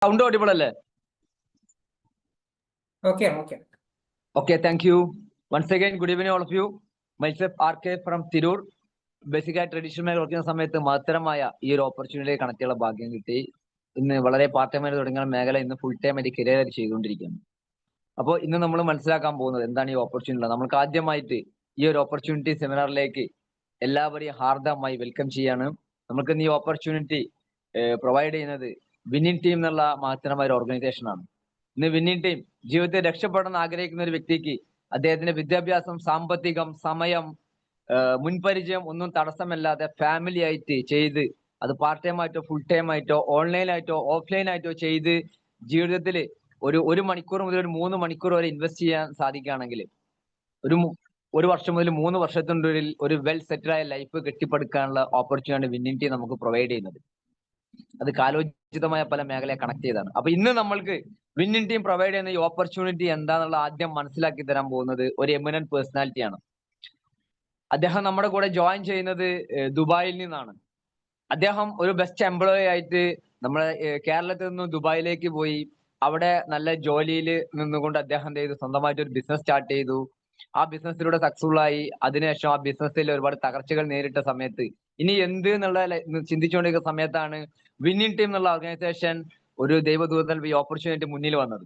Sound audible alle? Okay, thank you. Once again, good evening all of you. Myself RK from Tirur. ബേസിക്കായി traditional work ചെയ്യുന്ന സമയത്ത് മഹത്തരമായ ഈ ഒരു opportunity connect ചെയ്യാനുള്ള ഭാഗ്യം കിട്ടി. ഇന്ന് വളരെ പാർട്ട് ടൈം ആയിട്ട് തുടങ്ങിയ മേഖല ഇന്ന് ഫുൾ ടൈം ആയിട്ട് കരിയർ ആയിട്ട് ചെയ്തുകൊണ്ടിരിക്കുകയാണ്. അപ്പോൾ ഇന്ന് നമ്മൾ മനസ്സിലാക്കാൻ പോകുന്നത് എന്താണ് ഈ ഓപ്പർച്യൂണിറ്റി. നമുക്ക് ആദ്യമായിട്ട് ഈ ഒരു ഓപ്പർച്യൂണിറ്റി സെമിനാറിലേക്ക് എല്ലാവരെയും ഹാർദമായി വെൽക്കം ചെയ്യാണ്. നമുക്ക് ഇന്ന് ഈ ഓപ്പർച്യൂണിറ്റി പ്രൊവൈഡ് ചെയ്യുന്നത് വിന്നിംഗ് ടീം എന്നുള്ള മഹത്തരമായ ഒരു ഓർഗനൈസേഷൻ ആണ്. ഇന്ന് വിന്നിംഗ് ടീം ജീവിതത്തിൽ രക്ഷപ്പെടാൻ ആഗ്രഹിക്കുന്ന ഒരു വ്യക്തിക്ക് അദ്ദേഹത്തിന്റെ വിദ്യാഭ്യാസം, സാമ്പത്തികം, സമയം, മുൻപരിചയം ഒന്നും തടസ്സമല്ലാതെ ഫാമിലി ആയിട്ട് ചെയ്ത്, അത് പാർട്ട് ടൈം ആയിട്ടോ ഫുൾ ടൈം ആയിട്ടോ ഓൺലൈനായിട്ടോ ഓഫ്ലൈൻ ആയിട്ടോ ചെയ്ത് ജീവിതത്തിൽ ഒരു മണിക്കൂർ മുതൽ ഒരു 3 മണിക്കൂർ വരെ ഇൻവെസ്റ്റ് ചെയ്യാൻ സാധിക്കുകയാണെങ്കിൽ ഒരു വർഷം മുതൽ 3 വർഷത്തിനുള്ളിൽ ഒരു വെൽ സെറ്റിലായ ലൈഫ് കെട്ടിപ്പടുക്കാനുള്ള ഓപ്പർച്യൂണിറ്റി വിന്നിംഗ് ടീം നമുക്ക് പ്രൊവൈഡ് ചെയ്യുന്നത്. അത് കാലോചിതമായ പല മേഖലയെ കണക്ട് ചെയ്താണ്. അപ്പൊ ഇന്ന് നമ്മൾക്ക് വിന്നിംഗ് ടീം പ്രൊവൈഡ് ചെയ്യുന്ന ഈ ഓപ്പർച്യൂണിറ്റി എന്താണെന്നുള്ള ആദ്യം മനസ്സിലാക്കി തരാൻ പോകുന്നത് ഒരു എമിനന്റ് പേഴ്സണാലിറ്റിയാണ്. അദ്ദേഹം നമ്മുടെ കൂടെ ജോയിൻ ചെയ്യുന്നത് ദുബായിൽ നിന്നാണ്. അദ്ദേഹം ഒരു ബെസ്റ്റ് എംപ്ലോയി ആയിട്ട് നമ്മുടെ കേരളത്തിൽ നിന്നും ദുബായിലേക്ക് പോയി അവിടെ നല്ല ജോലിയിൽ നിന്നുകൊണ്ട് അദ്ദേഹം എന്ത് ചെയ്തു, സ്വന്തമായിട്ട് ഒരു ബിസിനസ് സ്റ്റാർട്ട് ചെയ്തു. ആ ബിസിനസ്സിലൂടെ സക്സസ്ഫുൾ ആയി. അതിനുശേഷം ആ ബിസിനസ്സിൽ ഒരുപാട് തകർച്ചകൾ നേരിട്ട സമയത്ത് ഇനി എന്ത് എന്നുള്ള ചിന്തിച്ചുകൊണ്ടിരിക്കുന്ന സമയത്താണ് വിന്നിംഗ് ടീം എന്നുള്ള ഓർഗനൈസേഷൻ ഒരു ദൈവദൂതൻ ഈ ഓപ്പർച്യൂണിറ്റി മുന്നിൽ വന്നത്.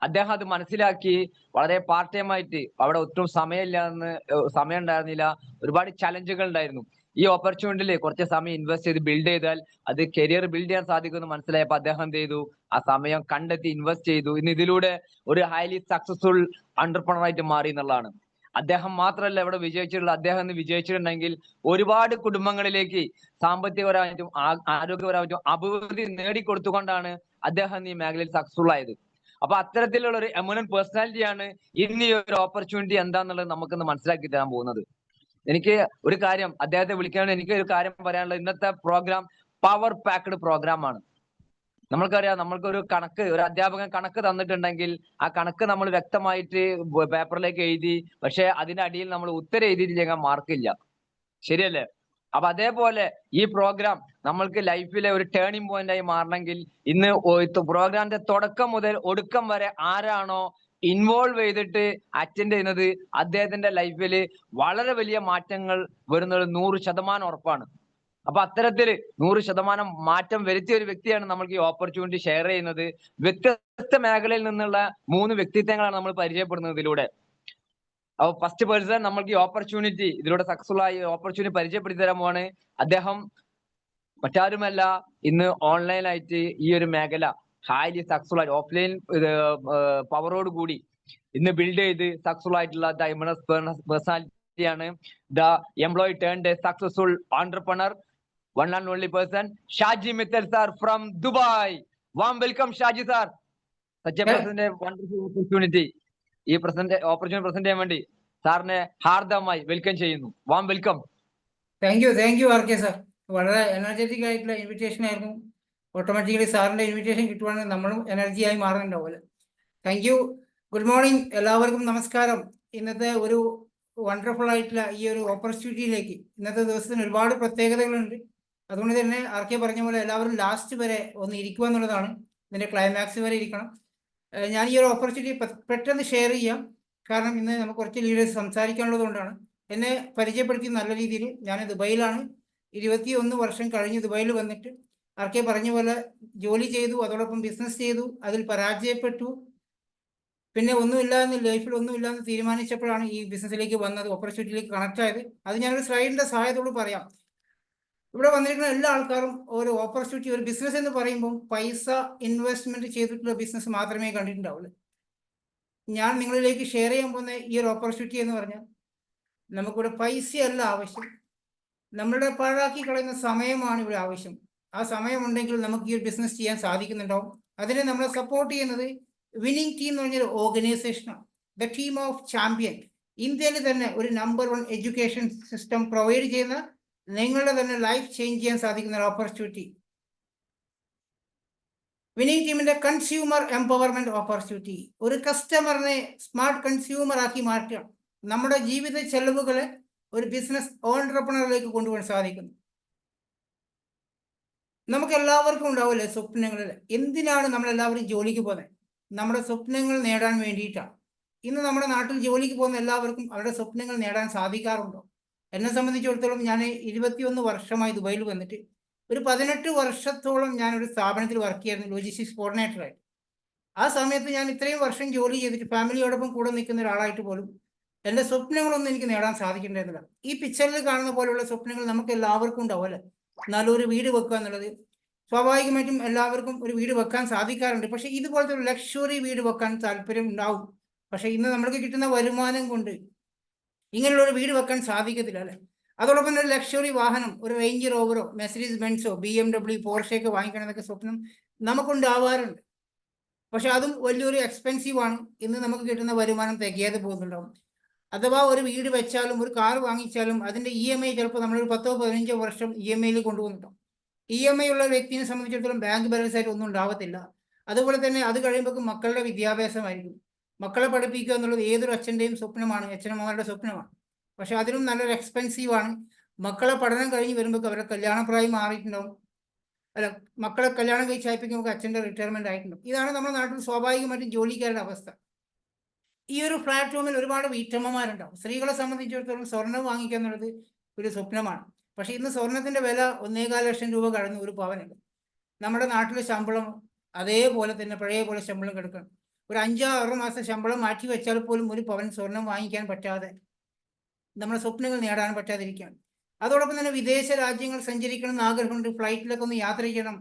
അദ്ദേഹം അത് മനസ്സിലാക്കി വളരെ പാർട്ട് ടൈം ആയിട്ട് അവിടെ ഒട്ടും സമയം ഉണ്ടായിരുന്നില്ല, ഒരുപാട് ചലഞ്ചുകൾ ഉണ്ടായിരുന്നു. ഈ ഓപ്പർച്യൂണിറ്റിയിൽ കുറച്ച് സമയം ഇൻവെസ്റ്റ് ചെയ്ത് ബിൽഡ് ചെയ്താൽ അത് കരിയർ ബിൽഡ് ചെയ്യാൻ സാധിക്കുമെന്ന് മനസ്സിലായപ്പോൾ അദ്ദേഹം എന്ത് ചെയ്തു, ആ സമയം കണ്ടെത്തി ഇൻവെസ്റ്റ് ചെയ്തു. ഇന്ന് ഇതിലൂടെ ഒരു ഹൈലി സക്സസ്ഫുൾ എന്റർപ്രണർ ആയിട്ട് മാറി എന്നുള്ളതാണ്. അദ്ദേഹം മാത്രമല്ല ഇവിടെ വിജയിച്ചിട്ടുള്ളത്. അദ്ദേഹം ഇന്ന് വിജയിച്ചിട്ടുണ്ടെങ്കിൽ ഒരുപാട് കുടുംബങ്ങളിലേക്ക് സാമ്പത്തികപരമായിട്ടും ആരോഗ്യപരമായിട്ടും അഭിവൃദ്ധി നേടിക്കൊടുത്തുകൊണ്ടാണ് അദ്ദേഹം ഈ മേഖലയിൽ സക്സസ്ഫുൾ ആയത്. അപ്പൊ അത്തരത്തിലുള്ള ഒരു എമിനന്റ് പേഴ്സണാലിറ്റിയാണ് ഇന്ന് ഈ ഒരു ഓപ്പർച്യൂണിറ്റി എന്താന്നുള്ളത് നമുക്കിന്ന് മനസ്സിലാക്കി തരാൻ പോകുന്നത്. എനിക്ക് ഒരു കാര്യം അദ്ദേഹത്തെ വിളിക്കാൻ എനിക്ക് ഒരു കാര്യം പറയാനുള്ളത്, ഇന്നത്തെ പ്രോഗ്രാം പവർ പാക്ഡ് പ്രോഗ്രാം ആണ്. നമ്മൾക്കറിയാം, നമ്മൾക്കൊരു ഒരു അധ്യാപകൻ കണക്ക് തന്നിട്ടുണ്ടെങ്കിൽ ആ കണക്ക് നമ്മൾ വ്യക്തമായിട്ട് പേപ്പറിലേക്ക് എഴുതി, പക്ഷെ അതിന്റെ അടിയിൽ നമ്മൾ ഉത്തരം എഴുതിയിട്ടില്ലെങ്കിൽ മാർക്കില്ല. ശരിയല്ലേ? അപ്പൊ അതേപോലെ ഈ പ്രോഗ്രാം നമ്മൾക്ക് ലൈഫിലെ ഒരു ടേണിംഗ് പോയിന്റ് ആയി മാറണമെങ്കിൽ ഇന്ന് പ്രോഗ്രാമിന്റെ തുടക്കം മുതൽ ഒടുക്കം വരെ ആരാണോ ഇൻവോൾവ് ചെയ്തിട്ട് അറ്റൻഡ് ചെയ്യുന്നത് അദ്ദേഹത്തിന്റെ ലൈഫിൽ വളരെ വലിയ മാറ്റങ്ങൾ വരുന്നത് 100% ഉറപ്പാണ്. അപ്പൊ അത്തരത്തിൽ 100% മാറ്റം വരുത്തിയ ഒരു വ്യക്തിയാണ് നമ്മൾക്ക് ഈ ഓപ്പർച്യൂണിറ്റി ഷെയർ ചെയ്യുന്നത്. വ്യത്യസ്ത മേഖലയിൽ നിന്നുള്ള 3 വ്യക്തിത്വങ്ങളാണ് നമ്മൾ പരിചയപ്പെടുന്നത് ഇതിലൂടെ. അപ്പൊ ഫസ്റ്റ് പേഴ്സൺ നമ്മൾക്ക് ഈ ഓപ്പർച്യൂണിറ്റി ഇതിലൂടെ സക്സസ്ഫുൾ ആയി ഓപ്പർച്യൂണിറ്റി പരിചയപ്പെടുത്തി തരാൻ പോവാണ്. അദ്ദേഹം മറ്റാരുമല്ല, ഇന്ന് ഓൺലൈനായിട്ട് ഈ ഒരു മേഖല ഹൈലി സക്സസ്ഫുൾ ആയിട്ട് ഓഫ്ലൈൻ പവറോട് കൂടി ഇന്ന് ബിൽഡ് ചെയ്ത് സക്സസ്ഫുൾ ആയിട്ടുള്ള പേഴ്സണാലിറ്റിയാണ് the employee turned a successful entrepreneur, one and only person Shaji Mittal sir from Dubai. Warm welcome Shaji sir. Such a wonderful opportunity. ഈ ഓപ്പർച്യൂണിറ്റി പ്രസന്റ് ചെയ്യാൻ വേണ്ടി സാറിനെ ഹാർദമായി വെൽക്കം ചെയ്യുന്നു. Warm welcome. Thank you RK sir. വളരെ എനർജറ്റിക് ആയിട്ടുള്ള ഇൻവിറ്റേഷൻ ആയിരുന്നു. Automatically സാറിന്റെ ഇൻവിറ്റേഷൻ കിട്ടുവാണെങ്കിൽ നമ്മളും എനർജിയായി മാറുന്നുണ്ടാവുമല്ലോ. Thank you. ഗുഡ് മോർണിംഗ് എല്ലാവർക്കും. നമസ്കാരം. ഇന്നത്തെ ഒരു വണ്ടർഫുൾ ആയിട്ടുള്ള ഈ ഒരു ഓപ്പർച്യൂണിറ്റിയിലേക്ക് ഇന്നത്തെ ദിവസത്തിന് ഒരുപാട് പ്രത്യേകതകളുണ്ട്. അതുകൊണ്ട് തന്നെ RK പറഞ്ഞ പോലെ എല്ലാവരും ലാസ്റ്റ് വരെ ഒന്ന് ഇരിക്കുക എന്നുള്ളതാണ്. ഇതിന്റെ ക്ലൈമാക്സ് വരെ ഇരിക്കണം. ഞാൻ ഈ ഒരു ഓപ്പർച്യൂണിറ്റി പെട്ടെന്ന് ഷെയർ ചെയ്യാം, കാരണം ഇന്ന് നമുക്ക് കുറച്ച് ലീഡേഴ്സ് സംസാരിക്കാനുള്ളത് കൊണ്ടാണ്. എന്നെ പരിചയപ്പെടുത്തി നല്ല രീതിയിൽ. ഞാൻ ദുബൈയിലാണ്, 21 വർഷം കഴിഞ്ഞ് ദുബൈയിൽ വന്നിട്ട് RK പറഞ്ഞ പോലെ ജോലി ചെയ്തു, അതോടൊപ്പം ബിസിനസ് ചെയ്തു, അതിൽ പരാജയപ്പെട്ടു. പിന്നെ ലൈഫിൽ ഒന്നുമില്ലാന്ന് തീരുമാനിച്ചപ്പോഴാണ് ഈ ബിസിനസ്സിലേക്ക് വന്നത്, ഓപ്പർച്യൂണിറ്റിയിലേക്ക് കണക്ട് ആയത്. അത് ഞാനൊരു സ്ലൈഡിന്റെ സഹായത്തോട് പറയാം. ഇവിടെ വന്നിരിക്കുന്ന എല്ലാ ആൾക്കാരും ഒരു ഓപ്പർച്യൂണിറ്റി, ഒരു ബിസിനസ് എന്ന് പറയുമ്പോൾ പൈസ ഇൻവെസ്റ്റ്മെന്റ് ചെയ്തിട്ടുള്ള ബിസിനസ് മാത്രമേ കണ്ടിട്ടുണ്ടാവുള്ളൂ. ഞാൻ നിങ്ങളിലേക്ക് ഷെയർ ചെയ്യാൻ പോകുന്ന ഈ ഒരു ഓപ്പർച്യൂണിറ്റി എന്ന് പറഞ്ഞാൽ നമുക്കിവിടെ പൈസയല്ല ആവശ്യം, നമ്മളുടെ പാഴാക്കി കളയുന്ന സമയമാണ് ഇവിടെ ആവശ്യം. ആ സമയമുണ്ടെങ്കിൽ നമുക്ക് ഈ ഒരു ബിസിനസ് ചെയ്യാൻ സാധിക്കുന്നുണ്ടാവും. അതിനെ നമ്മളെ സപ്പോർട്ട് ചെയ്യുന്നത് വിന്നിംഗ് ടീം എന്ന് പറഞ്ഞൊരു ഓർഗനൈസേഷനാണ്, ദ ടീം ഓഫ് ചാമ്പ്യൻ. ഇന്ത്യയിൽ തന്നെ ഒരു നമ്പർ 1 എഡ്യൂക്കേഷൻ സിസ്റ്റം പ്രൊവൈഡ് ചെയ്യുന്ന, നിങ്ങളുടെ തന്നെ ലൈഫ് ചേഞ്ച് ചെയ്യാൻ സാധിക്കുന്ന ഒരു ഓപ്പർച്യൂണിറ്റി. വിന്നിംഗ് ടീമിന്റെ കൺസ്യൂമർ എംപവർമെന്റ് ഓപ്പർച്യൂണിറ്റി. ഒരു കസ്റ്റമറിനെ സ്മാർട്ട് കൺസ്യൂമർ ആക്കി മാറ്റുക, നമ്മുടെ ജീവിത ചെലവുകളെ ഒരു ബിസിനസ് ഓൺട്രപ്രണറിലേക്ക് കൊണ്ടുപോകാൻ സാധിക്കുന്നു. നമുക്ക് എല്ലാവർക്കും ഉണ്ടാവില്ലേ സ്വപ്നങ്ങളിൽ? എന്തിനാണ് നമ്മളെല്ലാവരും ജോലിക്ക് പോകുന്നത്? നമ്മുടെ സ്വപ്നങ്ങൾ നേടാൻ വേണ്ടിയിട്ടാണ്. ഇന്ന് നമ്മുടെ നാട്ടിൽ ജോലിക്ക് പോകുന്ന എല്ലാവർക്കും അവരുടെ സ്വപ്നങ്ങൾ നേടാൻ സാധിക്കാറുണ്ടോ? എന്നെ സംബന്ധിച്ചിടത്തോളം ഞാൻ 21 വർഷമായി ദുബായിൽ വന്നിട്ട് ഒരു 18 വർഷത്തോളം ഞാൻ ഒരു സ്ഥാപനത്തിൽ വർക്ക് ചെയ്യായിരുന്നു, ലോജിസ്റ്റിക്സ് കോർഡിനേറ്ററായിട്ട്. ആ സമയത്ത് ഞാൻ ഇത്രയും വർഷം ജോലി ചെയ്തിട്ട് ഫാമിലിയോടൊപ്പം കൂടെ നിൽക്കുന്ന ഒരാളായിട്ട് പോലും എൻ്റെ സ്വപ്നങ്ങളൊന്നും എനിക്ക് നേടാൻ സാധിക്കേണ്ടതില്ല. ഈ പിക്ചറിൽ കാണുന്ന പോലെയുള്ള സ്വപ്നങ്ങൾ നമുക്ക് എല്ലാവർക്കും ഉണ്ടാവും അല്ലേ? നല്ലൊരു വീട് വെക്കുക എന്നുള്ളത് സ്വാഭാവികമായിട്ടും എല്ലാവർക്കും ഒരു വീട് വെക്കാൻ സാധിക്കാറുണ്ട്. പക്ഷെ ഇതുപോലത്തെ ഒരു ലക്ഷറി വീട് വെക്കാൻ താല്പര്യം ഉണ്ടാവും. പക്ഷെ ഇന്ന് നമുക്ക് കിട്ടുന്ന വരുമാനം കൊണ്ട് ഇങ്ങനെയുള്ള ഒരു വീട് വെക്കാൻ സാധിക്കത്തില്ല അല്ലേ? അതോടൊപ്പം തന്നെ ലക്ഷറി വാഹനം, ഒരു റേഞ്ച് റോവറോ മെർസിഡീസ് ബെൻസോ BMW പോർഷയൊക്കെ വാങ്ങിക്കണമെന്നൊക്കെ സ്വപ്നം നമുക്കുണ്ടാവാറുണ്ട്. പക്ഷെ അതും വലിയൊരു എക്സ്പെൻസീവ് ആണ്. ഇന്ന് നമുക്ക് കിട്ടുന്ന വരുമാനം തികയാതെ പോകുന്നുണ്ടാവും. അഥവാ ഒരു വീട് വെച്ചാലും ഒരു കാർ വാങ്ങിച്ചാലും അതിൻ്റെ EMI ചിലപ്പോൾ നമ്മളൊരു 10-15 വർഷം EMIയിൽ കൊണ്ടുപോകുന്നുണ്ടാവും. EMI ഉള്ള വ്യക്തിയെ സംബന്ധിച്ചിടത്തോളം ബാങ്ക് ബാലൻസ് ആയിട്ട് ഒന്നും ഉണ്ടാവത്തില്ല. അതുപോലെ തന്നെ അത് കഴിയുമ്പോൾ മക്കളുടെ വിദ്യാഭ്യാസമായിരിക്കും. മക്കളെ പഠിപ്പിക്കുക എന്നുള്ളത് ഏതൊരു അച്ഛൻ്റെയും സ്വപ്നമാണ്, അച്ഛനമ്മമാരുടെ സ്വപ്നമാണ്. പക്ഷെ അതിനും നല്ലൊരു എക്സ്പെൻസീവ് ആണ്. മക്കളെ പഠനം കഴിഞ്ഞ് വരുമ്പോൾ അവരുടെ കല്യാണപ്രായം മാറിയിട്ടുണ്ടാവും. അല്ല, മക്കളെ കല്യാണം കഴിച്ച് അയപ്പിക്കുമ്പോൾ അച്ഛൻ്റെ റിട്ടയർമെന്റ് ആയിട്ടുണ്ടാവും. ഇതാണ് നമ്മുടെ നാട്ടിൽ സ്വാഭാവികമായിട്ടും ജോലിക്കാരുടെ അവസ്ഥ. ഈ ഒരു പ്ലാറ്റ്ഫോമിൽ ഒരുപാട് വീട്ടമ്മമാരുണ്ടാവും. സ്ത്രീകളെ സംബന്ധിച്ചിടത്തോളം സ്വർണം വാങ്ങിക്കുക എന്നുള്ളത് ഒരു സ്വപ്നമാണ്. പക്ഷെ ഇന്ന് സ്വർണത്തിന്റെ വില 1.25 ലക്ഷം രൂപ കടന്നു ഒരു പവനുണ്ട്. നമ്മുടെ നാട്ടിലെ ശമ്പളം അതേപോലെ തന്നെ പഴയ പോലെ ശമ്പളം കിടക്കണം. ഒരു 5-6 മാസം ശമ്പളം മാറ്റി വെച്ചാൽ പോലും ഒരു പവൻ സ്വർണം വാങ്ങിക്കാൻ പറ്റാതെ നമ്മുടെ സ്വപ്നങ്ങൾ നേടാൻ പറ്റാതിരിക്കുകയാണ്. അതോടൊപ്പം തന്നെ വിദേശ രാജ്യങ്ങൾ സഞ്ചരിക്കണം എന്ന് ആഗ്രഹമുണ്ട്. ഫ്ലൈറ്റിലൊക്കെ ഒന്ന് യാത്ര ചെയ്യണം.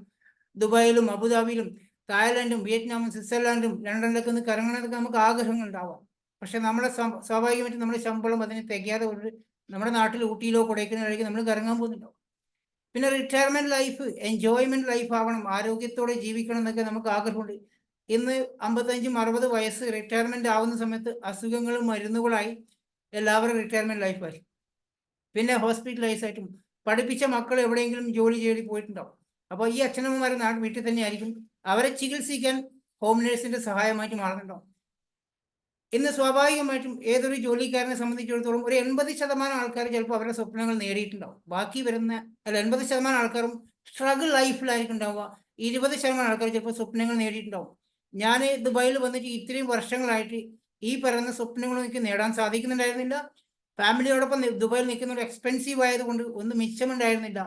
ദുബായിലും അബുദാബിയിലും തായ്ലാൻഡും വിയറ്റ്നാമും സ്വിറ്റ്സർലാൻഡും ലണ്ടനിലൊക്കെ ഒന്ന് കറങ്ങണമെന്നൊക്കെ നമുക്ക് ആഗ്രഹങ്ങൾ ഉണ്ടാവാം. പക്ഷെ നമ്മളെ സ്വാഭാവികമായിട്ടും നമ്മുടെ ശമ്പളം അതിന് തികയാതെ കൊണ്ട് നമ്മുടെ നാട്ടിൽ ഊട്ടിയിലോ കൊടൈക്കനാലിലേക്ക് നമ്മൾ കറങ്ങാൻ പോകുന്നുണ്ടാവും. പിന്നെ റിട്ടയർമെന്റ് ലൈഫ് എൻജോയ്മെന്റ് ലൈഫ് ആവണം, ആരോഗ്യത്തോടെ ജീവിക്കണം എന്നൊക്കെ നമുക്ക് ആഗ്രഹമുണ്ട്. ഇന്ന് 55-60 വയസ്സ് റിട്ടയർമെന്റ് ആവുന്ന സമയത്ത് അസുഖങ്ങളും മരുന്നുകളായി എല്ലാവരും റിട്ടയർമെന്റ് ലൈഫായി. പിന്നെ ഹോസ്പിറ്റലൈസ് ആയിട്ടും പഠിപ്പിച്ച മക്കൾ എവിടെയെങ്കിലും ജോലി ചെയ്ത് പോയിട്ടുണ്ടാവും. അപ്പോൾ ഈ അച്ഛനമ്മമാർ വീട്ടിൽ തന്നെ ആയിരിക്കും. അവരെ ചികിത്സിക്കാൻ ഹോം നേഴ്സിന്റെ സഹായമായിട്ട് മാറുന്നുണ്ടാവും. ഇന്ന് സ്വാഭാവികമായിട്ടും ഏതൊരു ജോലിക്കാരനെ സംബന്ധിച്ചിടത്തോളം ഒരു 80% ആൾക്കാർ ചിലപ്പോൾ അവരുടെ സ്വപ്നങ്ങൾ നേടിയിട്ടുണ്ടാവും. ബാക്കി വരുന്ന 80% ആൾക്കാരും സ്ട്രഗിൾ ലൈഫിലായിരിക്കും ഉണ്ടാവുക. 20% ആൾക്കാർ ചിലപ്പോൾ സ്വപ്നങ്ങൾ നേടിയിട്ടുണ്ടാവും. ഞാൻ ദുബായിൽ വന്നിട്ട് ഇത്രയും വർഷങ്ങളായിട്ട് ഈ പറയുന്ന സ്വപ്നങ്ങളൊന്നും എനിക്ക് നേടാൻ സാധിക്കുന്നുണ്ടായിരുന്നില്ല. ഫാമിലിയോടൊപ്പം ദുബായിൽ നിൽക്കുന്ന ഒരു എക്സ്പെൻസീവ് ആയതുകൊണ്ട് ഒന്നും മിച്ചമുണ്ടായിരുന്നില്ല.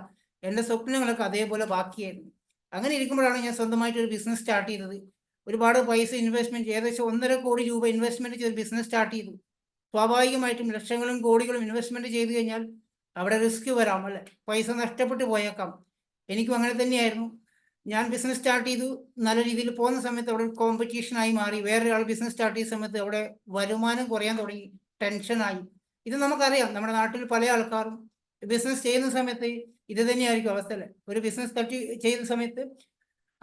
എൻ്റെ സ്വപ്നങ്ങളൊക്കെ അതേപോലെ ബാക്കിയായിരുന്നു. അങ്ങനെ ഇരിക്കുമ്പോഴാണ് ഞാൻ സ്വന്തമായിട്ട് ഒരു ബിസിനസ് സ്റ്റാർട്ട് ചെയ്തത്. ഒരുപാട് പൈസ ഇൻവെസ്റ്റ്മെന്റ്, ഏകദേശം 1.5 കോടി രൂപ ഇൻവെസ്റ്റ്മെന്റ് ചെയ്ത് ബിസിനസ് സ്റ്റാർട്ട് ചെയ്തു. സ്വാഭാവികമായിട്ടും ലക്ഷങ്ങളും കോടികളും ഇൻവെസ്റ്റ്മെന്റ് ചെയ്തു കഴിഞ്ഞാൽ അവിടെ റിസ്ക് വരാം അല്ലെ? പൈസ നഷ്ടപ്പെട്ടു പോയേക്കാം. എനിക്കും അങ്ങനെ തന്നെയായിരുന്നു. ഞാൻ ബിസിനസ് സ്റ്റാർട്ട് ചെയ്തു. നല്ല രീതിയിൽ പോകുന്ന സമയത്ത് അവിടെ കോമ്പറ്റീഷനായി മാറി. വേറൊരാൾ ബിസിനസ് സ്റ്റാർട്ട് ചെയ്ത സമയത്ത് അവിടെ വരുമാനം കുറയാൻ തുടങ്ങി, ടെൻഷനായി. ഇത് നമുക്കറിയാം. നമ്മുടെ നാട്ടിൽ പല ആൾക്കാരും ബിസിനസ് ചെയ്യുന്ന സമയത്ത് ഇത് തന്നെയായിരിക്കും അവസ്ഥ അല്ലേ? ഒരു ബിസിനസ് ചെയ്യുന്ന സമയത്ത്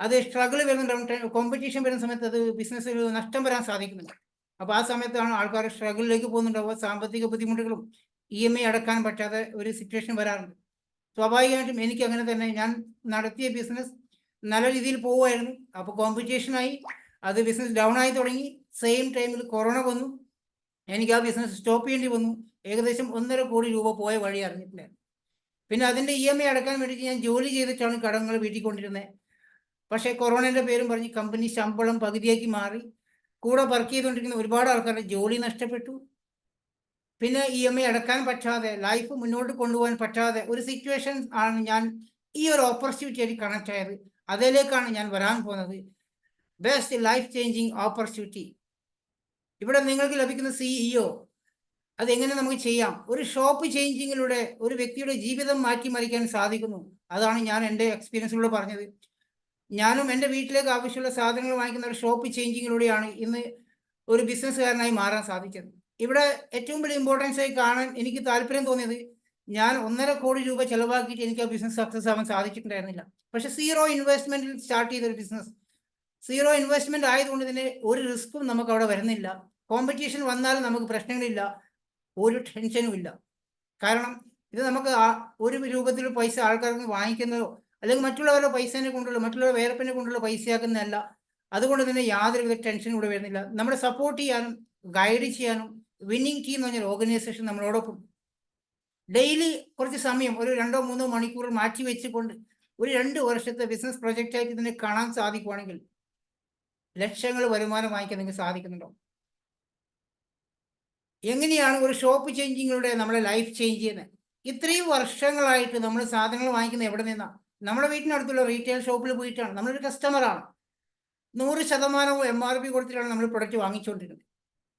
അത് സ്ട്രഗിൾ വരുന്നുണ്ടാവും, കോമ്പറ്റീഷൻ വരുന്ന സമയത്ത് അത് ബിസിനസ്സിൽ നഷ്ടം വരാൻ സാധിക്കുന്നുണ്ട്. അപ്പോൾ ആ സമയത്താണ് ആൾക്കാർ സ്ട്രഗിളിലേക്ക് പോകുന്നുണ്ടാവുക. സാമ്പത്തിക ബുദ്ധിമുട്ടുകളും EMI അടക്കാൻ പറ്റാതെ ഒരു സിറ്റുവേഷൻ വരാറുണ്ട്. സ്വാഭാവികമായിട്ടും എനിക്ക് അങ്ങനെ തന്നെ. ഞാൻ നടത്തിയ ബിസിനസ് നല്ല രീതിയിൽ പോവുമായിരുന്നു. അപ്പോൾ കോമ്പറ്റീഷനായി, അത് ബിസിനസ് ഡൗൺ ആയി തുടങ്ങി. സെയിം ടൈമിൽ കൊറോണ വന്നു. എനിക്ക് ആ ബിസിനസ് സ്റ്റോപ്പ് ചെയ്യേണ്ടി വന്നു. ഏകദേശം 1.5 കോടി രൂപ പോയ വഴി അറിഞ്ഞിട്ടില്ല. പിന്നെ അതിൻ്റെ EMI അടക്കാൻ വേണ്ടിയിട്ട് ഞാൻ ജോലി ചെയ്തിട്ടാണ് കടങ്ങൾ വീട്ടിൽ കൊണ്ടിരുന്നത്. പക്ഷേ കൊറോണയുടെ പേരും പറഞ്ഞ് കമ്പനി ശമ്പളം പകുതിയാക്കി മാറി. കൂടെ വർക്ക് ചെയ്തുകൊണ്ടിരിക്കുന്ന ഒരുപാട് ആൾക്കാരുടെ ജോലി നഷ്ടപ്പെട്ടു. പിന്നെ EMI അടക്കാൻ പറ്റാതെ, ലൈഫ് മുന്നോട്ട് കൊണ്ടുപോകാൻ പറ്റാതെ ഒരു സിറ്റുവേഷൻ ആണ് ഞാൻ ഈ ഒരു ഓപ്പർച്യൂണിറ്റി ആയിട്ട് കണക്ട് ആയത്. അതിലേക്കാണ് ഞാൻ വരാൻ പോകുന്നത്. Best life changing opportunity. ഇവിടെ നിങ്ങൾക്ക് ലഭിക്കുന്ന CEO, അതെങ്ങനെ നമുക്ക് ചെയ്യാം? ഒരു ഷോപ്പ് ചേഞ്ചിങ്ങിലൂടെ ഒരു വ്യക്തിയുടെ ജീവിതം മാറ്റിമറിക്കാൻ സാധിക്കുന്നു. അതാണ് ഞാൻ എൻ്റെ എക്സ്പീരിയൻസിലൂടെ പറഞ്ഞത്. ഞാനും എൻ്റെ വീട്ടിലേക്ക് ആവശ്യമുള്ള സാധനങ്ങൾ വാങ്ങിക്കുന്ന ഒരു ഷോപ്പ് ചേഞ്ചിങ്ങിലൂടെയാണ് ഇന്ന് ഒരു ബിസിനസ്സുകാരനായി മാറാൻ സാധിച്ചത്. ഇവിടെ ഏറ്റവും വലിയ ഇമ്പോർട്ടൻസ് ആയി കാണാൻ എനിക്ക് താല്പര്യം തോന്നിയത്, ഞാൻ 1.5 കോടി രൂപ ചിലവാക്കിയിട്ട് എനിക്ക് ആ ബിസിനസ് സക്സസ് ആവാൻ സാധിച്ചിട്ടുണ്ടായിരുന്നില്ല. പക്ഷെ സീറോ ഇൻവെസ്റ്റ്മെന്റിൽ സ്റ്റാർട്ട് ചെയ്തൊരു ബിസിനസ്, സീറോ ഇൻവെസ്റ്റ്മെന്റ് ആയതുകൊണ്ട് തന്നെ ഒരു റിസ്ക്കും നമുക്ക് അവിടെ വരുന്നില്ല. കോമ്പറ്റീഷൻ വന്നാലും നമുക്ക് പ്രശ്നങ്ങളില്ല, ഒരു ടെൻഷനും ഇല്ല. കാരണം ഇത് നമുക്ക് ഒരു രൂപത്തിൽ പൈസ ആൾക്കാർക്ക് വാങ്ങിക്കുന്നതോ അല്ലെങ്കിൽ മറ്റുള്ളവരുടെ പൈസനെ കൊണ്ടുള്ള, മറ്റുള്ളവരുടെ വേർപ്പിനെ കൊണ്ടുള്ള പൈസയാക്കുന്നതല്ല. അതുകൊണ്ട് തന്നെ യാതൊരുവിധ ടെൻഷനും ഇവിടെ വരുന്നില്ല. നമ്മളെ സപ്പോർട്ട് ചെയ്യാനും ഗൈഡ് ചെയ്യാനും വിന്നിംഗ് ടീം എന്ന് പറഞ്ഞൊരു ഓർഗനൈസേഷൻ നമ്മളോടൊപ്പം ഡെയിലി കുറച്ച് സമയം, ഒരു 2-3 മണിക്കൂർ മാറ്റി വെച്ചുകൊണ്ട് ഒരു 2 വർഷത്തെ ബിസിനസ് പ്രൊജക്റ്റായിട്ട് ഇതിനെ കാണാൻ സാധിക്കുവാണെങ്കിൽ ലക്ഷങ്ങൾ വരുമാനം വാങ്ങിക്കാൻ നിങ്ങൾക്ക് സാധിക്കുന്നുണ്ടോ? എങ്ങനെയാണ് ഒരു ഷോപ്പ് ചേഞ്ചിങ്ങിലൂടെ നമ്മളെ ലൈഫ് ചേഞ്ച് ചെയ്യുന്നത്? ഇത്രയും വർഷങ്ങളായിട്ട് നമ്മൾ സാധനങ്ങൾ വാങ്ങിക്കുന്നത് എവിടെ നിന്നാണ്? നമ്മുടെ വീട്ടിനടുത്തുള്ള റീറ്റെയിൽ ഷോപ്പിൽ പോയിട്ടാണ്. നമ്മളൊരു കസ്റ്റമറാണ്. 100% MRP കൊടുത്തിട്ടാണ് നമ്മൾ പ്രൊഡക്റ്റ് വാങ്ങിച്ചുകൊണ്ടിരുന്നത്.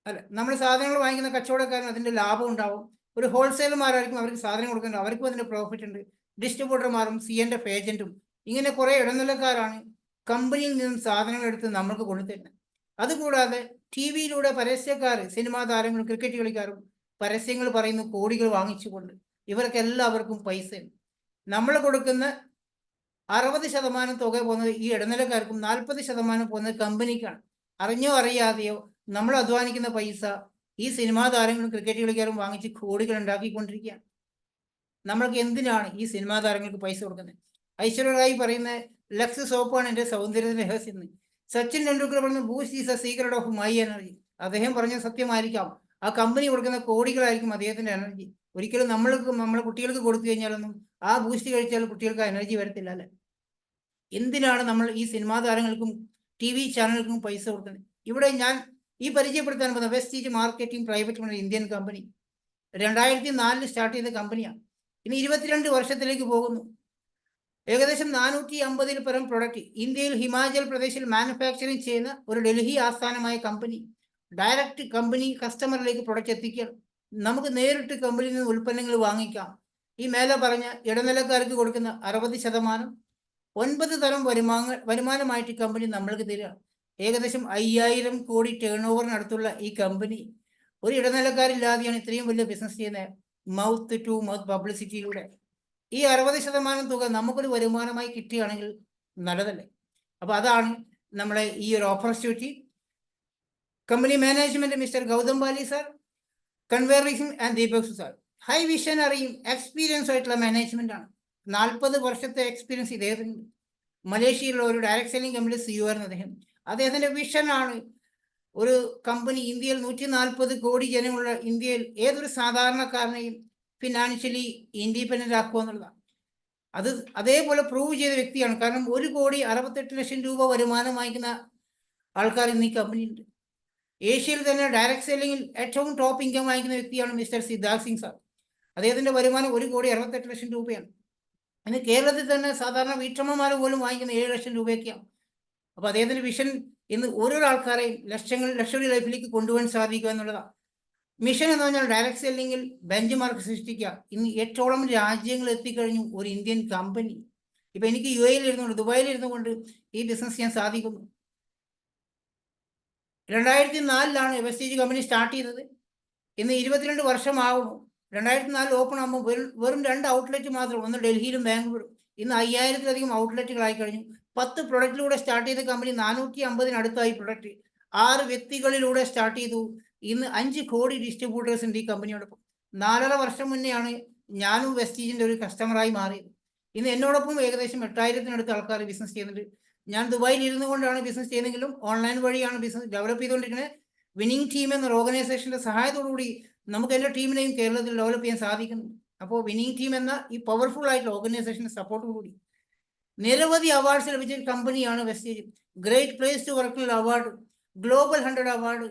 അല്ല, നമ്മൾ സാധനങ്ങൾ വാങ്ങിക്കുന്ന കച്ചവടക്കാരൻ അതിൻ്റെ ലാഭം ഉണ്ടാവും. ഒരു ഹോൾസെയിൽമാരായിരിക്കും അവർക്ക് സാധനം കൊടുക്കുന്നത്, അവർക്കും അതിൻ്റെ പ്രോഫിറ്റ് ഉണ്ട്. ഡിസ്ട്രിബ്യൂട്ടർമാരും C&F ഏജൻറ്റും ഇങ്ങനെ കുറേ ഇടനിലക്കാരാണ് കമ്പനിയിൽ നിന്നും സാധനങ്ങൾ എടുത്ത് നമ്മൾക്ക് കൊണ്ടുതരുന്നത്. അതുകൂടാതെ TV-യിലൂടെ പരസ്യക്കാർ, സിനിമാ താരങ്ങളും ക്രിക്കറ്റ് കളിക്കാരും പരസ്യങ്ങൾ പറയുന്ന കോടികൾ വാങ്ങിച്ചുകൊണ്ട് ഇവർക്ക് എല്ലാവർക്കും പൈസയുണ്ട്. നമ്മൾ കൊടുക്കുന്ന 60% തുക പോകുന്നത് ഈ ഇടനിലക്കാർക്കും 40% പോകുന്നത് കമ്പനിക്കാണ്. അറിഞ്ഞോ അറിയാതെയോ നമ്മൾ അധ്വാനിക്കുന്ന പൈസ ഈ സിനിമാ താരങ്ങളും ക്രിക്കറ്റ് കളിക്കാരും വാങ്ങിച്ച് കോടികൾ ഉണ്ടാക്കിക്കൊണ്ടിരിക്കുകയാണ്. നമ്മൾക്ക് എന്തിനാണ് ഈ സിനിമാ താരങ്ങൾക്ക് പൈസ കൊടുക്കുന്നത്? ഐശ്വര്യ റായ് പറയുന്ന ലക്സ് സോപ്പാണ് എൻ്റെ സൗന്ദര്യത്തിൻ്റെ രഹസ്യം. സച്ചിൻ ടെണ്ടുൽക്കർ പറയുന്ന boost is A secret of my energy. അദ്ദേഹം പറഞ്ഞ സത്യമായിരിക്കാം. ആ കമ്പനി കൊടുക്കുന്ന കോടികളായിരിക്കും അദ്ദേഹത്തിൻ്റെ എനർജി. ഒരിക്കലും നമ്മളെ കുട്ടികൾക്ക് കൊടുത്തു കഴിഞ്ഞാലൊന്നും ആ ബൂസ്റ്റ് കഴിച്ചാൽ കുട്ടികൾക്ക് എനർജി വരത്തില്ല അല്ലേ? എന്തിനാണ് നമ്മൾ ഈ സിനിമാ താരങ്ങൾക്കും TV ചാനലുകൾക്കും പൈസ കൊടുക്കുന്നത്? ഇവിടെ ഞാൻ ഈ പരിചയപ്പെടുത്താൻ പോകുന്ന Vestige marketing private limited Indian company 2004 start ചെയ്ത കമ്പനിയാണ്. ഇനി 22 വർഷത്തിലേക്ക് പോകുന്നു. ഏകദേശം 450-ൽ പരം പ്രൊഡക്റ്റ് ഇന്ത്യയിൽ ഹിമാചൽ പ്രദേശിൽ മാനുഫാക്ചറിങ് ചെയ്യുന്ന ഒരു ഡൽഹി ആസ്ഥാനമായ കമ്പനി ഡയറക്റ്റ് കമ്പനി കസ്റ്റമറിലേക്ക് പ്രൊഡക്റ്റ് എത്തിക്കുക. നമുക്ക് നേരിട്ട് കമ്പനിയിൽ നിന്ന് ഉൽപ്പന്നങ്ങൾ വാങ്ങിക്കാം. ഈ മേലെ പറഞ്ഞ ഇടനിലക്കാർക്ക് കൊടുക്കുന്ന 60% 9 തരം വരുമാനമായിട്ട് കമ്പനി നമ്മൾക്ക് തരിക. ഏകദേശം 5000 കോടി ടേൺ ഓവറിനടുത്തുള്ള ഈ കമ്പനി ഒരു ഇടനിലക്കാരില്ലാതെയാണ് ഇത്രയും വലിയ ബിസിനസ് ചെയ്യുന്നത്. മൗത്ത് ടു മൗത്ത് പബ്ലിസിറ്റിയിലൂടെ ഈ 60% തുക നമുക്കൊരു വരുമാനമായി കിട്ടുകയാണെങ്കിൽ നല്ലതല്ലേ? അപ്പോൾ അതാണ് നമ്മളെ ഈ ഒരു opportunity. Company management mister Gautam Bali sir, conversing and Deepak sir high വിഷനറിയും എക്സ്പീരിയൻസ് ആയിട്ടുള്ള മാനേജ്മെന്റ് ആണ്. 40 വർഷത്തെ എക്സ്പീരിയൻസ് ഇദ്ദേഹത്തിന്. മലേഷ്യയിലുള്ള ഒരു ഡയറക്ട് സെല്ലിംഗ് കമ്പനി CEO ആയിരുന്നു അദ്ദേഹം. അദ്ദേഹത്തിൻ്റെ വിഷനാണ് ഒരു കമ്പനി ഇന്ത്യയിൽ 140 കോടി ജനങ്ങളുള്ള ഇന്ത്യയിൽ ഏതൊരു സാധാരണക്കാരനെയും ഫിനാൻഷ്യലി ഇൻഡിപെൻഡൻ്റ് ആക്കുക എന്നുള്ളതാണ്. അത് അതേപോലെ പ്രൂവ് ചെയ്ത വ്യക്തിയാണ്. കാരണം 1,68,00,000 രൂപ വരുമാനം വാങ്ങിക്കുന്ന ആൾക്കാർ ഇന്ന് ഈ കമ്പനിയുണ്ട്. ഏഷ്യയിൽ തന്നെ ഡയറക്ട് സെല്ലിങ്ങിൽ ഏറ്റവും ടോപ്പ് ഇൻകം വാങ്ങിക്കുന്ന വ്യക്തിയാണ് മിസ്റ്റർ സിദ്ധാർത്ഥ് സിംഗ് സാർ. അദ്ദേഹത്തിൻ്റെ വരുമാനം 1,68,00,000 രൂപയാണ്. ഇന്ന് കേരളത്തിൽ തന്നെ സാധാരണ വീട്ടമ്മമാർ പോലും വാങ്ങിക്കുന്ന 7 ലക്ഷം രൂപയൊക്കെയാണ്. അപ്പോൾ അദ്ദേഹത്തിൻ്റെ വിഷൻ ഇന്ന് ഓരോ ആൾക്കാരെയും ലക്ഷറി ലൈഫിലേക്ക് കൊണ്ടുപോകാൻ സാധിക്കുക എന്നുള്ളതാണ്. മിഷൻ എന്ന് പറഞ്ഞാൽ ഡയറക്ട് സെല്ലിങ്ങിൽ ബെഞ്ച് മാർക്ക് സൃഷ്ടിക്കുക. ഇന്ന് 8ഓളം രാജ്യങ്ങൾ എത്തിക്കഴിഞ്ഞു ഒരു ഇന്ത്യൻ കമ്പനി. ഇപ്പം എനിക്ക് UAE ഇരുന്നുകൊണ്ട്, ദുബായിൽ ഇരുന്നുകൊണ്ട് ഈ ബിസിനസ് ചെയ്യാൻ സാധിക്കുന്നു. 2004 വെസ്റ്റീജ് കമ്പനി സ്റ്റാർട്ട് ചെയ്തത്. ഇന്ന് 22 വർഷമാകുന്നു. 2004 ഓപ്പൺ ആകുമ്പോൾ വെറും 2 ഔട്ട്ലെറ്റ് മാത്രം, ഒന്ന് ഡൽഹിയിലും ബാംഗ്ലൂരും. ഇന്ന് 5000-ലധികം ഔട്ട്ലെറ്റുകളായി കഴിഞ്ഞു. 10 പ്രൊഡക്റ്റിലൂടെ സ്റ്റാർട്ട് ചെയ്ത കമ്പനി 450-അടുത്തായി പ്രൊഡക്റ്റ്. 6 വ്യക്തികളിലൂടെ സ്റ്റാർട്ട് ചെയ്തു. ഇന്ന് 5 കോടി ഡിസ്ട്രിബ്യൂട്ടേഴ്സ് ഉണ്ട് ഈ കമ്പനിയോടൊപ്പം. 4.5 വർഷം മുന്നെയാണ് ഞാനും വെസ്റ്റീജിൻ്റെ ഒരു കസ്റ്റമറായി മാറിയത്. ഇന്ന് എന്നോടൊപ്പം ഏകദേശം 8000-നടുത്ത് ആൾക്കാർ ബിസിനസ് ചെയ്യുന്നുണ്ട്. ഞാൻ ദുബായിൽ ഇരുന്നു കൊണ്ടാണ് ബിസിനസ് ചെയ്യുന്നതെങ്കിലും ഓൺലൈൻ വഴിയാണ് ബിസിനസ് ഡെവലപ്പ് ചെയ്തുകൊണ്ടിരിക്കുന്നത്. വിന്നിംഗ് ടീം എന്നൊരു ഓർഗനൈസേഷൻ്റെ സഹായത്തോടുകൂടി നമുക്ക് എൻ്റെ ടീമിനെയും കേരളത്തിൽ ഡെവലപ്പ് ചെയ്യാൻ സാധിക്കുന്നു. അപ്പോൾ വിന്നിംഗ് ടീം എന്ന ഈ പവർഫുൾ ആയിട്ടുള്ള ഓർഗനൈസേഷൻ്റെ സപ്പോർട്ടോടുകൂടി നിരവധി അവാർഡ്സ് ലഭിച്ച കമ്പനിയാണ് വെസ്റ്റീജ്. ഗ്രേറ്റ് പ്ലേസ് ടു വർക്കിനുള്ള award, global 100 award,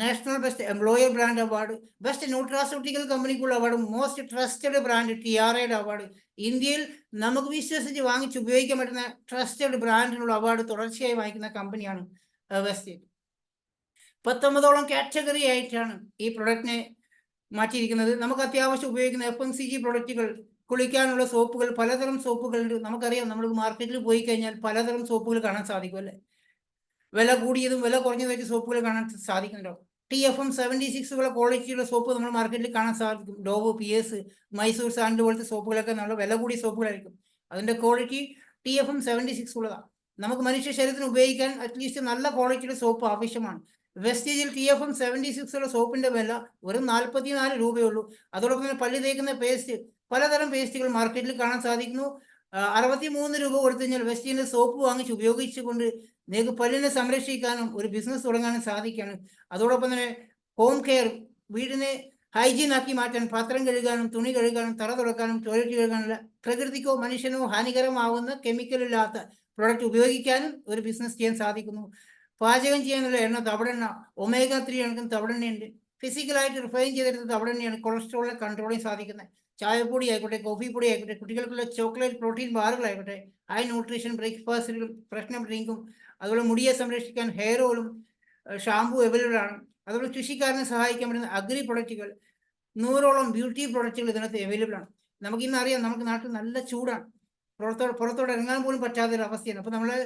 national best employer brand award, best nutraceutical കമ്പനിക്കുള്ള അവാർഡ്, മോസ്റ്റ് ട്രസ്റ്റഡ് ബ്രാൻഡ് TRAയുടെ അവാർഡ്, ഇന്ത്യയിൽ നമുക്ക് വിശ്വസിച്ച് വാങ്ങിച്ച് ഉപയോഗിക്കാൻ പറ്റുന്ന ട്രസ്റ്റഡ് ബ്രാൻഡിനുള്ള അവാർഡ് തുടർച്ചയായി വാങ്ങിക്കുന്ന കമ്പനിയാണ് വെസ്റ്റീജ്. 19ഓളം കാറ്റഗറി ആയിട്ടാണ് ഈ പ്രൊഡക്റ്റിനെ മാറ്റിയിരിക്കുന്നത്. നമുക്ക് അത്യാവശ്യം ഉപയോഗിക്കുന്ന FMCG പ്രൊഡക്റ്റുകൾ, കുളിക്കാനുള്ള സോപ്പുകൾ, പലതരം സോപ്പുകളുണ്ട്. നമുക്കറിയാം, നമ്മൾ മാർക്കറ്റിൽ പോയി കഴിഞ്ഞാൽ പലതരം സോപ്പുകൾ കാണാൻ സാധിക്കും അല്ലേ? വില കൂടിയതും വില കുറഞ്ഞതായിട്ട് സോപ്പുകൾ കാണാൻ സാധിക്കുന്നുണ്ടോ? TFM 76 ക്വാളിറ്റിയുള്ള സോപ്പ് നമ്മൾ മാർക്കറ്റിൽ കാണാൻ സാധിക്കും. ഡോവ്, PS, മൈസൂർ സാൻഡ് പോലത്തെ സോപ്പുകളൊക്കെ നല്ല വില കൂടിയ സോപ്പുകളായിരിക്കും. അതിൻ്റെ ക്വാളിറ്റി TFM 76 ഉള്ളതാണ്. നമുക്ക് മനുഷ്യ ശരീരത്തിന് ഉപയോഗിക്കാൻ അറ്റ്ലീസ്റ്റ് നല്ല ക്വാളിറ്റിയുടെ സോപ്പ് ആവശ്യമാണ്. വെസ്റ്റീജിൽ TFM 76 സോപ്പിൻ്റെ വില വെറും 44 രൂപയുള്ളൂ. അതോടൊപ്പം തന്നെ പല്ല് തേക്കുന്ന പേസ്റ്റ്, പലതരം പേസ്റ്റുകൾ മാർക്കറ്റിൽ കാണാൻ സാധിക്കുന്നു. 63 രൂപ കൊടുത്തു കഴിഞ്ഞാൽ വെസ്റ്റീജിൻ്റെ സോപ്പ് വാങ്ങിച്ച് ഉപയോഗിച്ചുകൊണ്ട് നിങ്ങൾക്ക് പല്ലിനെ സംരക്ഷിക്കാനും ഒരു ബിസിനസ് തുടങ്ങാനും സാധിക്കുകയാണ്. അതോടൊപ്പം തന്നെ ഹോം കെയർ, വീടിനെ ഹൈജീൻ ആക്കി മാറ്റാൻ, പാത്രം കഴുകാനും തുണി കഴുകാനും തറ തുറക്കാനും ടോയ്ലറ്റ് കഴുകാനുള്ള പ്രകൃതിക്കോ മനുഷ്യനോ ഹാനികരമാവുന്ന കെമിക്കലില്ലാത്ത പ്രൊഡക്റ്റ് ഉപയോഗിക്കാനും ഒരു ബിസിനസ് ചെയ്യാൻ സാധിക്കുന്നു. പാചകം ചെയ്യാനുള്ള എണ്ണ തവിടെണ്ണ, omega-3 കണക്കിന് തവിടെണ്ണയുണ്ട്. ഫിസിക്കലായിട്ട് റിഫൈൻ ചെയ്തെടുത്ത തവിടെണ്ണയാണ് കൊളസ്ട്രോളിനെ കൺട്രോൾ ചെയ്യാൻ സാധിക്കുന്നത്. ചായപ്പൊടി ആയിക്കോട്ടെ, കോഫി പൊടി ആയിക്കോട്ടെ, കുട്ടികൾക്കുള്ള ചോക്ലേറ്റ് പ്രോട്ടീൻ ബാറുകളായിക്കോട്ടെ, ഹൈ ന്യൂട്രീഷൻ ബ്രേക്ക്ഫാസ്റ്റുകളും ഫ്രഷ്നം ഡ്രിങ്കും, അതുപോലെ മുടിയെ സംരക്ഷിക്കാൻ ഹെയർ ഓയിലും ഷാമ്പു അവൈലബിൾ ആണ്. അതുപോലെ കൃഷിക്കാരനെ സഹായിക്കാൻ പറ്റുന്ന അഗ്രി പ്രൊഡക്റ്റുകൾ 100ഓളം ബ്യൂട്ടി പ്രൊഡക്റ്റുകൾ ഇതിനകത്ത് അവൈലബിൾ ആണ്. നമുക്കിന്ന് അറിയാം, നമുക്ക് നാട്ടിൽ നല്ല ചൂടാണ്, പുറത്തോട്ട് ഇറങ്ങാൻ പോലും പറ്റാത്ത ഒരു അവസ്ഥയാണ്. അപ്പോൾ നമ്മളെ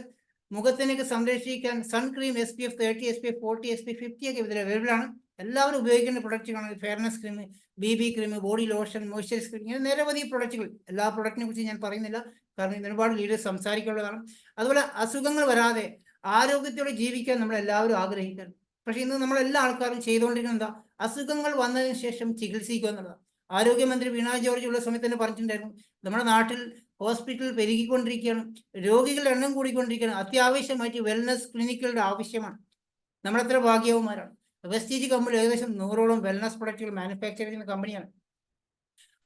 മുഖത്തിനൊക്കെ സംരക്ഷിക്കാൻ സൺക്രീം SPF 30, SPF 40, SPF 50 ഒക്കെ ഇതിൽ അവൈലബിൾ ആണ്. എല്ലാവരും ഉപയോഗിക്കേണ്ട പ്രൊഡക്റ്റുകളാണ്. Fairness cream, BB cream, body lotion, moisturise cream, ഇങ്ങനെ നിരവധി പ്രൊഡക്റ്റുകൾ. എല്ലാ പ്രൊഡക്റ്റിനെ കുറിച്ച് ഞാൻ പറയുന്നില്ല, കാരണം ഇന്ന് ഒരുപാട് ലീഡേഴ്സ് സംസാരിക്കാനുള്ളതാണ്. അതുപോലെ അസുഖങ്ങൾ വരാതെ ആരോഗ്യത്തോടെ ജീവിക്കാൻ നമ്മളെല്ലാവരും ആഗ്രഹിക്കണം. പക്ഷേ ഇന്ന് നമ്മളെല്ലാ ആൾക്കാരും ചെയ്തുകൊണ്ടിരിക്കുന്നത് എന്താ? അസുഖങ്ങൾ വന്നതിന് ശേഷം ചികിത്സിക്കുക എന്നുള്ളതാണ്. ആരോഗ്യമന്ത്രി വീണ ജോർജ് ഉള്ള സമയത്ത് തന്നെ പറഞ്ഞിട്ടുണ്ടായിരുന്നു, നമ്മുടെ നാട്ടിൽ ഹോസ്പിറ്റൽ പെരുകിക്കൊണ്ടിരിക്കുകയാണ്, രോഗികളുടെ എണ്ണം കൂടിക്കൊണ്ടിരിക്കുകയാണ്, അത്യാവശ്യമായിട്ട് വെൽനസ് ക്ലിനിക്കുകളുടെ ആവശ്യമാണ്. നമ്മളെത്ര ഭാഗ്യവന്മാരാണ്. വെസ്റ്റീജ് കമ്പനി ഏകദേശം 100ഓളം വെൽനസ് പ്രൊഡക്റ്റുകൾ മാനുഫാക്ചർ ചെയ്യുന്ന കമ്പനിയാണ്.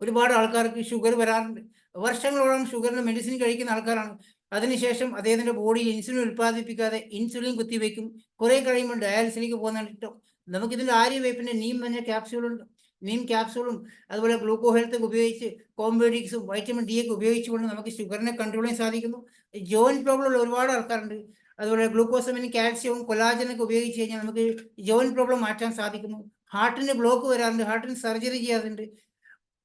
ഒരുപാട് ആൾക്കാർക്ക് ഷുഗർ വരാറുണ്ട്, വർഷങ്ങളോളം ഷുഗറിന് മെഡിസിൻ കഴിക്കുന്ന ആൾക്കാരാണ്. അതിനുശേഷം അദ്ദേഹത്തിന്റെ ബോഡിയിൽ ഇൻസുലിൻ ഉൽപ്പാദിപ്പിക്കാതെ ഇൻസുലിൻ കുത്തിവെക്കും. കുറെ കഴിയുമ്പോൾ ഡയാലിസിലേക്ക് പോകുന്നതാണ് കിട്ടും. നമുക്കിതിൻ്റെ ആര്യവേപ്പിന്റെ നീം മഞ്ഞ ക്യാപ്സ്യൂളുണ്ട്. നീം ക്യാപ്സ്യൂളും അതുപോലെ ഗ്ലൂക്കോ ഹെൽത്ത് ഉപയോഗിച്ച് കോംബോഡിക്സും വൈറ്റമിൻ D ഒക്കെ ഉപയോഗിച്ചുകൊണ്ട് നമുക്ക് ഷുഗറിനെ കൺട്രോൾ ചെയ്യാൻ സാധിക്കുന്നു. ജോയിന്റ് പ്രോബ്ലം ഉള്ള ഒരുപാട് ആൾക്കാരുണ്ട്. അതുപോലെ ഗ്ലൂക്കോസമിനും കാൽസ്യവും കൊലാജനൊക്കെ ഉപയോഗിച്ച് കഴിഞ്ഞാൽ നമുക്ക് ജോയിന്റ് പ്രോബ്ലം മാറ്റാൻ സാധിക്കുന്നു. ഹാർട്ടിന് ബ്ലോക്ക് വരാറുണ്ട്, ഹാർട്ടിന് സർജറി ചെയ്യാറുണ്ട്.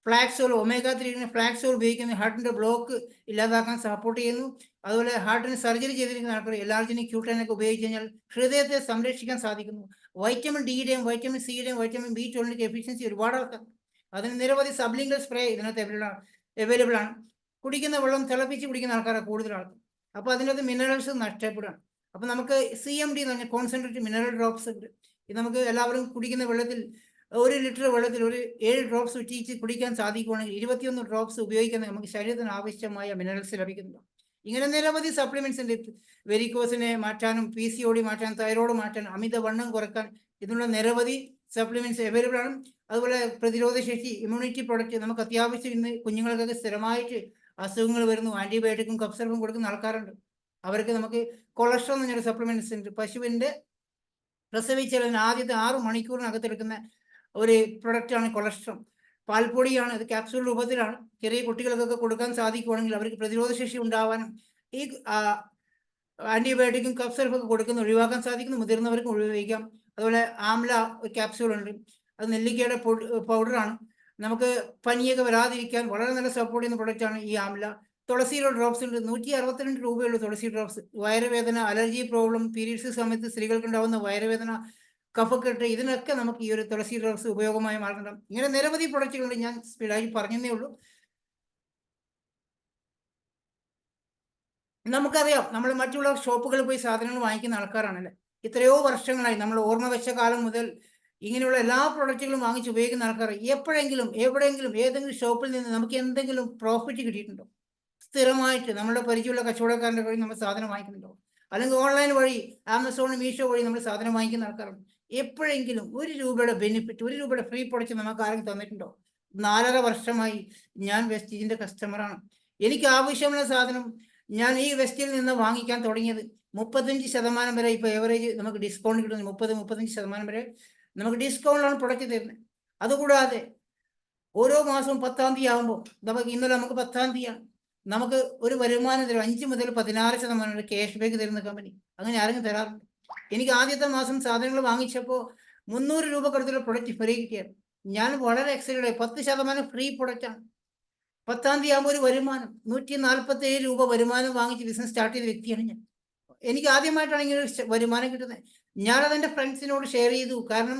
ഫ്ലാക്സോൾ, omega-3 ഫ്ലാക്സോൾ ഉപയോഗിക്കുന്ന ഹാർട്ടിന്റെ ബ്ലോക്ക് ഇല്ലാതാക്കാൻ സപ്പോർട്ട് ചെയ്യുന്നു. അതുപോലെ ഹാർട്ടിന് സർജറി ചെയ്തിരിക്കുന്ന ആൾക്കാർ എലാർജിനിക് ക്യൂട്ടനൊക്കെ ഉപയോഗിച്ച് കഴിഞ്ഞാൽ ഹൃദയത്തെ സംരക്ഷിക്കാൻ സാധിക്കുന്നു. വൈറ്റമിൻ ഡിയുടെയും വൈറ്റമിൻ സിയുടെയും വൈറ്റമിൻ B12 എഫിഷ്യൻസി ഒരുപാട് ആൾക്കാർ. അതിന് നിരവധി സബ്ലിംഗൽ സ്പ്രേ ഇതിനകത്ത് അവൈലബിൾ ആണ്. കുടിക്കുന്ന വെള്ളം തിളപ്പിച്ച് കുടിക്കുന്ന ആൾക്കാരാണ് കൂടുതൽ ആൾക്കാർ. അപ്പോൾ അതിനകത്ത് മിനറൽസ് നഷ്ടപ്പെടുകയാണ്. അപ്പോൾ നമുക്ക് CMD എന്ന് പറഞ്ഞാൽ കോൺസെൻട്രേറ്റ് മിനറൽ ഡ്രോപ്സ് ഉണ്ട്. ഇത് നമുക്ക് എല്ലാവരും കുടിക്കുന്ന വെള്ളത്തിൽ 1 ലിറ്റർ വെള്ളത്തിൽ ഒരു 7 ഡ്രോപ്സ് ഉറ്റിച്ച് കുടിക്കാൻ സാധിക്കുകയാണെങ്കിൽ 21 ഡ്രോപ്സ് ഉപയോഗിക്കാൻ നമുക്ക് ശരീരത്തിന് ആവശ്യമായ മിനറൽസ് ലഭിക്കുന്നു. ഇങ്ങനെ നിരവധി സപ്ലിമെന്റ്സ് ഉണ്ട്. വെരിക്കോസിനെ മാറ്റാനും PCOD മാറ്റാൻ, തൈറോയ്ഡ് മാറ്റാൻ, അമിതവണ്ണം കുറക്കാൻ ഇതിനുള്ള നിരവധി സപ്ലിമെന്റ്സ് അവൈലബിൾ ആണ്. അതുപോലെ പ്രതിരോധശേഷി, ഇമ്മ്യൂണിറ്റി പ്രൊഡക്റ്റ്, നമുക്ക് അത്യാവശ്യം ഇന്ന് കുഞ്ഞുങ്ങൾക്കൊക്കെ സ്ഥിരമായിട്ട് അസുഖങ്ങൾ വരുന്നു, ആന്റിബയോട്ടിക്കും കഫ്സിറപ്പും കൊടുക്കുന്ന ആൾക്കാരുണ്ട്. അവർക്ക് നമുക്ക് കൊളസ്ട്രോൾ എന്ന് പറഞ്ഞൊരു സപ്ലിമെന്റ്സ് ഉണ്ട്. പശുവിൻ്റെ പ്രസവിച്ചതിന് ആദ്യത്തെ 6 മണിക്കൂറിനകത്തെടുക്കുന്ന ഒരു പ്രൊഡക്റ്റാണ് കൊളസ്ട്രോൾ. പാൽപ്പൊടിയാണ്, ഇത് ക്യാപ്സൂൾ രൂപത്തിലാണ്. ചെറിയ കുട്ടികൾക്കൊക്കെ കൊടുക്കാൻ സാധിക്കുകയാണെങ്കിൽ അവർക്ക് പ്രതിരോധശേഷി ഉണ്ടാവാനും ഈ ആന്റിബയോട്ടിക്കും കഫ്സിറപ്പൊക്കെ കൊടുക്കുന്ന ഒഴിവാക്കാൻ സാധിക്കുന്നു. മുതിർന്നവർക്കും ഉപയോഗിക്കാം. അതുപോലെ ആംല ക്യാപ്സൂൾ ഉണ്ട്, അത് നെല്ലിക്കയുടെ പൗഡറാണ്. നമുക്ക് പനിയൊക്കെ വരാതിരിക്കാൻ വളരെ നല്ല സപ്പോർട്ട് ചെയ്യുന്ന പ്രൊഡക്റ്റാണ് ഈ ആംല. തുളസിയുടെ ഡ്രോപ്സ് ഉണ്ട്, 162 രൂപയുള്ളൂ തുളസി ഡ്രോപ്സ്. വയറുവേദന, അലർജി പ്രോബ്ലം, പീരീഡ്സ് സമയത്ത് സ്ത്രീകൾക്ക് ഉണ്ടാകുന്ന വയറുവേദന, കഫക്കെട്ട്, ഇതിനൊക്കെ നമുക്ക് ഈ ഒരു തുളസി ഡ്രോപ്സ് ഉപയോഗമായി മാറുന്നുണ്ട്. ഇങ്ങനെ നിരവധി പ്രൊഡക്റ്റുകളുണ്ട്, ഞാൻ സ്പീഡായി പറഞ്ഞതേ ഉള്ളൂ. നമുക്കറിയാം, നമ്മൾ മറ്റുള്ള ഷോപ്പുകളിൽ പോയി സാധനങ്ങൾ വാങ്ങിക്കുന്ന ആൾക്കാരാണല്ലേ. എത്രയോ വർഷങ്ങളായി നമ്മൾ ഓർമ്മ വെച്ച കാലം മുതൽ ഇങ്ങനെയുള്ള എല്ലാ പ്രൊഡക്റ്റുകളും വാങ്ങിച്ച് ഉപയോഗിക്കുന്ന ആൾക്കാർ എപ്പോഴെങ്കിലും എവിടെയെങ്കിലും ഏതെങ്കിലും ഷോപ്പിൽ നിന്ന് നമുക്ക് എന്തെങ്കിലും പ്രോഫിറ്റ് കിട്ടിയിട്ടുണ്ടോ? സ്ഥിരമായിട്ട് നമ്മുടെ പരിചയമുള്ള കച്ചവടക്കാരൻ്റെ വഴി നമ്മൾ സാധനം വാങ്ങിക്കുന്നുണ്ടോ? അല്ലെങ്കിൽ ഓൺലൈൻ വഴി ആമസോൺ, മീഷോ വഴി നമ്മൾ സാധനം വാങ്ങിക്കുന്ന ആൾക്കാരുണ്ട്. എപ്പോഴെങ്കിലും 1 രൂപയുടെ ബെനിഫിറ്റ്, 1 രൂപയുടെ ഫ്രീ പ്രൊഡക്റ്റ് നമുക്ക് ആരെങ്കിലും തന്നിട്ടുണ്ടോ? 4.5 വർഷമായി ഞാൻ വെസ്റ്റീജിന്റെ കസ്റ്റമറാണ്. എനിക്ക് ആവശ്യമുള്ള സാധനം ഞാൻ ഈ വെസ്റ്റിൽ നിന്ന് വാങ്ങിക്കാൻ തുടങ്ങിയത് 35% വരെ ഇപ്പോൾ ഏവറേജ് നമുക്ക് ഡിസ്കൗണ്ട് കിട്ടുന്നു. 30-35% വരെ നമുക്ക് ഡിസ്കൗണ്ടിലാണ് പ്രൊഡക്റ്റ് തരുന്നത്. അതുകൂടാതെ ഓരോ മാസവും 10-ാം തീയതി ആകുമ്പോൾ ഇന്നലെ നമുക്ക് 10-ാം തീയതിയാണ്, നമുക്ക് ഒരു വരുമാനം തരും 5 മുതൽ 16% ക്യാഷ് ബാക്ക് തരുന്ന കമ്പനി. അങ്ങനെ ആരെങ്കിലും തരാറുണ്ട്? എനിക്ക് ആദ്യത്തെ മാസം സാധനങ്ങൾ വാങ്ങിച്ചപ്പോൾ 300 രൂപ കൊടുത്തുള്ള പ്രൊഡക്റ്റ് ഫ്രീ കിട്ടിയത്. ഞാൻ വളരെ എക്സൈറ്റഡ്. 10% ഫ്രീ പ്രൊഡക്റ്റാണ്. 10-ാം തീയതി ആകുമ്പോൾ ഒരു വരുമാനം 147 രൂപ വരുമാനം വാങ്ങിച്ച് ബിസിനസ് സ്റ്റാർട്ട് ചെയ്ത വ്യക്തിയാണ് ഞാൻ. എനിക്ക് ആദ്യമായിട്ടാണ് ഇങ്ങനെ ഒരു വരുമാനം കിട്ടുന്നത്. ഞാനതെൻ്റെ ഫ്രണ്ട്സിനോട് ഷെയർ ചെയ്തു. കാരണം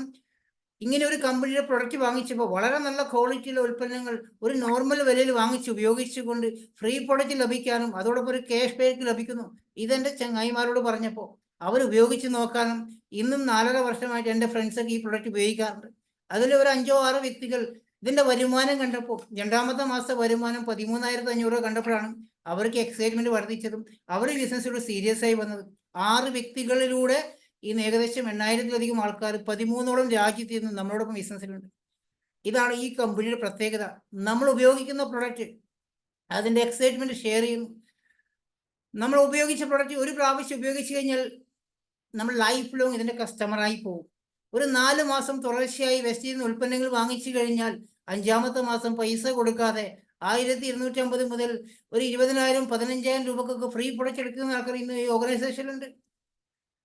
ഇങ്ങനെ ഒരു കമ്പനിയുടെ പ്രൊഡക്റ്റ് വാങ്ങിച്ചപ്പോൾ വളരെ നല്ല ക്വാളിറ്റിയിലെ ഉൽപ്പന്നങ്ങൾ ഒരു നോർമൽ വിലയിൽ വാങ്ങിച്ച് ഉപയോഗിച്ചുകൊണ്ട് ഫ്രീ പ്രൊഡക്റ്റ് ലഭിക്കാനും അതോടൊപ്പം ഒരു ക്യാഷ് ബാക്ക് ലഭിക്കുന്നു. ഇതെൻ്റെ ചങ്ങായിമാരോട് പറഞ്ഞപ്പോൾ അവർ ഉപയോഗിച്ച് നോക്കാനും ഇന്നും 4.5 വർഷമായിട്ട് എൻ്റെ ഫ്രണ്ട്സൊക്കെ ഈ പ്രൊഡക്റ്റ് ഉപയോഗിക്കാറുണ്ട്. അതിൽ ഒരു 5-6 വ്യക്തികൾ ഇതിൻ്റെ വരുമാനം കണ്ടപ്പോൾ, 2-ാമത്തെ മാസത്തെ വരുമാനം 13,500 രൂപ കണ്ടപ്പോഴാണ് അവർക്ക് എക്സൈറ്റ്മെന്റ് വർദ്ധിച്ചതും അവർ ബിസിനസ്സിലൂടെ സീരിയസ് ആയി വന്നത്. 6 വ്യക്തികളിലൂടെ ഇന്ന് ഏകദേശം 8,000-ലധികം ആൾക്കാർ 13ഓളം രാജ്യത്ത് നിന്ന് നമ്മളോടൊപ്പം ബിസിനസ്സിലുണ്ട്. ഇതാണ് ഈ കമ്പനിയുടെ പ്രത്യേകത. നമ്മൾ ഉപയോഗിക്കുന്ന പ്രൊഡക്റ്റ്, അതിൻ്റെ എക്സൈറ്റ്മെന്റ് ഷെയർ ചെയ്യുന്നു. നമ്മൾ ഉപയോഗിച്ച പ്രൊഡക്റ്റ് ഒരു പ്രാവശ്യം ഉപയോഗിച്ച് കഴിഞ്ഞാൽ നമ്മൾ ലൈഫ് ലോങ് ഇതിൻ്റെ കസ്റ്റമറായി പോകും. ഒരു 4 മാസം തുടർച്ചയായി വെസ്റ്റീജിൽ നിന്ന് ഉൽപ്പന്നങ്ങൾ വാങ്ങിച്ചു കഴിഞ്ഞാൽ 5-ാമത്തെ മാസം പൈസ കൊടുക്കാതെ 1250 മുതൽ ഒരു 20,000 15,000 രൂപക്കൊക്കെ ഫ്രീ പ്രൊഡക്റ്റ് എടുക്കുന്ന ആൾക്കാർ ഇന്ന് ഈ ഓർഗനൈസേഷനിലുണ്ട്.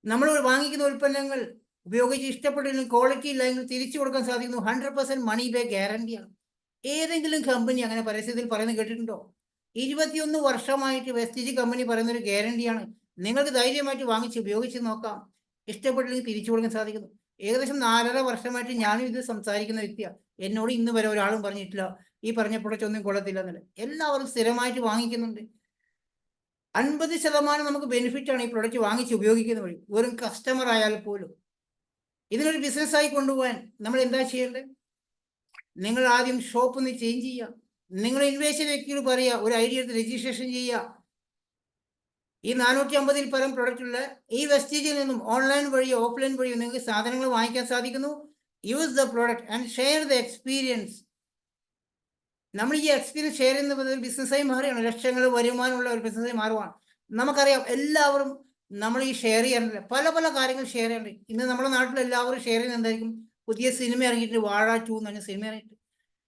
നമ്മൾ വാങ്ങിക്കുന്ന ഉൽപ്പന്നങ്ങൾ ഉപയോഗിച്ച് ഇഷ്ടപ്പെട്ടില്ലെങ്കിൽ ക്വാളിറ്റി ഇല്ലെങ്കിൽ തിരിച്ചു കൊടുക്കാൻ സാധിക്കുന്നു. 100% മണി ബാക്ക് ഗ്യാരണ്ടിയാണ്. ഏതെങ്കിലും കമ്പനി അങ്ങനെ പരസ്യത്തിൽ പറയുന്നത് കേട്ടിട്ടുണ്ടോ? 21 വർഷമായിട്ട് വെസ്റ്റീജ് കമ്പനി പറയുന്ന ഒരു ഗ്യാരണ്ടിയാണ്. നിങ്ങൾക്ക് ധൈര്യമായിട്ട് വാങ്ങിച്ച് ഉപയോഗിച്ച് നോക്കാം. ഇഷ്ടപ്പെട്ടില്ലെങ്കിൽ തിരിച്ചു കൊടുക്കാൻ സാധിക്കുന്നു. ഏകദേശം 4.5 വർഷമായിട്ട് ഞാനും ഇത് സംസാരിക്കുന്ന വ്യക്തിയാണ്. എന്നോട് ഇന്ന് വരെ ഒരാളും പറഞ്ഞിട്ടില്ല ഈ പറഞ്ഞ പ്രൊഡക്റ്റ് ഒന്നും കൊള്ളത്തില്ല എന്നല്ല. എല്ലാവരും സ്ഥിരമായിട്ട് വാങ്ങിക്കുന്നുണ്ട്. 50% നമുക്ക് ബെനിഫിറ്റ് ആണ് ഈ പ്രൊഡക്റ്റ് വാങ്ങിച്ച് ഉപയോഗിക്കുന്ന വഴി. വെറും കസ്റ്റമർ ആയാൽ പോലും ഇതിനൊരു ബിസിനസ്സായി കൊണ്ടുപോകാൻ നമ്മൾ എന്താ ചെയ്യേണ്ടത്? നിങ്ങൾ ആദ്യം ഷോപ്പ് ഒന്ന് ചേഞ്ച് ചെയ്യുക. നിങ്ങൾ ഇൻവെസ്റ്റ് ചെയ്ത വ്യക്തിയോട് പറയുക, ഒരു ഐഡിയ എടുത്ത് രജിസ്ട്രേഷൻ ചെയ്യുക. ഈ 450-ൽ പരം പ്രൊഡക്റ്റുള്ള ഈ വെസ്റ്റീജിൽ നിന്നും ഓൺലൈൻ വഴിയോ ഓഫ്ലൈൻ വഴിയോ നിങ്ങൾക്ക് സാധനങ്ങൾ വാങ്ങിക്കാൻ സാധിക്കുന്നു. Use the product and share the experience. നമ്മൾ ഈ എക്സ്പീരിയൻസ് ഷെയർ ചെയ്യുന്ന ബിസിനസ്സായി മാറുകയാണ്. ലക്ഷങ്ങൾ വരുമാനമുള്ള ഒരു ബിസിനസ്സായി മാറുവാണ്. നമുക്കറിയാം എല്ലാവരും നമ്മൾ ഈ ഷെയർ ചെയ്യാറില്ല. പല പല കാര്യങ്ങൾ ഷെയർ ചെയ്യാറുണ്ട്. ഇന്ന് നമ്മുടെ നാട്ടിൽ എല്ലാവരും ഷെയർ ചെയ്യുന്നത് എന്തായിരിക്കും? പുതിയ സിനിമ ഇറങ്ങിയിട്ട് വാഴ 2 എന്ന് പറഞ്ഞ സിനിമ ഇറങ്ങിയിട്ട്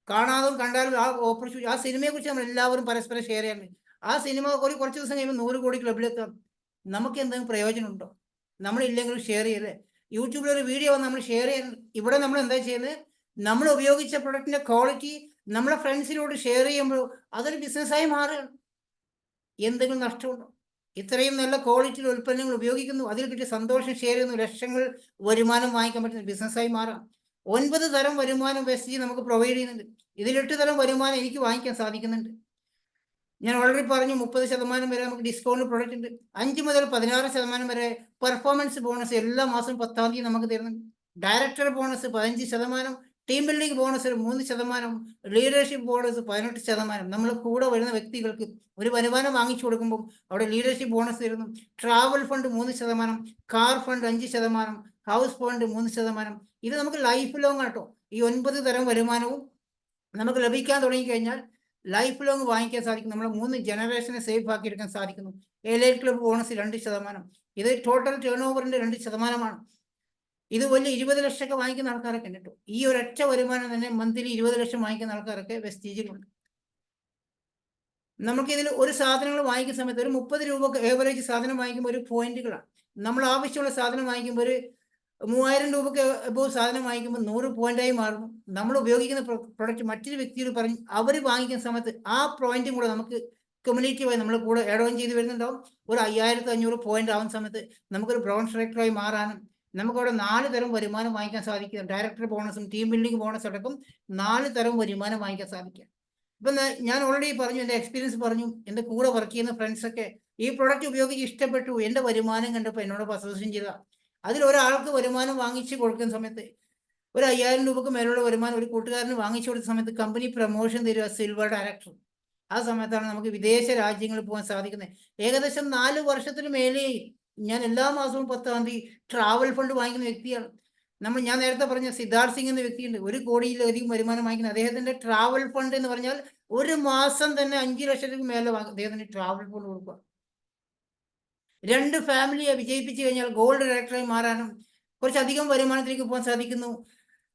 കാണാതും കണ്ടാലും ആ ഓപ്പർച്യൂണിറ്റി, ആ സിനിമയെക്കുറിച്ച് നമ്മൾ എല്ലാവരും പരസ്പരം ഷെയർ ചെയ്യാറുണ്ട്. ആ സിനിമ കുറച്ച് ദിവസം കഴിയുമ്പോൾ 100 കോടി ക്ലബിലെത്താം. നമുക്ക് എന്തെങ്കിലും പ്രയോജനമുണ്ടോ? നമ്മളില്ലെങ്കിലും ഷെയർ ചെയ്യല്ലേ. യൂട്യൂബിൽ ഒരു വീഡിയോ വന്ന് നമ്മൾ ഷെയർ ചെയ്യുന്നത്. ഇവിടെ നമ്മൾ എന്താ ചെയ്യുന്നത്? നമ്മൾ ഉപയോഗിച്ച പ്രൊഡക്റ്റിന്റെ ക്വാളിറ്റി നമ്മളെ ഫ്രണ്ട്സിനോട് ഷെയർ ചെയ്യുമ്പോൾ അതൊരു ബിസിനസ്സായി മാറുകയാണ്. എന്തെങ്കിലും നഷ്ടമുണ്ടോ? ഇത്രയും നല്ല ക്വാളിറ്റിയിൽ ഉൽപ്പന്നങ്ങൾ ഉപയോഗിക്കുന്നു, അതിൽ കിട്ടിയ സന്തോഷം ഷെയർ ചെയ്യുന്നു, ലക്ഷങ്ങൾ വരുമാനം വാങ്ങിക്കാൻ പറ്റുന്ന ബിസിനസ്സായി മാറാം. 9 തരം വരുമാനം വെസ്റ്റീജ് നമുക്ക് പ്രൊവൈഡ് ചെയ്യുന്നുണ്ട്. ഇതിൽ 8 തരം വരുമാനം എനിക്ക് വാങ്ങിക്കാൻ സാധിക്കുന്നുണ്ട്. ഞാൻ ഓൾറെഡി പറഞ്ഞു 30% വരെ നമുക്ക് ഡിസ്കൗണ്ട് പ്രൊഡക്റ്റ് ഉണ്ട്. 5 മുതൽ 16% വരെ പെർഫോമൻസ് ബോണസ് എല്ലാ മാസവും 10-ാം തീയതി നമുക്ക് തരുന്നുണ്ട്. Director bonus 15%, team building bonus 3%, leadership bonus 18%. നമ്മൾ കൂടെ വരുന്ന വ്യക്തികൾക്ക് ഒരു വരുമാനം വാങ്ങിച്ചു കൊടുക്കുമ്പോൾ അവിടെ ലീഡർഷിപ്പ് ബോണസ് തരുന്നു. Travel fund 3%, car fund 5%, house fund 3%. ഇത് നമുക്ക് ലൈഫ് ലോങ് ആട്ടോ. ഈ 9 തരം വരുമാനവും നമുക്ക് ലഭിക്കാൻ തുടങ്ങിക്കഴിഞ്ഞാൽ ലൈഫ് ലോങ് വാങ്ങിക്കാൻ സാധിക്കും. നമ്മൾ 3 ജനറേഷനെ സേഫ് ആക്കി എടുക്കാൻ സാധിക്കുന്നു. Elite club bonus 2%. ഇത് ടോട്ടൽ ടേൺ ഓവറിന്റെ 2%. ഇത് വലിയ 20 ലക്ഷമൊക്കെ വാങ്ങിക്കുന്ന ആൾക്കാരൊക്കെ ഉണ്ട് കേട്ടോ. ഈ ഒരൊറ്റ വരുമാനം തന്നെ മന്ത്ലി 20 ലക്ഷം വാങ്ങിക്കുന്ന ആൾക്കാരൊക്കെ വെസ്റ്റീജിലുണ്ട്. നമുക്കിതിൽ ഒരു സാധനങ്ങൾ വാങ്ങിക്കുന്ന സമയത്ത് ഒരു 30 രൂപ ഏവറേജ് സാധനം വാങ്ങിക്കുമ്പോൾ ഒരു പോയിന്റുകളാണ്. നമ്മൾ ആവശ്യമുള്ള സാധനം വാങ്ങിക്കുമ്പോൾ ഒരു 3000 രൂപയ്ക്ക് എബോവ് സാധനം വാങ്ങിക്കുമ്പോൾ 100 പോയിന്റായി മാറുന്നു. നമ്മൾ ഉപയോഗിക്കുന്ന പ്രൊഡക്റ്റ് മറ്റൊരു വ്യക്തിയോട് പറഞ്ഞ് അവർ വാങ്ങിക്കുന്ന സമയത്ത് ആ പോയിന്റും കൂടെ നമുക്ക് കമ്മ്യൂണിറ്റീവായി നമ്മൾ കൂടെ ആഡ് ഓൺ ചെയ്ത് വരുന്നുണ്ടാവും. ഒരു 5500 പോയിന്റ് ആവുന്ന സമയത്ത് നമുക്കൊരു ബ്രോൺസ് ഡയറക്ടറായി മാറാനും നമുക്കവിടെ 4 തരം വരുമാനം വാങ്ങിക്കാൻ സാധിക്കും. ഡയറക്ടർ ബോണസും ടീം ബിൽഡിംഗ് ബോണസ് അടക്കം 4 തരം വരുമാനം വാങ്ങിക്കാൻ സാധിക്കും. ഇപ്പം ഞാൻ ഓൾറെഡി പറഞ്ഞു, എൻ്റെ എക്സ്പീരിയൻസ് പറഞ്ഞു. എൻ്റെ കൂടെ വർക്ക് ചെയ്യുന്ന ഫ്രണ്ട്സൊക്കെ ഈ പ്രൊഡക്റ്റ് ഉപയോഗിച്ച് ഇഷ്ടപ്പെട്ടു, എൻ്റെ വരുമാനം കണ്ടപ്പോൾ എന്നോട് അസോസിയേഷൻ ചെയ്ത അതിൽ ഒരാൾക്ക് വരുമാനം വാങ്ങിച്ച് കൊടുക്കുന്ന സമയത്ത് ഒരു 5000 രൂപക്ക് മേലുള്ള വരുമാനം ഒരു കൂട്ടുകാരന് വാങ്ങിച്ചു കൊടുത്ത സമയത്ത് കമ്പനി പ്രൊമോഷൻ തരിക, സിൽവർ ഡയറക്ടർ. ആ സമയത്താണ് നമുക്ക് വിദേശ രാജ്യങ്ങളിൽ പോകാൻ സാധിക്കുന്നത്. ഏകദേശം 4 വർഷത്തിന് മേലെ ഞാൻ എല്ലാ മാസവും 10-ാം തീയതി ട്രാവൽ ഫണ്ട് വാങ്ങിക്കുന്ന വ്യക്തിയാണ്. ഞാൻ നേരത്തെ പറഞ്ഞ സിദ്ധാർത്ഥ് സിംഗ് എന്ന വ്യക്തിയുണ്ട്, 1 കോടിയിലധികം വരുമാനം വാങ്ങിക്കുന്നത്. അദ്ദേഹത്തിന്റെ ട്രാവൽ ഫണ്ട് എന്ന് പറഞ്ഞാൽ ഒരു മാസം തന്നെ 5 ലക്ഷത്തിന് മേലെ അദ്ദേഹത്തിന് ട്രാവൽ ഫണ്ട് കൊടുക്കുക. 2 ഫാമിലിയെ വിജയിപ്പിച്ചു കഴിഞ്ഞാൽ ഗോൾഡ് ഡയറക്ടറായി മാറാനും കുറച്ചധികം വരുമാനത്തിലേക്ക് പോകാൻ സാധിക്കുന്നു.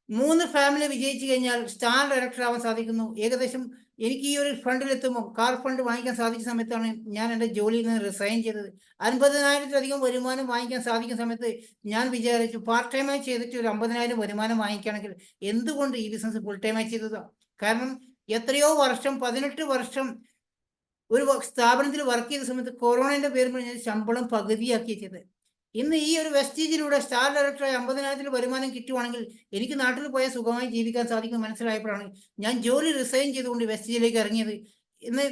3 ഫാമിലി വിജയിച്ചു കഴിഞ്ഞാൽ സ്റ്റാർ ഡയറക്ടർ ആവാൻ സാധിക്കുന്നു. ഏകദേശം എനിക്ക് ഈ ഒരു ഫണ്ടിലെത്തുമ്പോൾ കാർ ഫണ്ട് വാങ്ങിക്കാൻ സാധിച്ച സമയത്താണ് ഞാൻ എൻ്റെ ജോലിയിൽ നിന്ന് റിസൈൻ ചെയ്തത്. 50,000-ലധികം വരുമാനം വാങ്ങിക്കാൻ സാധിക്കുന്ന സമയത്ത് ഞാൻ വിചാരിച്ചു പാർട്ട് ടൈമായി ചെയ്തിട്ട് ഒരു 50,000 വരുമാനം വാങ്ങിക്കുകയാണെങ്കിൽ എന്തുകൊണ്ട് ഈ ബിസിനസ് ഫുൾ ടൈമായി ചെയ്തതാണ്. കാരണം എത്രയോ വർഷം 18 വർഷം ഒരു സ്ഥാപനത്തിൽ വർക്ക് ചെയ്ത സമയത്ത് കൊറോണയുടെ പേരിൽ ഞാൻ ശമ്പളം പകുതിയാക്കി ചെയ്തത്. ഇന്ന് ഈ ഒരു വെസ്റ്റീജിലൂടെ സ്റ്റാർ ഡയറക്ടറായി 50,000 വരുമാനം കിട്ടുവാണെങ്കിൽ എനിക്ക് നാട്ടിൽ പോയാൽ സുഖമായി ജീവിക്കാൻ സാധിക്കും മനസ്സിലായപ്പോഴാണ് ഞാൻ ജോലി റിസൈൻ ചെയ്തുകൊണ്ട് വെസ്റ്റീജിലേക്ക് ഇറങ്ങിയത്. ഇന്ന്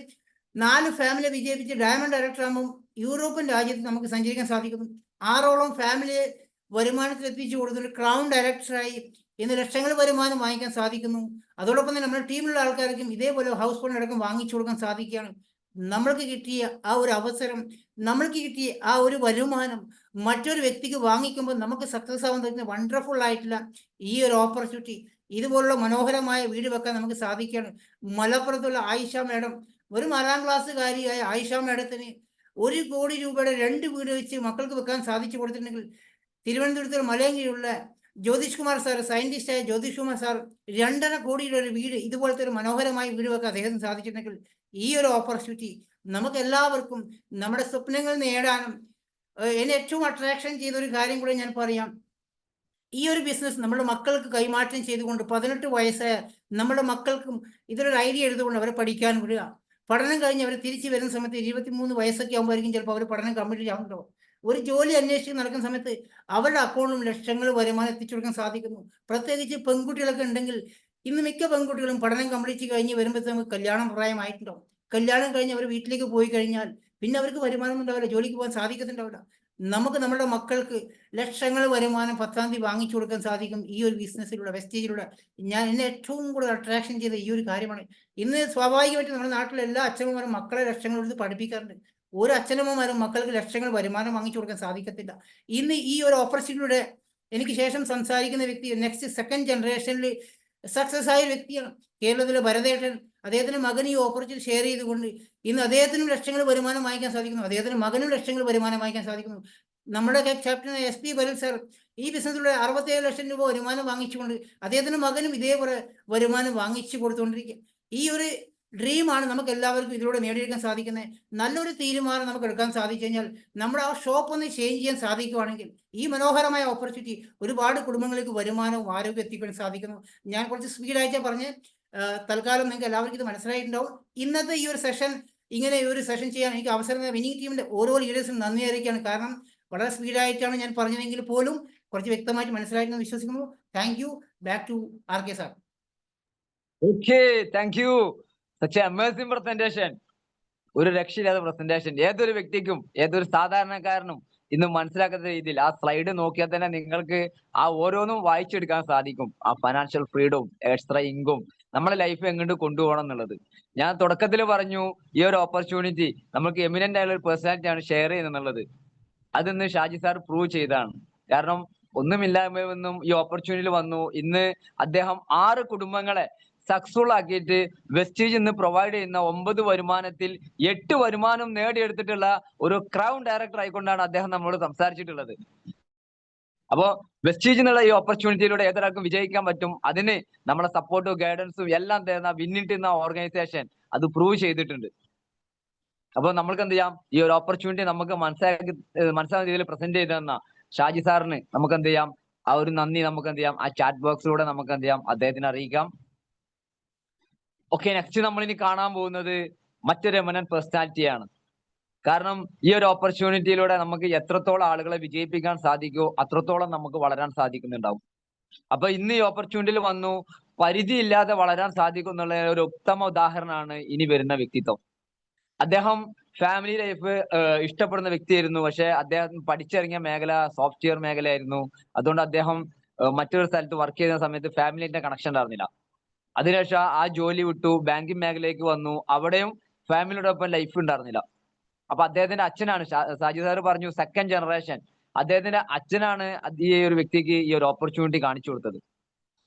4 ഫാമിലിയെ വിജയിപ്പിച്ച് ഡയമണ്ട് ഡയറക്ടർ ആകുമ്പോൾ യൂറോപ്യൻ രാജ്യത്ത് നമുക്ക് സഞ്ചരിക്കാൻ സാധിക്കുന്നു. 6ഓളം ഫാമിലിയെ വരുമാനത്തിൽ എത്തിച്ചു കൊടുത്തിട്ട് ക്രൗൺ ഡയറക്ടറായി ഇന്ന് ലക്ഷങ്ങൾ വരുമാനം വാങ്ങിക്കാൻ സാധിക്കുന്നു. അതോടൊപ്പം തന്നെ നമ്മുടെ ടീമിലുള്ള ആൾക്കാർക്കും ഇതേപോലെ ഹൗസ് ഫണ്ട് അടക്കം വാങ്ങിച്ചു കൊടുക്കാൻ സാധിക്കുകയാണ്. നമ്മൾക്ക് കിട്ടിയ ആ ഒരു അവസരം, നമ്മൾക്ക് കിട്ടിയ ആ ഒരു വരുമാനം മറ്റൊരു വ്യക്തിക്ക് വാങ്ങിക്കുമ്പോൾ നമുക്ക് സക്സസ് ആവാൻ പറ്റുന്ന വണ്ടർഫുൾ ആയിട്ടുള്ള ഈ ഒരു ഓപ്പർച്യൂണിറ്റി, ഇതുപോലുള്ള മനോഹരമായ വീട് വെക്കാൻ നമുക്ക് സാധിക്കുകയാണ്. മലപ്പുറത്തുള്ള ആയിഷ മാഡം, ഒരു 4ാം ക്ലാസ്സുകാരിയായ ആയിഷ മാഡത്തിന് 1 കോടി രൂപയുടെ 2 വീട് വെച്ച് മക്കൾക്ക് വെക്കാൻ സാധിച്ചു കൊടുത്തിട്ടുണ്ടെങ്കിൽ, തിരുവനന്തപുരത്ത് മലയങ്കിലുള്ള ജ്യോതിഷ് കുമാർ സാർ, സയന്റിസ്റ്റായ ജ്യോതിഷ് കുമാർ സാർ 2.5 കോടിയുടെ ഒരു വീട്, ഇതുപോലത്തെ ഒരു മനോഹരമായ വീട് വെക്കാൻ അദ്ദേഹത്തിന് സാധിച്ചിട്ടുണ്ടെങ്കിൽ, ഈ ഒരു ഓപ്പർച്യൂണിറ്റി നമുക്ക് എല്ലാവർക്കും നമ്മുടെ സ്വപ്നങ്ങൾ നേടാനും, എന്നെ ഏറ്റവും അട്രാക്ഷൻ ചെയ്ത ഒരു കാര്യം കൂടെ ഞാൻ പറയാം. ഈ ഒരു ബിസിനസ് നമ്മുടെ മക്കൾക്ക് കൈമാറ്റം ചെയ്തുകൊണ്ട് 18 വയസ്സായ നമ്മുടെ മക്കൾക്കും ഇതൊരു ഐഡിയ എടുത്തുകൊണ്ട് അവരെ പഠിക്കാൻ വിടുക. പഠനം കഴിഞ്ഞ് അവർ തിരിച്ചു വരുന്ന സമയത്ത് 23 വയസ്സൊക്കെ ആകുമ്പോഴായിരിക്കും ചിലപ്പോൾ അവർ പഠനം കംപ്ലീറ്റ് ആവുന്നുണ്ടോ. ഒരു ജോലി അന്വേഷിച്ച് നടക്കുന്ന സമയത്ത് അവരുടെ അക്കൗണ്ടിലും ലക്ഷങ്ങൾ വരുമാനം എത്തിച്ചു കൊടുക്കാൻ സാധിക്കുന്നു. പ്രത്യേകിച്ച് പെൺകുട്ടികളൊക്കെ ഉണ്ടെങ്കിൽ, ഇന്ന് മിക്ക പെൺകുട്ടികളും പഠനം കംപ്ലീറ്റ് കഴിഞ്ഞ് വരുമ്പോഴത്തേക്ക് കല്യാണം പ്രായമായിട്ടുണ്ടാവും. കല്യാണം കഴിഞ്ഞ് അവർ വീട്ടിലേക്ക് പോയി കഴിഞ്ഞാൽ പിന്നെ അവർക്ക് വരുമാനം ഉണ്ടാവില്ല, ജോലിക്ക് പോകാൻ സാധിക്കത്തുണ്ടാവില്ല. നമുക്ക് നമ്മുടെ മക്കൾക്ക് ലക്ഷങ്ങൾ വരുമാനം 10ാം തീയതി വാങ്ങിച്ചു കൊടുക്കാൻ സാധിക്കും ഈ ഒരു ബിസിനസ്സിലൂടെ, വെസ്റ്റേജിലൂടെ. എന്നെ ഏറ്റവും കൂടുതൽ അട്രാക്ഷൻ ചെയ്ത ഈ ഒരു കാര്യമാണ്. ഇന്ന് സ്വാഭാവികമായിട്ട് നമ്മുടെ നാട്ടിലെ എല്ലാ അച്ഛനമ്മമാരും മക്കളെ ലക്ഷങ്ങൾ എടുത്ത് പഠിപ്പിക്കാറുണ്ട്. ഒരു അച്ഛനമ്മമാരും മക്കൾക്ക് ലക്ഷങ്ങൾ വരുമാനം വാങ്ങിച്ചു കൊടുക്കാൻ സാധിക്കത്തില്ല. ഇന്ന് ഈ ഒരു ഓപ്പർച്യൂണിറ്റിയുടെ എനിക്ക് ശേഷം സംസാരിക്കുന്ന വ്യക്തി നെക്സ്റ്റ് സെക്കൻഡ് ജനറേഷനിൽ സക്സസ് ആയ വ്യക്തിയാണ്. കേരളത്തിലെ ഭരതേട്ടൻ, അദ്ദേഹത്തിന് മകൻ ഈ ഓപ്പർച്യൂണിറ്റി ഷെയർ ചെയ്തുകൊണ്ട് ഇന്ന് അദ്ദേഹത്തിനും ലക്ഷങ്ങൾ വരുമാനം വാങ്ങിക്കാൻ സാധിക്കുന്നു, അദ്ദേഹത്തിന് മകനും ലക്ഷങ്ങൾ വരുമാനം വാങ്ങിക്കാൻ സാധിക്കുന്നു. നമ്മുടെ ക്യാപ്റ്റൻ SP ബലൻ സാർ ഈ ബിസിനസ്സിലൂടെ 67 ലക്ഷം രൂപ വരുമാനം വാങ്ങിച്ചുകൊണ്ട് അദ്ദേഹത്തിന് മകനും ഇതേപോലെ വരുമാനം വാങ്ങിച്ചു കൊടുത്തുകൊണ്ടിരിക്കുക. ഈ ഒരു ഡ്രീമാണ് നമുക്ക് എല്ലാവർക്കും ഇതിലൂടെ നേടിയെടുക്കാൻ സാധിക്കുന്നത്. നല്ലൊരു തീരുമാനം നമുക്ക് എടുക്കാൻ സാധിച്ചു കഴിഞ്ഞാൽ, നമ്മുടെ ആ ഷോപ്പ് ഒന്ന് ചേഞ്ച് ചെയ്യാൻ സാധിക്കുകയാണെങ്കിൽ, ഈ മനോഹരമായ ഓപ്പർച്യൂണിറ്റി ഒരുപാട് കുടുംബങ്ങൾക്ക് വരുമാനവും ആരോഗ്യം എത്തിക്കാൻ സാധിക്കുന്നു. ഞാൻ കുറച്ച് സ്പീഡായിട്ട് പറഞ്ഞ് തൽക്കാലം നിങ്ങൾക്ക് എല്ലാവർക്കും ഇത് മനസ്സിലായിട്ടുണ്ടാവും. ഇന്നത്തെ ഈ ഒരു സെഷൻ, ഇങ്ങനെ ഒരു സെഷൻ ചെയ്യാൻ എനിക്ക് അവസരം വിന്നിംഗ് ടീമിന്റെ ഓരോ ലീഡേഴ്സിനും നന്ദി അറിയിക്കുകയാണ്. കാരണം വളരെ സ്പീഡായിട്ടാണ് ഞാൻ പറഞ്ഞതെങ്കിൽ പോലും കുറച്ച് വ്യക്തമായിട്ട് മനസ്സിലായിട്ടുണ്ടെന്ന് വിശ്വസിക്കുന്നു. Thank you. Back to RK sir. Okay, thank you. Such an amazing presentation. ഒരു രക്ഷയില്ലാത്ത പ്രസന്റേഷൻ. ഏതൊരു വ്യക്തിക്കും, ഏതൊരു സാധാരണക്കാരനും ഇന്ന് മനസ്സിലാക്കുന്ന രീതിയിൽ ആ സ്ലൈഡ് നോക്കിയാൽ തന്നെ നിങ്ങൾക്ക് ആ ഓരോന്നും വായിച്ചെടുക്കാൻ സാധിക്കും. ആ ഫൈനാൻഷ്യൽ ഫ്രീഡവും എക്സ്ട്രാ ഇൻകം നമ്മുടെ ലൈഫ് എങ്ങോട്ട് കൊണ്ടുപോകണം എന്നുള്ളത്. ഞാൻ തുടക്കത്തിൽ പറഞ്ഞു, ഈ ഒരു ഓപ്പർച്യൂണിറ്റി നമുക്ക് എമിനന്റ് ആയുള്ള ഒരു പേഴ്സണാലിറ്റി ആണ് ഷെയർ ചെയ്യുന്നത്. അതിന്ന് ഷാജി സാർ പ്രൂവ് ചെയ്തതാണ്. കാരണം ഒന്നുമില്ലായ്മയിൽ നിന്നും ഈ ഓപ്പർച്യൂണിറ്റി വന്നു. ഇന്ന് അദ്ദേഹം 6 കുടുംബങ്ങളെ സക്സസ്ഫുൾ ആക്കിയിട്ട് വെസ്റ്റേജ് ഇന്ന് പ്രൊവൈഡ് ചെയ്യുന്ന 9 വരുമാനത്തിൽ 8 വരുമാനം നേടിയെടുത്തിട്ടുള്ള ഒരു ക്രൗൺ ഡയറക്ടർ ആയിക്കൊണ്ടാണ് അദ്ദേഹം നമ്മളോട് സംസാരിച്ചിട്ടുള്ളത്. അപ്പോ വെസ്റ്റേജ് എന്നുള്ള ഈ ഓപ്പർച്യൂണിറ്റിയിലൂടെ ഏതൊരാൾക്കും വിജയിക്കാൻ പറ്റും. അതിന് നമ്മളെ സപ്പോർട്ടും ഗൈഡൻസും എല്ലാം തരുന്ന വിന്നിട്ട് എന്ന ഓർഗനൈസേഷൻ അത് പ്രൂവ് ചെയ്തിട്ടുണ്ട്. അപ്പൊ നമ്മൾക്ക് എന്ത് ചെയ്യാം, ഈ ഒരു ഓപ്പർച്യൂണിറ്റി നമുക്ക് മനസ്സിലാകുന്ന രീതിയിൽ പ്രസന്റ് ചെയ്തെന്ന ഷാജി സാറിന് നമുക്ക് എന്ത് ചെയ്യാം, ആ ഒരു നന്ദി നമുക്ക് എന്ത് ചെയ്യാം, ആ ചാറ്റ് ബോക്സിലൂടെ നമുക്ക് എന്ത് ചെയ്യാം, അദ്ദേഹത്തിന് അറിയിക്കാം. ഓക്കെ, നെക്സ്റ്റ് നമ്മൾ ഇനി കാണാൻ പോകുന്നത് മറ്റൊരു എമിനന്റ് പേഴ്സണാലിറ്റിയാണ്. കാരണം ഈ ഒരു ഓപ്പർച്യൂണിറ്റിയിലൂടെ നമുക്ക് എത്രത്തോളം ആളുകളെ വിജയിപ്പിക്കാൻ സാധിക്കുമോ അത്രത്തോളം നമുക്ക് വളരാൻ സാധിക്കുന്നുണ്ടാവും. അപ്പൊ ഇന്ന് ഈ ഓപ്പർച്യൂണിറ്റിയിൽ വന്നു പരിധിയില്ലാതെ വളരാൻ സാധിക്കും എന്നുള്ള ഒരു ഉത്തമ ഉദാഹരണമാണ് ഇനി വരുന്ന വ്യക്തിത്വം. അദ്ദേഹം ഫാമിലി ലൈഫ് ഇഷ്ടപ്പെടുന്ന വ്യക്തിയായിരുന്നു. പക്ഷെ അദ്ദേഹം പഠിച്ചിറങ്ങിയ മേഖല സോഫ്റ്റ്വെയർ മേഖലയായിരുന്നു. അതുകൊണ്ട് അദ്ദേഹം മറ്റൊരു സ്ഥലത്ത് വർക്ക് ചെയ്യുന്ന സമയത്ത് ഫാമിലിന്റെ കണക്ഷൻ ഉണ്ടായിരുന്നില്ല. അതിനുശേഷം ആ ജോലി വിട്ടു, ബാങ്കിങ് മേഖലയിലേക്ക് വന്നു. അവിടെയും ഫാമിലിയോടൊപ്പം ലൈഫ് ഉണ്ടായിരുന്നില്ല. അപ്പൊ അദ്ദേഹത്തിന്റെ അച്ഛനാണ്, ഷാജി സാർ പറഞ്ഞു സെക്കൻഡ് ജനറേഷൻ, അദ്ദേഹത്തിന്റെ അച്ഛനാണ് ഈ ഒരു വ്യക്തിക്ക് ഈ ഒരു ഓപ്പർച്യൂണിറ്റി കാണിച്ചു കൊടുത്തത്.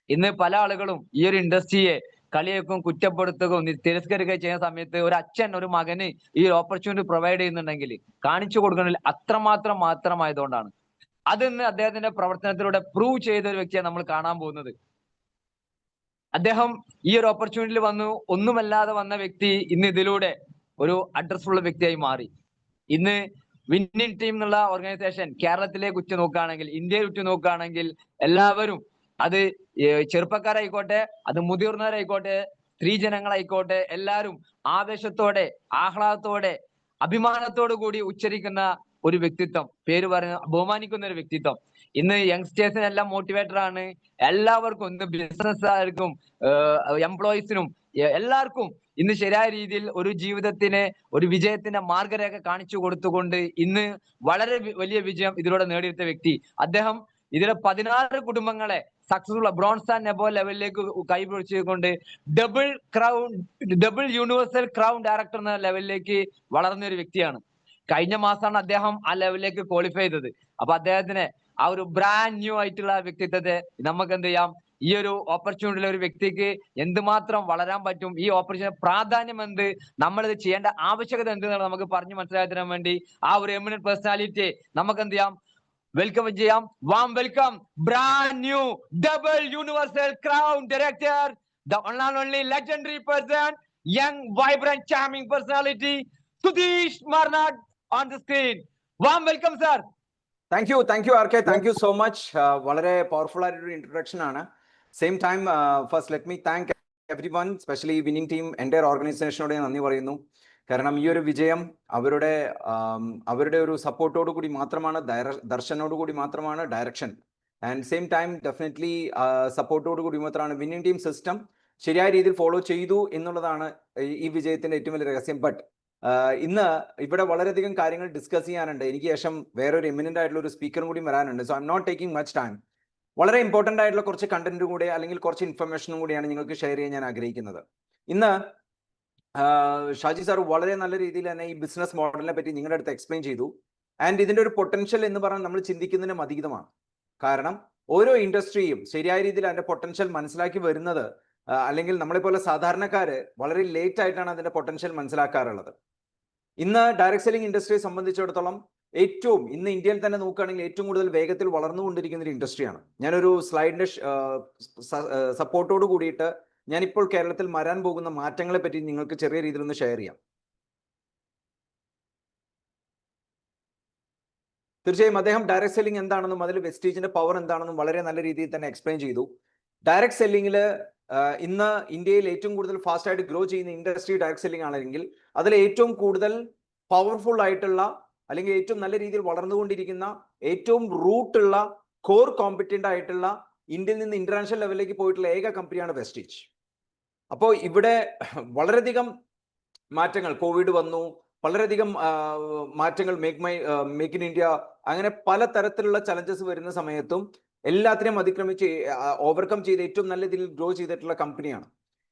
ഇന്ന് പല ആളുകളും ഈ ഒരു ഇൻഡസ്ട്രിയെ കളിയാക്കും, കുറ്റപ്പെടുത്തുകയും തിരസ്കരിക്കുകയും ചെയ്യുന്ന സമയത്ത് ഒരു അച്ഛൻ ഒരു മകന് ഈ ഒരു ഓപ്പർച്യൂണിറ്റി പ്രൊവൈഡ് ചെയ്യുന്നുണ്ടെങ്കിൽ കാണിച്ചു കൊടുക്കണമെങ്കിൽ മാത്രമായതുകൊണ്ടാണ്. അതിന്ന് അദ്ദേഹത്തിന്റെ പ്രവർത്തനത്തിലൂടെ പ്രൂവ് ചെയ്ത ഒരു വ്യക്തിയാണ് നമ്മൾ കാണാൻ പോകുന്നത്. അദ്ദേഹം ഈ ഒരു ഓപ്പർച്യൂണിറ്റിയിൽ വന്നു ഒന്നുമല്ലാതെ വന്ന വ്യക്തി ഇന്ന് ഇതിലൂടെ ഒരു അഡ്രസ്ഫുള്ള വ്യക്തിയായി മാറി. ഇന്ന് വിന്നിംഗ് ടീം എന്നുള്ള ഓർഗനൈസേഷൻ കേരളത്തിലേക്ക് ഉറ്റുനോക്കുകയാണെങ്കിൽ, ഇന്ത്യയിൽ ഉറ്റുനോക്കുകയാണെങ്കിൽ എല്ലാവരും, അത് ചെറുപ്പക്കാരായിക്കോട്ടെ, അത് മുതിർന്നവരായിക്കോട്ടെ, സ്ത്രീജനങ്ങളായിക്കോട്ടെ, എല്ലാവരും ആവേശത്തോടെ, ആഹ്ലാദത്തോടെ, അഭിമാനത്തോടു കൂടി ഉച്ചരിക്കുന്ന ഒരു വ്യക്തിത്വം, പേര് പറഞ്ഞ് ബഹുമാനിക്കുന്ന ഒരു വ്യക്തിത്വം. ഇന്ന് യങ്സ്റ്റേഴ്സിനെല്ലാം മോട്ടിവേറ്റർ ആണ്. എല്ലാവർക്കും, ഇന്ന് ബിസിനസ്സുകാർക്കും എംപ്ലോയീസിനും എല്ലാവർക്കും ഇന്ന് ശരിയായ രീതിയിൽ ഒരു ജീവിതത്തിന്, ഒരു വിജയത്തിന്റെ മാർഗരേഖ കാണിച്ചു കൊടുത്തുകൊണ്ട് ഇന്ന് വളരെ വലിയ വിജയം ഇതിലൂടെ നേടിയെടുത്ത വ്യക്തി. അദ്ദേഹം ഇതിലെ 16 കുടുംബങ്ങളെ സക്സസ്ഫുൾ ബ്രോൺസ് ആൻഡ് എബോ ലെവലിലേക്ക് കൈപിടിച്ചുകൊണ്ട് ഡബിൾ യൂണിവേഴ്സൽ ക്രൗൺ ഡയറക്ടർ എന്ന ലെവലിലേക്ക് വളർന്ന ഒരു വ്യക്തിയാണ്. കഴിഞ്ഞ മാസമാണ് അദ്ദേഹം ആ ലെവലിലേക്ക് ക്വാളിഫൈ ചെയ്തത്. അപ്പൊ അദ്ദേഹത്തിന് ആ ഒരു ബ്രാൻഡ് ന്യൂ ആയിട്ടുള്ള വ്യക്തിത്വത്തെ നമുക്ക് എന്ത് ചെയ്യാം, ഈ ഒരു ഓപ്പർച്യൂണിറ്റിയിലെ ഒരു വ്യക്തിക്ക് എന്തുമാത്രം വളരാൻ പറ്റും, ഈ ഓപ്പർച്യൂണിറ്റി പ്രാധാന്യം എന്ത്, നമ്മളിത് ചെയ്യേണ്ട ആവശ്യകത എന്ത് എന്നുള്ളത് നമുക്ക് പറഞ്ഞു മനസ്സിലാക്കി തരാൻ വേണ്ടി ആ ഒരു എമിനന്റ് പേഴ്സണാലിറ്റിയെ നമുക്ക് എന്ത് ചെയ്യാം, വെൽക്കം ചെയ്യാം. Warm welcome brand new double universal crown director, the one and only legendary person, young, vibrant, charming personality, Sudhish Marnad on the screen. Warm welcome, sir. Thank you, RK. Thank you so much. വളരെ powerful ആയിട്ടൊരു introduction ആണ്. Same time first let me thank everyone, specially winning team, entire ഓർഗനൈസേഷനോട് ഞാൻ നന്ദി പറയുന്നു. കാരണം ഈ ഒരു വിജയം അവരുടെ ഒരു സപ്പോർട്ടോട് കൂടി മാത്രമാണ്, ദർശനോട് കൂടി മാത്രമാണ് direction, and same time definitely സപ്പോർട്ടോട് കൂടി മാത്രമാണ് വിന്നിംഗ് ടീം സിസ്റ്റം ശരിയായ രീതിയിൽ ഫോളോ ചെയ്തു എന്നുള്ളതാണ് ഈ വിജയത്തിന്റെ ഏറ്റവും വലിയ രഹസ്യം. ബട്ട് ഇന്ന് ഇവിടെ വളരെയധികം കാര്യങ്ങൾ ഡിസ്കസ് ചെയ്യാനുണ്ട്. എനിക്ക് ശേഷം വേറൊരു എമിനന്റ് ആയിട്ടുള്ള ഒരു സ്പീക്കറും കൂടി വരാനുണ്ട്. So I'm not taking much time. വളരെ ഇമ്പോർട്ടന്റ് ആയിട്ടുള്ള കുറച്ച് കണ്ടന്റും കൂടെ അല്ലെങ്കിൽ കുറച്ച് ഇൻഫർമേഷനും കൂടിയാണ് നിങ്ങൾക്ക് ഷെയർ ചെയ്യാൻ ഞാൻ ആഗ്രഹിക്കുന്നത്. ഇന്ന് ഷാജി സാർ വളരെ നല്ല രീതിയിൽ തന്നെ ഈ ബിസിനസ് മോഡലിനെ പറ്റി നിങ്ങളുടെ അടുത്ത് എക്സ്പ്ലെയിൻ ചെയ്തു. ആൻഡ് ഇതിന്റെ ഒരു പൊട്ടൻഷ്യൽ എന്ന് പറഞ്ഞാൽ നമ്മൾ ചിന്തിക്കുന്നതിനും അതീതമാണ്. കാരണം ഓരോ ഇൻഡസ്ട്രിയും ശരിയായ രീതിയിൽ അതിന്റെ പൊട്ടൻഷ്യൽ മനസ്സിലാക്കി വരുന്നത്, അല്ലെങ്കിൽ നമ്മളെപ്പോലെ സാധാരണക്കാര് വളരെ ലേറ്റ് ആയിട്ടാണ് അതിന്റെ പൊട്ടൻഷ്യൽ മനസ്സിലാക്കാറുള്ളത്. ഇന്ന് ഡയറക്ട് സെല്ലിംഗ് ഇൻഡസ്ട്രിയെ സംബന്ധിച്ചിടത്തോളം ഇന്ന് ഇന്ത്യയിൽ തന്നെ നോക്കുകയാണെങ്കിൽ ഏറ്റവും കൂടുതൽ വേഗത്തിൽ വളർന്നുകൊണ്ടിരിക്കുന്ന ഒരു ഇൻഡസ്ട്രിയാണ്. ഞാനൊരു സ്ലൈഡിന്റെ സപ്പോർട്ടോട് കൂടിയിട്ട് ഞാനിപ്പോൾ കേരളത്തിൽ വരാൻ പോകുന്ന മാറ്റങ്ങളെ പറ്റി നിങ്ങൾക്ക് ചെറിയ രീതിയിൽ ഒന്ന് ഷെയർ ചെയ്യാം. തീർച്ചയായും അദ്ദേഹം ഡയറക്ട് സെല്ലിംഗ് എന്താണെന്നും അതിൽ വെസ്റ്റീജിന്റെ പവർ എന്താണെന്നും വളരെ നല്ല രീതിയിൽ തന്നെ എക്സ്പ്ലെയിൻ ചെയ്തു. ഡയറക്ട് സെല്ലിംഗിൽ ഇന്ന് ഇന്ത്യയിൽ ഏറ്റവും കൂടുതൽ ഫാസ്റ്റ് ആയിട്ട് ഗ്രോ ചെയ്യുന്ന ഇൻഡസ്ട്രി ഡയറക്ട് സെല്ലിംഗ് ആണെങ്കിൽ അതിൽ ഏറ്റവും കൂടുതൽ പവർഫുൾ ആയിട്ടുള്ള അല്ലെങ്കിൽ ഏറ്റവും നല്ല രീതിയിൽ വളർന്നുകൊണ്ടിരിക്കുന്ന ഏറ്റവും റൂട്ടുള്ള കോർ കോമ്പറ്റന്റ് ആയിട്ടുള്ള ഇന്ത്യയിൽ നിന്ന് ഇന്റർനാഷണൽ ലെവലിലേക്ക് പോയിട്ടുള്ള ഏക കമ്പനിയാണ് വെസ്റ്റീജ്. അപ്പോൾ ഇവിടെ വളരെയധികം മാറ്റങ്ങൾ, കോവിഡ് വന്നു, വളരെയധികം മാറ്റങ്ങൾ, മേക്ക് ഇൻ ഇന്ത്യ, അങ്ങനെ പല തരത്തിലുള്ള ചലഞ്ചസ് വരുന്ന സമയത്തും എല്ലാത്തിനെയും അതിക്രമിച്ച് ഓവർകം ചെയ്ത് ഏറ്റവും നല്ല രീതിയിൽ ഗ്രോ ചെയ്തിട്ടുള്ള കമ്പനിയാണ്.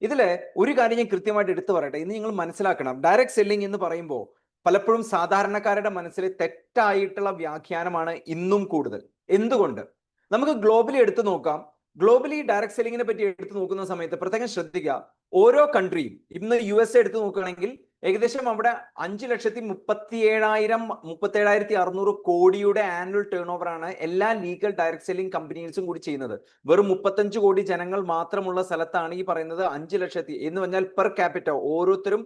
ഇതില് ഒരു കാര്യം ഞാൻ കൃത്യമായിട്ട് എടുത്തു പറയട്ടെ. ഇന്ന് നിങ്ങൾ മനസ്സിലാക്കണം, ഡയറക്ട് സെല്ലിംഗ് എന്ന് പറയുമ്പോൾ പലപ്പോഴും സാധാരണക്കാരുടെ മനസ്സിൽ തെറ്റായിട്ടുള്ള വ്യാഖ്യാനമാണ് ഇന്നും കൂടുതൽ. എന്തുകൊണ്ട്? നമുക്ക് ഗ്ലോബലി എടുത്തു നോക്കാം. ഗ്ലോബലി ഡയറക്ട് സെല്ലിങ്ങിനെ പറ്റി എടുത്തു നോക്കുന്ന സമയത്ത് പ്രത്യേകം ശ്രദ്ധിക്കുക, ഓരോ കൺട്രിയും, ഇന്ന് USA എടുത്തു നോക്കുകയാണെങ്കിൽ ഏകദേശം അവിടെ 5,37,600 കോടിയുടെ ആനുവൽ ടേൺ ഓവർ ആണ് എല്ലാ ലീഗൽ ഡയറക്ട് സെല്ലിംഗ് കമ്പനീസും കൂടി ചെയ്യുന്നത്. വെറും 35 കോടി ജനങ്ങൾ മാത്രമുള്ള സ്ഥലത്താണ് ഈ പറയുന്നത് 5 ലക്ഷത്തി എന്ന് പറഞ്ഞാൽ പെർ ക്യാപിറ്റ ഓരോരുത്തരും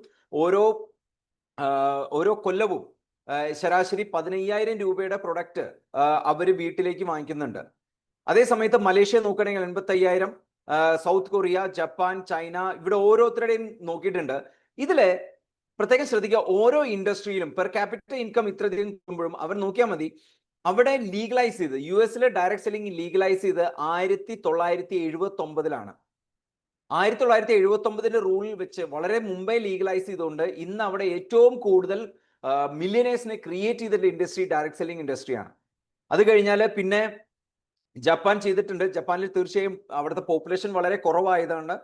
ഓരോ കൊല്ലവും ശരാശരി 15,000 രൂപയുടെ പ്രൊഡക്റ്റ് അവർ വീട്ടിലേക്ക് വാങ്ങിക്കുന്നുണ്ട്. അതേ സമയത്ത് മലേഷ്യ നോക്കുകയാണെങ്കിൽ 85,000, സൗത്ത് കൊറിയ, ജപ്പാൻ, ചൈന, ഇവിടെ ഓരോരുത്തരുടെയും നോക്കിയിട്ടുണ്ട്. ഇതില് പ്രത്യേകം ശ്രദ്ധിക്കുക, ഓരോ ഇൻഡസ്ട്രിയിലും പെർ ക്യാപിറ്റൽ ഇൻകം ഇത്രയധികം കൂടുമ്പോഴും അവർ നോക്കിയാൽ മതി, അവിടെ ലീഗലൈസ് ചെയ്ത് US ഡയറക്ട് സെല്ലിംഗ് ലീഗലൈസ് ചെയ്ത് 1979 1979 റൂളിൽ വെച്ച് വളരെ മുമ്പേ ലീഗലൈസ് ചെയ്തുകൊണ്ട് ഇന്ന് അവിടെ ഏറ്റവും കൂടുതൽ മില്യനേഴ്സിനെ ക്രിയേറ്റ് ചെയ്തിട്ടുള്ള ഇൻഡസ്ട്രി ഡയറക്ട് സെല്ലിംഗ് ഇൻഡസ്ട്രിയാണ്. അത് കഴിഞ്ഞാൽ പിന്നെ ജപ്പാൻ ചെയ്തിട്ടുണ്ട്. ജപ്പാനിൽ തീർച്ചയായും അവിടുത്തെ പോപ്പുലേഷൻ വളരെ കുറവായതുകൊണ്ട്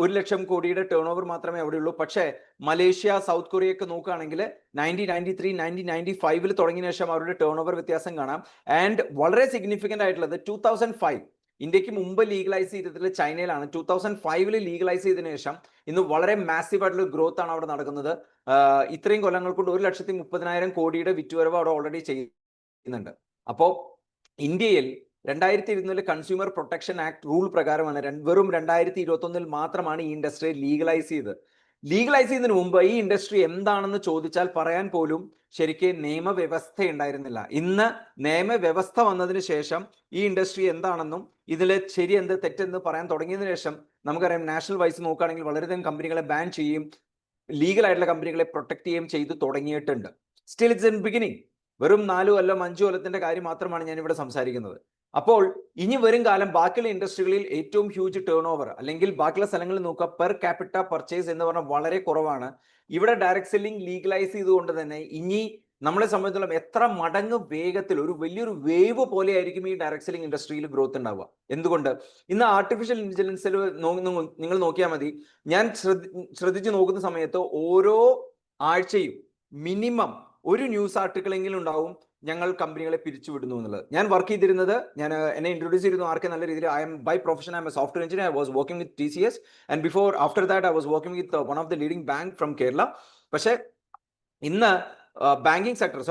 1 ലക്ഷം കോടിയുടെ ടേൺ ഓവർ മാത്രമേ അവിടെയുള്ളൂ. പക്ഷേ മലേഷ്യ, സൗത്ത് കൊറിയ ഒക്കെ നോക്കുകയാണെങ്കിൽ 1993, 1995 തുടങ്ങിയ ശേഷം അവരുടെ ടേൺ ഓവർ വ്യത്യാസം കാണാം. ആൻഡ് വളരെ സിഗ്നിഫിക്കന്റ് ആയിട്ടുള്ളത് 2005, ഇന്ത്യക്ക് മുമ്പ് ലീഗലൈസ് ചെയ്തതിൽ ചൈനയിലാണ്. 2005 ലീഗലൈസ് ചെയ്തതിനു ശേഷം ഇന്ന് വളരെ മാസീവ് ആയിട്ടുള്ള ഗ്രോത്ത് ആണ് അവിടെ നടക്കുന്നത്. ഇത്രയും കൊല്ലങ്ങൾ കൊണ്ട് 1,30,000 കോടിയുടെ വിറ്റുവരവ് അവിടെ ഓൾറെഡി ചെയ്യുന്നുണ്ട്. അപ്പോൾ ഇന്ത്യയിൽ 2021 കൺസ്യൂമർ പ്രൊട്ടക്ഷൻ ആക്ട് റൂൾ പ്രകാരമാണ് വെറും 2021 മാത്രമാണ് ഈ ഇൻഡസ്ട്രി ലീഗലൈസ് ചെയ്തത്. ലീഗലൈസ് ചെയ്യുന്നതിന് മുമ്പ് ഈ ഇൻഡസ്ട്രി എന്താണെന്ന് ചോദിച്ചാൽ പറയാൻ പോലും ശരിക്കും നിയമവ്യവസ്ഥ ഉണ്ടായിരുന്നില്ല. ഇന്ന് നിയമവ്യവസ്ഥ വന്നതിന് ശേഷം ഈ ഇൻഡസ്ട്രി എന്താണെന്നും ഇതിൽ ശരി എന്ത് തെറ്റെന്ന് പറയാൻ തുടങ്ങിയതിനു ശേഷം നമുക്കറിയാം, നാഷണൽ വൈസ് നോക്കുകയാണെങ്കിൽ വളരെയധികം കമ്പനികളെ ബാൻ ചെയ്യും, ലീഗൽ ആയിട്ടുള്ള കമ്പനികളെ പ്രൊട്ടക്ട് ചെയ്യുകയും ചെയ്തു തുടങ്ങിയിട്ടുണ്ട്. Still it's in beginning. വെറും 4 കൊല്ലം 5 കൊല്ലത്തിന്റെ കാര്യം മാത്രമാണ് ഞാൻ ഇവിടെ സംസാരിക്കുന്നത്. അപ്പോൾ ഇനി വരും കാലം ബാക്കിയുള്ള ഇൻഡസ്ട്രികളിൽ ഏറ്റവും ഹ്യൂജ് ടേൺ ഓവർ, അല്ലെങ്കിൽ ബാക്കിയുള്ള സ്ഥലങ്ങളിൽ നോക്കുക പെർ ക്യാപിറ്റ പർച്ചേസ് എന്ന് പറഞ്ഞാൽ വളരെ കുറവാണ്. ഇവിടെ ഡയറക്ട് സെല്ലിംഗ് ലീഗലൈസ് ചെയ്തുകൊണ്ട് തന്നെ ഇനി നമ്മളെ സംബന്ധിച്ചിടത്തോളം എത്ര മടങ്ങ് വേഗത്തിൽ ഒരു വലിയൊരു വേവ് പോലെ ആയിരിക്കും ഈ ഡയറക്ട് സെല്ലിംഗ് ഇൻഡസ്ട്രിയിൽ ഗ്രോത്ത് ഉണ്ടാവുക. എന്തുകൊണ്ട്? ഇന്ന് ആർട്ടിഫിഷ്യൽ ഇന്റലിജൻസിൽ നിങ്ങൾ നോക്കിയാൽ മതി. ഞാൻ ശ്രദ്ധിച്ചു നോക്കുന്ന സമയത്ത് ഓരോ ആഴ്ചയും മിനിമം ഒരു ന്യൂസ് ആർട്ടിക്കിളെങ്കിലും ഉണ്ടാവും ഞങ്ങൾ കമ്പനികളെ പിരിച്ചുവിടുന്നു എന്നുള്ളത്. ഞാൻ വർക്ക് ചെയ്തിരുന്നത്, ഞാൻ എന്നെ ഇൻട്രൊഡ്യൂസ് ചെയ്തിരുന്നു ആർക്കെ നല്ല രീതിയിൽ. I'm by profession I'm a software engineer. I was working with TCS and before after that I was working with one of the leading bank from Kerala. പക്ഷേ ഇന്ന് ബാങ്കിങ് സെക്ടർ,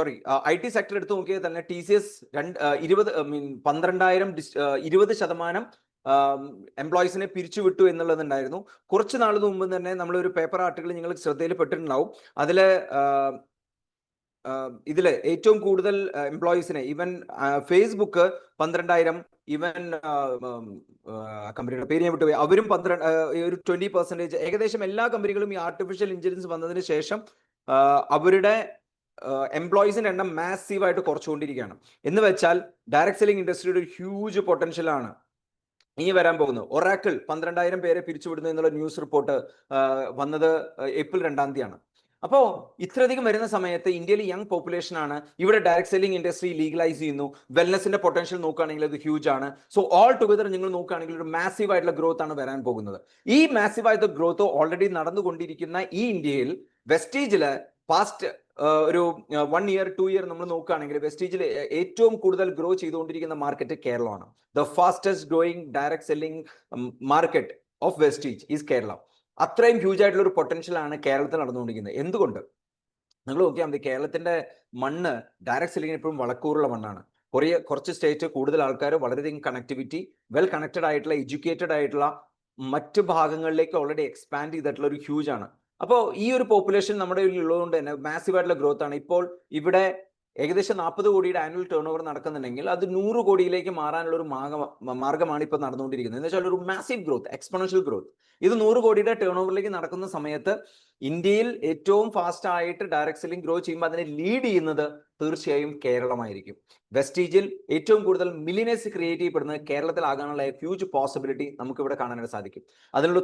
IT സെക്ടർ എടുത്ത് നോക്കിയാൽ തന്നെ TCS 20% എംപ്ലോയീസിനെ പിരിച്ചുവിട്ടു എന്നുള്ളതുണ്ടായിരുന്നു. കുറച്ച് നാൾ മുമ്പ് തന്നെ നമ്മളൊരു പേപ്പർ ആർട്ടിക്കിൾ നിങ്ങൾ ശ്രദ്ധയിൽപ്പെട്ടിട്ടുണ്ടാവും. ഇതില് ഏറ്റവും കൂടുതൽ എംപ്ലോയീസിനെ, ഈവൻ ഫേസ്ബുക്ക് 12,000, ഈവൻ കമ്പനിയുടെ പേര് ഞാൻ വിട്ടുപോയി, അവരും ഒരു 20%. ഏകദേശം എല്ലാ കമ്പനികളും ഈ ആർട്ടിഫിഷ്യൽ ഇന്റലിജൻസ് വന്നതിന് ശേഷം അവരുടെ എംപ്ലോയീസിന്റെ എണ്ണം മാസീവായിട്ട് കുറച്ചുകൊണ്ടിരിക്കുകയാണ്. എന്ന് വെച്ചാൽ ഡയറക്ട് സെല്ലിംഗ് ഇൻഡസ്ട്രിയുടെ ഒരു ഹ്യൂജ് പൊട്ടൻഷ്യൽ ആണ് ഇനി വരാൻ പോകുന്നത്. ഒറാക്കിൾ 12,000 പേരെ പിരിച്ചുവിടുന്നു എന്നുള്ള ന്യൂസ് റിപ്പോർട്ട് വന്നത് April 2 അപ്പോൾ ഇത്രയധികം വരുന്ന സമയത്ത് ഇന്ത്യയിൽ യങ് പോപ്പുലേഷൻ ആണ്. ഇവിടെ ഡയറക്ട് സെല്ലിംഗ് ഇൻഡസ്ട്രി ലീഗലൈസ് ചെയ്യുന്നു. വെൽനെസിന്റെ പൊട്ടൻഷ്യൽ നോക്കുകയാണെങ്കിൽ അത് ഹ്യൂജ് ആണ്. സോ ഓൾ ടുഗദർ നിങ്ങൾ നോക്കുകയാണെങ്കിൽ ഒരു മാസീവ് ആയിട്ടുള്ള ഗ്രോത്ത് ആണ് വരാൻ പോകുന്നത്. ഈ മാസീവ് ആയിട്ടുള്ള ഗ്രോത്ത് ഓൾറെഡി നടന്നുകൊണ്ടിരിക്കുന്ന ഈ ഇന്ത്യയിൽ വെസ്റ്റീജില് പാസ്റ്റ് ഒരു 1 year 2 year നമ്മൾ നോക്കുകയാണെങ്കിൽ വെസ്റ്റീജിൽ ഏറ്റവും കൂടുതൽ ഗ്രോ ചെയ്തുകൊണ്ടിരിക്കുന്ന മാർക്കറ്റ് കേരളമാണ്. The fastest growing direct selling market of Vestige is Kerala. അത്രയും ഹ്യൂജ് ആയിട്ടുള്ള ഒരു പൊട്ടൻഷ്യൽ ആണ് കേരളത്തിൽ നടന്നുകൊണ്ടിരിക്കുന്നത്. എന്തുകൊണ്ട്? നിങ്ങൾ നോക്കിയാൽ മതി, കേരളത്തിന്റെ മണ്ണ് ഡയറക്ട് സെല്ലിങ്ങിന് എപ്പോഴും വളക്കൂറുള്ള മണ്ണാണ്. കുറച്ച് സ്റ്റേറ്റ് കൂടുതൽ ആൾക്കാർ വളരെയധികം കണക്ടിവിറ്റി, വെൽ കണക്റ്റഡ് ആയിട്ടുള്ള, എഡ്യൂക്കേറ്റഡ് ആയിട്ടുള്ള മറ്റു ഭാഗങ്ങളിലേക്ക് ഓൾറെഡി എക്സ്പാൻഡ് ചെയ്തിട്ടുള്ള ഒരു ഹ്യൂജ് ആണ്. അപ്പോൾ ഈ ഒരു പോപ്പുലേഷൻ നമ്മുടെ ഉള്ളതുകൊണ്ട് തന്നെ മാസീവ് ആയിട്ടുള്ള ഗ്രോത്ത് ആണ്. ഇപ്പോൾ ഇവിടെ ഏകദേശം 40 കോടിയുടെ ആനുവൽ ടേൺ ഓവർ നടക്കുന്നുണ്ടെങ്കിൽ അത് 100 കോടിയിലേക്ക് മാറാനുള്ള ഒരു മാർഗമാണ് ഇപ്പോൾ നടന്നുകൊണ്ടിരിക്കുന്നത്. എന്ന് വെച്ചാൽ ഒരു മാസീവ് ഗ്രോത്ത്, എക്സ്പോണൻഷ്യൽ ഗ്രോത്ത്. ഇത് 100 കോടിയുടെ ടേൺ ഓവറിലേക്ക് നടക്കുന്ന സമയത്ത് ഇന്ത്യയിൽ ഏറ്റവും ഫാസ്റ്റ് ആയിട്ട് ഡയറക്ട് സെല്ലിംഗ് ഗ്രോ ചെയ്യുമ്പോൾ അതിനെ ലീഡ് ചെയ്യുന്നത് തീർച്ചയായും കേരളമായിരിക്കും. വെസ്റ്റീജിൽ ഏറ്റവും കൂടുതൽ മില്യനേഴ്സ് ക്രിയേറ്റ് ചെയ്യപ്പെടുന്നത് കേരളത്തിലാകാനുള്ള ഹ്യൂജ് പോസിബിലിറ്റി നമുക്ക് ഇവിടെ കാണാനായിട്ട് സാധിക്കും. അതിനുള്ള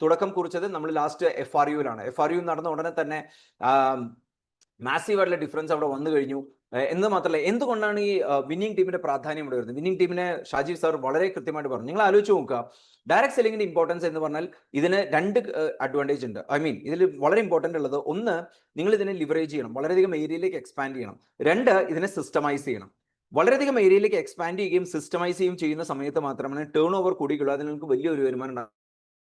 തുടക്കം കുറിച്ചത് നമ്മൾ ലാസ്റ്റ് FRUവിലാണ്. FRU നടന്ന ഉടനെ തന്നെ മാസീവ് ആയിട്ടുള്ള ഡിഫറൻസ് അവിടെ വന്നു കഴിഞ്ഞു. എന്ന് മാത്രമല്ല, എന്തുകൊണ്ടാണ് ഈ വിന്നിംഗ് ടീമിന്റെ പ്രാധാന്യം ഇവിടെ വരുന്നത്? വിന്നിംഗ് ടീമിനെ ഷാജീവ് സാർ വളരെ കൃത്യമായിട്ട് പറഞ്ഞു. നിങ്ങൾ ആലോചിച്ച് നോക്കുക, ഡയറക്ട് സെല്ലിംഗിന്റെ ഇമ്പോർട്ടൻസ് എന്ന് പറഞ്ഞാൽ ഇതിന് 2 അഡ്വാൻറ്റേജ് ഉണ്ട്. ഇതിൽ വളരെ ഇമ്പോർട്ടൻ്റ് ഉള്ളത്, ഒന്ന്, നിങ്ങൾ ഇതിനെ ലിവറേജ് ചെയ്യണം, വളരെയധികം ഏരിയയിലേക്ക് എക്സ്പാൻഡ് ചെയ്യണം. 2, ഇതിനെ സിസ്റ്റമൈസ് ചെയ്യണം. വളരെയധികം ഏരിയയിലേക്ക് എക്സ്പാൻഡ് ചെയ്യുകയും സിസ്റ്റമൈസ് ചെയ്യുകയും ചെയ്യുന്ന സമയത്ത് മാത്രമാണ് ടേൺ ഓവർ കൂടിയുള്ളൂ, അതിന് നിങ്ങൾക്ക് വലിയൊരു വരുമാനം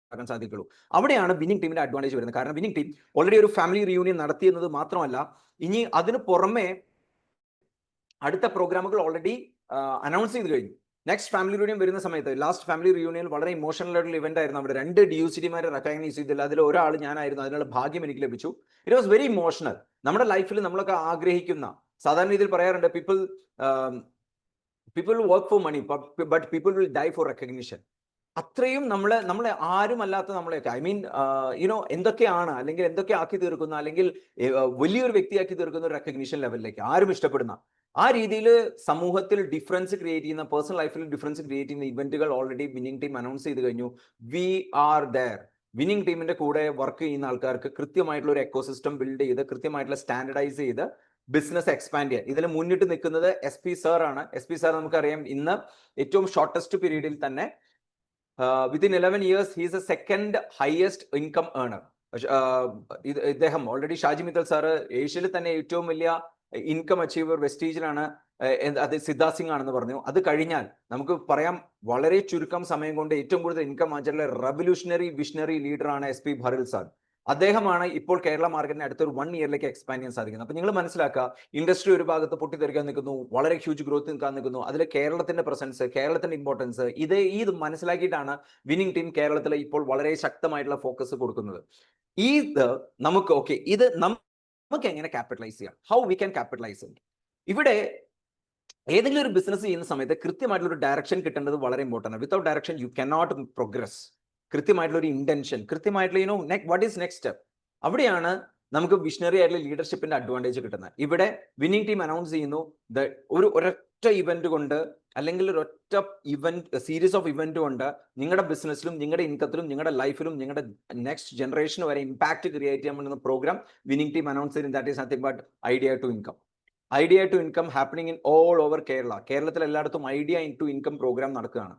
ഉണ്ടാക്കാൻ സാധിക്കുള്ളൂ. അവിടെയാണ് വിന്നിംഗ് ടീമിന്റെ അഡ്വാൻറ്റേജ് വരുന്നത്. കാരണം വിന്നിംഗ് ടീം ഓൾറെഡി ഒരു ഫാമിലി റിയൂണിയൻ നടത്തിയെന്നത് മാത്രമല്ല, ഇനി അതിന് പുറമെ അടുത്ത പ്രോഗ്രാമുകൾ ഓൾറെഡി അനൗൺസ് ചെയ്ത് കഴിഞ്ഞു. നെക്സ്റ്റ് ഫാമിലി റിയൂണിയൻ വരുന്ന സമയത്ത്, ലാസ്റ്റ് ഫാമിലി റിയൂണിയൻ വളരെ ഇമോഷണൽ ആയിട്ടുള്ള ഇവന്റ് ആയിരുന്നു. അവിടെ 2 DUCDമാരെ റെക്കഗ്നൈസ് ചെയ്തില്ല, അതിൽ ഒരാൾ ഞാനായിരുന്നു. അതിനുള്ള ഭാഗ്യം എനിക്ക് ലഭിച്ചു. It was very emotional. നമ്മുടെ ലൈഫിൽ നമ്മളൊക്കെ ആഗ്രഹിക്കുന്ന, സാധാരണ രീതിയിൽ പറയാറുണ്ട്, people work for money but people will die for recognition. അത്രയും നമ്മളെ ആരും അല്ലാത്ത നമ്മളെയൊക്കെ എന്തൊക്കെയാണ്, അല്ലെങ്കിൽ എന്തൊക്കെ ആക്കി തീർക്കുന്ന, അല്ലെങ്കിൽ വലിയൊരു വ്യക്തിയാക്കി തീർക്കുന്ന ഒരു റെക്കഗ്നിഷൻ ലെവലിലേക്ക് ആരും ഇഷ്ടപ്പെടുന്ന ആ രീതിയിൽ സമൂഹത്തിൽ ഡിഫറൻസ് ക്രിയേറ്റ് ചെയ്യുന്ന, പേഴ്സണൽ ലൈഫിൽ ഡിഫറൻസ് ക്രിയേറ്റ് ചെയ്യുന്ന ഇവന്റുകൾ ഓൾറെഡി വിന്നിംഗ് ടീം അനൗൺസ് ചെയ്ത് കഴിഞ്ഞു. V are there. വിന്നിംഗ് ടീമിന്റെ കൂടെ വർക്ക് ചെയ്യുന്ന ആൾക്കാർക്ക് കൃത്യമായിട്ടുള്ള ഒരു എക്കോസിസ്റ്റം ബിൽഡ് ചെയ്ത്, കൃത്യമായിട്ടുള്ള സ്റ്റാൻഡർഡൈസ് ചെയ്ത് ബിസിനസ് എക്സ്പാൻഡ് ചെയ്യാൻ ഇതിൽ മുന്നിട്ട് നിൽക്കുന്നത് SP സാർ ആണ്. SP സാർ നമുക്കറിയാം, ഇന്ന് ഏറ്റവും ഷോർട്ടസ്റ്റ് പീരീഡിൽ തന്നെ within 11 years he is the second highest income earner. ഇദ്ദേഹം ഓൾറെഡി ഷാജി മിത്തൽ സാറ് ഏഷ്യയിൽ തന്നെ ഏറ്റവും വലിയ ഇൻകം അച്ചീവർ വെസ്റ്റീജിലാണ്, അത് സിദ്ധാർത്ഥ് സിംഗ് ആണെന്ന് പറഞ്ഞു. അത് കഴിഞ്ഞാൽ നമുക്ക് പറയാം, വളരെ ചുരുക്കം സമയം കൊണ്ട് ഏറ്റവും കൂടുതൽ ഇൻകം വാങ്ങിച്ചിട്ടുള്ള റെവല്യൂഷണറി വിഷണറി ലീഡറാണ് SP ഭറിൽ സാർ. അദ്ദേഹമാണ് ഇപ്പോൾ കേരള മാർക്കറ്റിനെ അടുത്തൊരു 1 ഇയറിലേക്ക് എക്സ്പാൻഡ് ചെയ്യാൻ സാധിക്കുന്നത്. അപ്പൊ നിങ്ങൾ മനസ്സിലാക്കുക, ഇൻഡസ്ട്രി ഒരു ഭാഗത്ത് പൊട്ടിത്തെറിക്കാൻ നിൽക്കുന്നു, വളരെ ഹ്യൂജ് ഗ്രോത്ത് നിൽക്കാൻ നിൽക്കുന്നു. അതിൽ കേരളത്തിന്റെ പ്രസൻസ്, കേരളത്തിന്റെ ഇമ്പോർട്ടൻസ്, ഇത് മനസ്സിലാക്കിയിട്ടാണ് വിന്നിംഗ് ടീം കേരളത്തിൽ ഇപ്പോൾ വളരെ ശക്തമായിട്ടുള്ള ഫോക്കസ് കൊടുക്കുന്നത്. നമുക്ക് എങ്ങനെ ക്യാപിറ്റലൈസ് ചെയ്യാം? How we can capitalise it? ഇവിടെ ഏതെങ്കിലും ഒരു ബിസിനസ് ചെയ്യുന്ന സമയത്ത് കൃത്യമായിട്ടുള്ള ഒരു ഡയറക്ഷൻ കിട്ടേണ്ടത് വളരെ ഇമ്പോർട്ടൻ്റ് ആണ്. Without direction you cannot progress. കൃത്യമായിട്ടുള്ള ഒരു ഇന്റൻഷൻ, കൃത്യമായിട്ടുള്ള വാട്ട് ഈസ് നെക്സ്റ്റ് സ്റ്റെപ്പ്, അവിടെയാണ് നമുക്ക് വിഷണറി ആയിട്ടുള്ള ലീഡർഷിപ്പിന്റെ അഡ്വാൻറ്റേജ് കിട്ടുന്നത്. ഇവിടെ വിന്നിംഗ് ടീം അനൗൺസ് ചെയ്യുന്നു, ഒരൊറ്റ ഒരൊറ്റ ഇവന്റ് കൊണ്ട് അല്ലെങ്കിൽ ഒരൊറ്റ ഇവന്റ് സീരീസ് ഓഫ് ഇവന്റ് കൊണ്ട് നിങ്ങളുടെ ബിസിനസ്സിലും നിങ്ങളുടെ ഇൻകത്തിലും നിങ്ങളുടെ ലൈഫിലും നിങ്ങളുടെ നെക്സ്റ്റ് ജനറേഷന് വരെ ഇമ്പാക്ട് ക്രിയേറ്റ് ചെയ്യാൻ പറ്റുന്ന പ്രോഗ്രാം വിന്നിംഗ് ടീം അനൗൺസ് ചെയ്യും. That is nothing but idea to income. Idea to income happening in all over Kerala. കേരളത്തിൽ എല്ലായിടത്തും ഐഡിയ ടു ഇൻകം പ്രോഗ്രാം നടക്കുകയാണ്.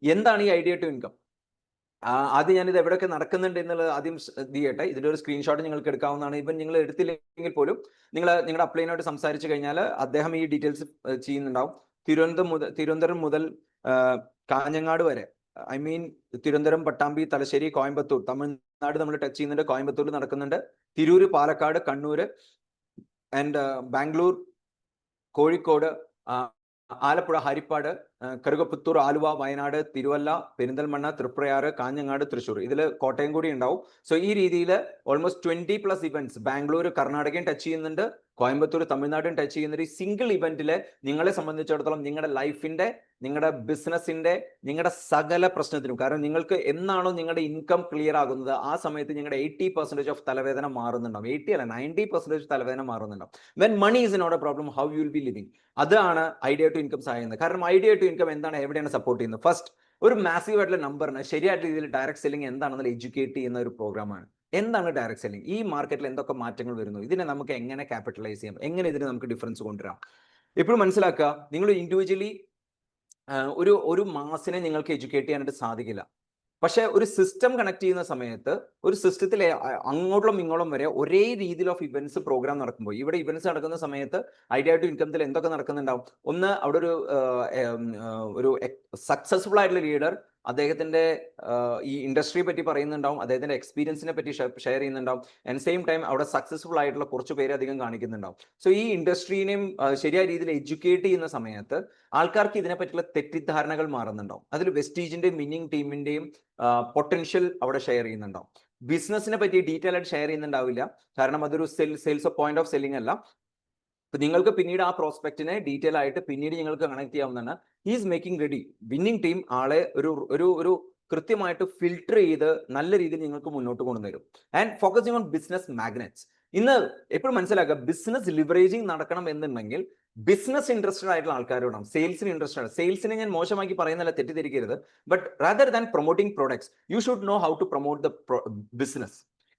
എന്താണ് ഈ ഐഡിയ ടു ഇൻകം? ആദ്യം ഞാനിത് എവിടെയൊക്കെ നടക്കുന്നുണ്ട് എന്നുള്ളത് ആദ്യം ചെയ്യട്ടെ. ഇതിന്റെ ഒരു സ്ക്രീൻഷോട്ട് നിങ്ങൾക്ക് എടുക്കാവുന്നതാണ്. ഇവൻ നിങ്ങൾ എടുത്തില്ലെങ്കിൽ പോലും നിങ്ങളുടെ അപ്ലൈനോട് സംസാരിച്ചു കഴിഞ്ഞാൽ അദ്ദേഹം ഈ ഡീറ്റെയിൽസ് ചെയ്യുന്നുണ്ടാവും. തിരുവനന്തപുരം മുതൽ കാഞ്ഞങ്ങാട് വരെ, ഐ മീൻ തിരുവനന്തപുരം, പട്ടാമ്പി, തലശ്ശേരി, കോയമ്പത്തൂർ, തമിഴ്നാട് നമ്മൾ ടച്ച് ചെയ്യുന്നുണ്ട്. കോയമ്പത്തൂർ നടക്കുന്നുണ്ട്. തിരൂര്, പാലക്കാട്, കണ്ണൂര് ആൻഡ് ബാംഗ്ലൂർ, കോഴിക്കോട്, ആലപ്പുഴ, ഹരിപ്പാട്, കറുകപ്പുത്തൂർ, ആലുവ, വയനാട്, തിരുവല്ല, പെരിന്തൽമണ്ണ, തൃപ്രയാറ്, കാഞ്ഞങ്ങാട്, തൃശ്ശൂർ, ഇതിൽ കോട്ടയം കൂടി ഉണ്ടാവും. സോ ഈ രീതിയിൽ ഓൾമോസ്റ്റ് 20+ ഇവന്റ്സ് ബാംഗ്ലൂർ, കർണാടകയും ടച്ച് ചെയ്യുന്നുണ്ട്, കോയമ്പത്തൂർ, തമിഴ്നാടും ടച്ച് ചെയ്യുന്നുണ്ട്. ഈ സിംഗിൾ ഇവന്റിൽ നിങ്ങളെ സംബന്ധിച്ചിടത്തോളം നിങ്ങളുടെ ലൈഫിന്റെ, നിങ്ങളുടെ ബിസിനസിന്റെ, നിങ്ങളുടെ സകല പ്രശ്നത്തിനും, കാരണം നിങ്ങൾക്ക് എന്നാണോ നിങ്ങളുടെ ഇൻകം ക്ലിയർ ആകുന്നത് ആ സമയത്ത് നിങ്ങളുടെ 80% ഓഫ് തലവേദന മാറുന്നുണ്ടാവും. 80 അല്ല 90% തലവേദന മാറുന്നുണ്ടാവും. When money is not a problem, how you will be living. അതാണ് ഐഡിയ ടു ഇൻകം സഹായിക്കുന്നത്. കാരണം ഐഡിയ ടു ഇൻകം എന്താണ്, എവിടെയാണ് സപ്പോർട്ട് ചെയ്യുന്നത്? ഫസ്റ്റ്, ഒരു മാസീവ് ആയിട്ടുള്ള നമ്പറിന് ശരിയായിട്ടുള്ള രീതിയിൽ ഡയറക്ട് സെല്ലിംഗ് എന്താണെന്ന് എഡ്യൂക്കേറ്റ് ചെയ്യുന്ന ഒരു പ്രോഗ്രാമാണ്. എന്താണ് ഡയറക്ട് സെല്ലിംഗ്? ഈ മാർക്കറ്റിൽ എന്തൊക്കെ മാറ്റങ്ങൾ വരുന്നു, ഇതിനെ നമുക്ക് എങ്ങനെ ക്യാപിറ്റലൈസ് ചെയ്യാം, എങ്ങനെ ഇതിന് നമുക്ക് ഡിഫറൻസ് കൊണ്ടുവരാം. എപ്പോഴും മനസ്സിലാക്കുക, നിങ്ങൾ ഇൻഡിവിജ്വലി ഒരു മാസിനെ നിങ്ങൾക്ക് എഡ്യൂക്കേറ്റ് ചെയ്യാനായിട്ട് സാധിക്കില്ല. പക്ഷെ ഒരു സിസ്റ്റം കണക്ട് ചെയ്യുന്ന സമയത്ത് ഒരു സിസ്റ്റത്തിലെ അങ്ങോട്ടും ഇങ്ങോട്ടും വരെ ഒരേ രീതിയിൽ ഓഫ് ഇവന്റ്സ് പ്രോഗ്രാം നടക്കുമ്പോൾ, ഇവിടെ ഇവന്റ്സ് നടക്കുന്ന സമയത്ത് ഐഡിയ ടു ഇൻകത്തിൽ എന്തൊക്കെ നടക്കുന്നുണ്ടാവും? ഒന്ന്, അവിടെ ഒരു സക്സസ്ഫുൾ ആയിട്ടുള്ള ലീഡർ അദ്ദേഹത്തിന്റെ ഈ ഇൻഡസ്ട്രിയെ പറ്റി പറയുന്നുണ്ടാവും, അദ്ദേഹത്തിന്റെ എക്സ്പീരിയൻസിനെ പറ്റി ഷെയർ ചെയ്യുന്നുണ്ടാവും. ആൻഡ് സെയിം ടൈം അവിടെ സക്സസ്ഫുൾ ആയിട്ടുള്ള കുറച്ച് പേര് അധികം കാണിക്കുന്നുണ്ടാവും. സോ ഈ ഇൻഡസ്ട്രീനെയും ശരിയായ രീതിയിൽ എഡ്യൂക്കേറ്റ് ചെയ്യുന്ന സമയത്ത് ആൾക്കാർക്ക് ഇതിനെ പറ്റിയുള്ള തെറ്റിദ്ധാരണകൾ മാറുന്നുണ്ടാവും. അതിൽ വെസ്റ്റീജിന്റെയും വിന്നിംഗ് ടീമിന്റെയും പൊട്ടൻഷ്യൽ അവിടെ ഷെയർ ചെയ്യുന്നുണ്ടാവും. ബിസിനസിനെ പറ്റി ഡീറ്റെയിൽ ആയിട്ട് ഷെയർ ചെയ്യുന്നുണ്ടാവില്ല, കാരണം അതൊരു സെയിൽസ് പോയിന്റ് ഓഫ് സെല്ലിംഗ് അല്ല. അപ്പൊ നിങ്ങൾക്ക് പിന്നീട് ആ പ്രോസ്പെക്റ്റിനെ ഡീറ്റെയിൽ ആയിട്ട് പിന്നീട് നിങ്ങൾക്ക് കണക്ട് ചെയ്യാവുന്നതാണ്. He's making ready. Winning team ആളെ ഒരു കൃത്യമായിട്ട് ഫിൽട്ടർ ചെയ്ത് നല്ല രീതിയിൽ നിങ്ങൾക്ക് മുന്നോട്ട് കൊണ്ടുവരും. And focusing own business magnets. ഇന്ന് എപ്പോഴും മനസ്സിലാക്കുക, ബിസിനസ് ലിവറേജിങ് നടക്കണം എന്നുണ്ടെങ്കിൽ ബിസിനസ് ഇൻട്രസ്റ്റഡ് ആയിട്ടുള്ള ആൾക്കാർ വേണം. സെയിൽസിന് ഇൻട്രസ്റ്റഡ് ആണ്. സെയിൽസിനെ ഞാൻ മോശമാക്കി പറയുന്നില്ല, തെറ്റിദ്ധരിക്കരുത്. But rather than promoting products, you should know how to promote the business.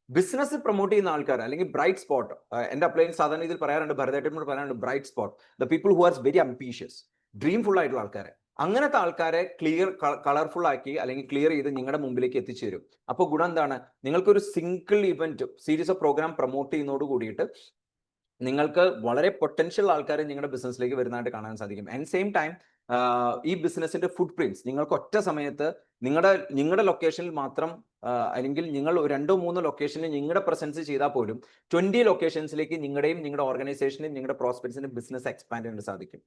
Business promote ചെയ്യുന്ന ആൾക്കാർ, അല്ലെങ്കിൽ ബ്രൈറ്റ് സ്പോട്ട്, എന്റെ അപ്ലൈൻ സാധാരണ ഇതിൽ പറയാറുണ്ട്, ഭരതേട്ടനോട് പറയാറുണ്ട്, bright spot, the people who are very ambitious, dreamful ആയിട്ടുള്ള ആൾക്കാരെ, അങ്ങനത്തെ ആൾക്കാരെ കളർഫുൾ ആക്കി അല്ലെങ്കിൽ ക്ലിയർ ചെയ്ത് നിങ്ങളുടെ മുമ്പിലേക്ക് എത്തിച്ചേരും. അപ്പോൾ ഗുണം എന്താണ്? നിങ്ങൾക്കൊരു single event series of programme promote ചെയ്യുന്നതോട് കൂടിയിട്ട് നിങ്ങൾക്ക് വളരെ പൊട്ടൻഷ്യൽ ആൾക്കാരെ നിങ്ങളുടെ ബിസിനസ്സിലേക്ക് വരുന്നതായിട്ട് കാണാൻ സാധിക്കും. ആൻഡ് സെയിം ടൈം ഈ ബിസിനസിന്റെ ഫുട് പ്രിന്റ്സ് നിങ്ങൾക്ക് ഒറ്റ സമയത്ത് നിങ്ങളുടെ ലൊക്കേഷനിൽ മാത്രം, അല്ലെങ്കിൽ നിങ്ങൾ 2-3 ലൊക്കേഷനിൽ നിങ്ങളുടെ പ്രസൻസ് ചെയ്താൽ പോലും 20 ലൊക്കേഷൻസിലേക്ക് നിങ്ങളുടെയും നിങ്ങളുടെ ഓർഗനൈസേഷനെയും നിങ്ങളുടെ പ്രോസ്പെക്ട്സിന്റെ ബിസിനസ് എക്സ്പാൻഡ് ചെയ്യാൻ സാധിക്കും.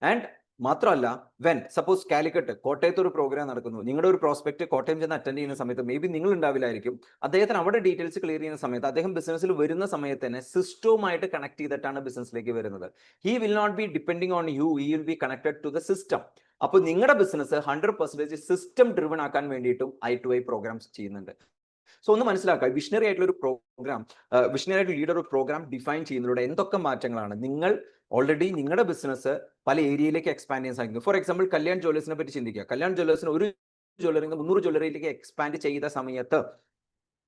ആൻഡ് മാത്രമല്ല, വെൻ സപ്പോസ് കാലിക്കറ്റ്, കോട്ടയത്ത് ഒരു പ്രോഗ്രാം നടക്കുന്നു, നിങ്ങളുടെ ഒരു പ്രോസ്പെക്ട് കോട്ടയം ചെന്ന് അറ്റൻഡ് ചെയ്യുന്ന സമയത്ത് മേ ബി നിങ്ങൾ ഉണ്ടാവില്ലായിരിക്കും, അദ്ദേഹത്തിന് അവിടെ ഡീറ്റെയിൽസ് ക്ലിയർ ചെയ്യുന്ന സമയത്ത് അദ്ദേഹം ബിസിനസ്സിൽ വരുന്ന സമയത്ത് തന്നെ സിസ്റ്റവുമായിട്ട് കണക്ട് ചെയ്തിട്ടാണ് ബിസിനസ്സിലേക്ക് വരുന്നത്. He will not be depending on you, he will be connected to the system. അപ്പോൾ നിങ്ങളുടെ ബിസിനസ് 100% സിസ്റ്റം ഡ്രിവൺ ആക്കാൻ വേണ്ടിയിട്ടും I2I പ്രോഗ്രാംസ് ചെയ്യുന്നുണ്ട്. സോ ഒന്ന് മനസ്സിലാക്കുക, വിഷണറി ആയിട്ടുള്ള ഒരു പ്രോഗ്രാം, വിഷണറി ആയിട്ടുള്ള ലീഡർ ഒരു പ്രോഗ്രാം ഡിഫൈൻ ചെയ്യുന്നതിലൂടെ എന്തൊക്കെ മാറ്റങ്ങളാണ് നിങ്ങൾ ഓൾറെഡി നിങ്ങളുടെ ബിസിനസ് പല ഏരിയയിലേക്ക് എക്സ്പാൻഡ് ചെയ്യാൻ സാധിക്കും. ഫോർ എക്സാമ്പിൾ, കല്യാൺ ജ്വല്ലേഴ്സിനെ പറ്റി ചിന്തിക്കുക. കല്യാൺ ജ്വല്ലേഴ്സിന് ഒരു ജ്വല്ലറിയിൽ നിന്ന് 300 ജ്വല്ലറിയിലേക്ക് എക്സ്പാൻഡ് ചെയ്ത സമയത്ത്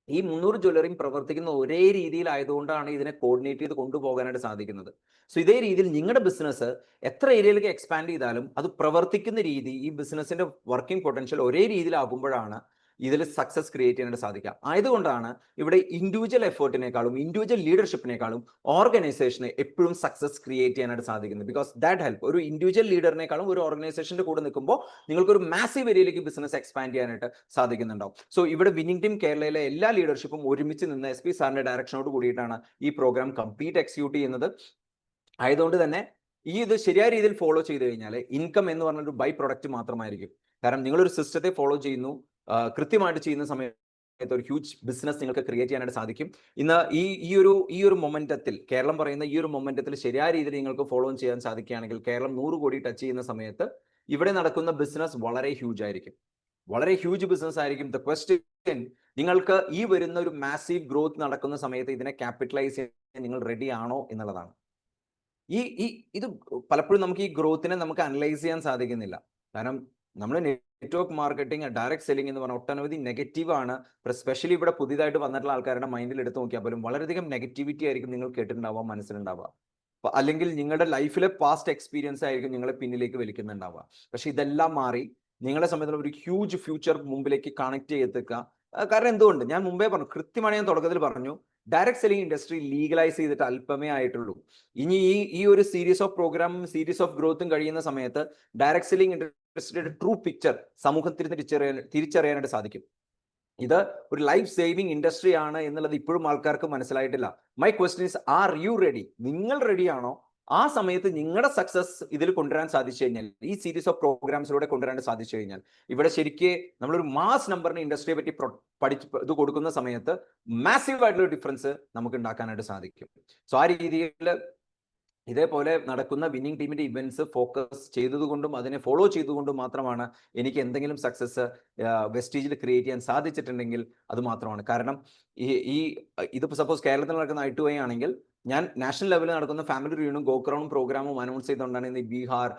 ഈ 300 ജ്വല്ലറിയും പ്രവർത്തിക്കുന്ന ഒരേ രീതിയിലായതുകൊണ്ടാണ് ഇതിനെ കോർഡിനേറ്റ് ചെയ്ത് കൊണ്ടുപോകാനായിട്ട് സാധിക്കുന്നത്. സോ ഇതേ രീതിയിൽ നിങ്ങളുടെ ബിസിനസ് എത്ര ഏരിയയിലേക്ക് എക്സ്പാൻഡ് ചെയ്താലും അത് പ്രവർത്തിക്കുന്ന രീതി, ഈ ബിസിനസിന്റെ വർക്കിംഗ് പൊട്ടൻഷ്യൽ ഒരേ രീതിയിലാകുമ്പോഴാണ് ഇതിൽ സക്സസ് ക്രിയേറ്റ് ചെയ്യാനായിട്ട് സാധിക്കുക. ആയതുകൊണ്ടാണ് ഇവിടെ ഇൻഡിവിജ്വൽ എഫേർട്ടിനേക്കാളും ഇൻഡിവിജ്വൽ ലീഡർഷിപ്പിനേക്കാളും ഓർഗനൈസേഷന് എപ്പോഴും സക്സസ് ക്രിയേറ്റ് ചെയ്യാനായിട്ട് സാധിക്കുന്നത്. Because that help. ഒരു ഇൻഡിവിജ്വൽ ലീഡറിനേക്കാളും ഒരു ഓർഗനൈസേഷന്റെ കൂടെ നിൽക്കുമ്പോൾ നിങ്ങൾക്കൊരു മാസീവ് ഏരിയയിലേക്ക് ബിസിനസ് എക്സ്പാൻഡ് ചെയ്യാനായിട്ട് സാധിക്കുന്നുണ്ടാവും. സോ ഇവിടെ വിന്നിംഗ് ടീം കേരളയിലെ എല്ലാ ലീഡർഷിപ്പും ഒരുമിച്ച് നിന്ന് SP സാറിന്റെ ഡയറക്ഷനോട് കൂടിയിട്ടാണ് ഈ പ്രോഗ്രാം കംപ്ലീറ്റ് എക്സിക്യൂട്ട് ചെയ്യുന്നത്. ആയതുകൊണ്ട് തന്നെ ഇത് ശരിയായ രീതിയിൽ ഫോളോ ചെയ്ത് കഴിഞ്ഞാൽ ഇൻകം എന്ന് പറഞ്ഞൊരു ബൈ പ്രൊഡക്റ്റ് മാത്രമായിരിക്കും. കാരണം നിങ്ങളൊരു സിസ്റ്റത്തെ ഫോളോ ചെയ്യുന്നു, കൃത്യമായിട്ട് ചെയ്യുന്ന സമയത്ത് ഒരു ഹ്യൂജ് ബിസിനസ് നിങ്ങൾക്ക് ക്രിയേറ്റ് ചെയ്യാനായിട്ട് സാധിക്കും. ഇന്ന് ഈ ഒരു മൊമെന്റത്തിൽ, കേരളം പറയുന്ന ഈ ഒരു മൊമെന്റത്തിൽ ശരിയായ രീതിയിൽ നിങ്ങൾക്ക് ഫോളോ ചെയ്യാൻ സാധിക്കുകയാണെങ്കിൽ കേരളം 100 കോടി ടച്ച് ചെയ്യുന്ന സമയത്ത് ഇവിടെ നടക്കുന്ന ബിസിനസ് വളരെ ഹ്യൂജ് ആയിരിക്കും, വളരെ ഹ്യൂജ് ബിസിനസ് ആയിരിക്കും. ദ ക്വസ്റ്റ്യൻ, നിങ്ങൾക്ക് ഈ വരുന്ന ഒരു മാസീവ് ഗ്രോത്ത് നടക്കുന്ന സമയത്ത് ഇതിനെ ക്യാപിറ്റലൈസ് ചെയ്യാൻ നിങ്ങൾ റെഡി ആണോ എന്നുള്ളതാണ്. ഈ ഇത് പലപ്പോഴും നമുക്ക് ഈ ഗ്രോത്തിനെ നമുക്ക് അനലൈസ് ചെയ്യാൻ സാധിക്കുന്നില്ല. കാരണം നമ്മൾ നെറ്റ്വർക്ക് മാർക്കറ്റിംഗ്, ഡയറക്റ്റ് സെല്ലിംഗ് എന്ന് പറഞ്ഞ ഒട്ടനവധി നെഗറ്റീവ് ആണ്. സ്പെഷ്യലി ഇവിടെ പുതിയതായിട്ട് വന്നിട്ടുള്ള ആൾക്കാരുടെ മൈൻഡിൽ എടുത്ത് നോക്കിയാൽ പോലും വളരെയധികം നെഗറ്റിവിറ്റി ആയിരിക്കും നിങ്ങൾ കേട്ടിട്ടുണ്ടാവുക, മനസ്സിലുണ്ടാവുക. അല്ലെങ്കിൽ നിങ്ങളുടെ ലൈഫിലെ പാസ്റ്റ് എക്സ്പീരിയൻസ് ആയിരിക്കും നിങ്ങളെ പിന്നിലേക്ക് വലിക്കുന്നുണ്ടാവുക. പക്ഷെ ഇതെല്ലാം മാറി നിങ്ങളെ സംബന്ധിച്ചുള്ള ഒരു ഹ്യൂജ് ഫ്യൂച്ചർ മുമ്പിലേക്ക് കണക്ട് ചെയ്തെത്തുക. കാരണം എന്തുകൊണ്ട് ഞാൻ മുമ്പേ പറഞ്ഞു, കൃത്യമാണ് ഞാൻ തുടക്കത്തിൽ പറഞ്ഞു, ഡയറക്റ്റ് സെല്ലിംഗ് ഇൻഡസ്ട്രി ലീഗലൈസ് ചെയ്തിട്ട് അല്പമേ ആയിട്ടുള്ളൂ. ഇനി ഈ ഒരു സീരീസ് ഓഫ് പ്രോഗ്രാമും സീരീസ് ഓഫ് ഗ്രോത്തും കഴിയുന്ന സമയത്ത് ഡയറക്റ്റ് സെല്ലിംഗ് ഇൻഡസ്ട്രിയുടെ ട്രൂ പിക്ചർ സമൂഹത്തിൽ തിരിച്ചറിയാനായിട്ട് സാധിക്കും. ഇത് ഒരു ലൈഫ് സേവിങ് ഇൻഡസ്ട്രി ആണ് എന്നുള്ളത് ഇപ്പോഴും ആൾക്കാർക്ക് മനസ്സിലായിട്ടില്ല. My question is, are you ready? നിങ്ങൾ റെഡിയാണോ? ആ സമയത്ത് നിങ്ങളുടെ സക്സസ് ഇതിൽ കൊണ്ടുവരാൻ സാധിച്ചു കഴിഞ്ഞാൽ, ഈ സീരീസ് ഓഫ് പ്രോഗ്രാംസിലൂടെ കൊണ്ടുവരാൻ സാധിച്ചു കഴിഞ്ഞാൽ, ഇവിടെ ശരിക്ക് നമ്മളൊരു മാസ് നമ്പറിന് ഇൻഡസ്ട്രിയെ പറ്റി ഇത് കൊടുക്കുന്ന സമയത്ത് മാസീവ് ആയിട്ടുള്ള ഡിഫറൻസ് നമുക്ക് ഉണ്ടാക്കാനായിട്ട് സാധിക്കും. സോ ആ രീതിയിൽ ഇതേപോലെ നടക്കുന്ന വിന്നിംഗ് ടീമിന്റെ ഇവന്റ്സ് ഫോക്കസ് ചെയ്തതുകൊണ്ടും അതിനെ ഫോളോ ചെയ്തുകൊണ്ടും മാത്രമാണ് എനിക്ക് എന്തെങ്കിലും സക്സസ് വെസ്റ്റീജിൽ ക്രിയേറ്റ് ചെയ്യാൻ സാധിച്ചിട്ടുണ്ടെങ്കിൽ അത് മാത്രമാണ്. കാരണം ഇതിപ്പോൾ സപ്പോസ് കേരളത്തിൽ നടക്കുന്ന I2I ആണെങ്കിൽ ഞാൻ നാഷണൽ ലെവലിൽ നടക്കുന്ന ഫാമിലി റിയൂണിയനും ഗോക്രൗണ്ടും പ്രോഗ്രാമും അനൗൺസ് ചെയ്തുകൊണ്ടാണ് ഇന്ന് ബീഹാർ,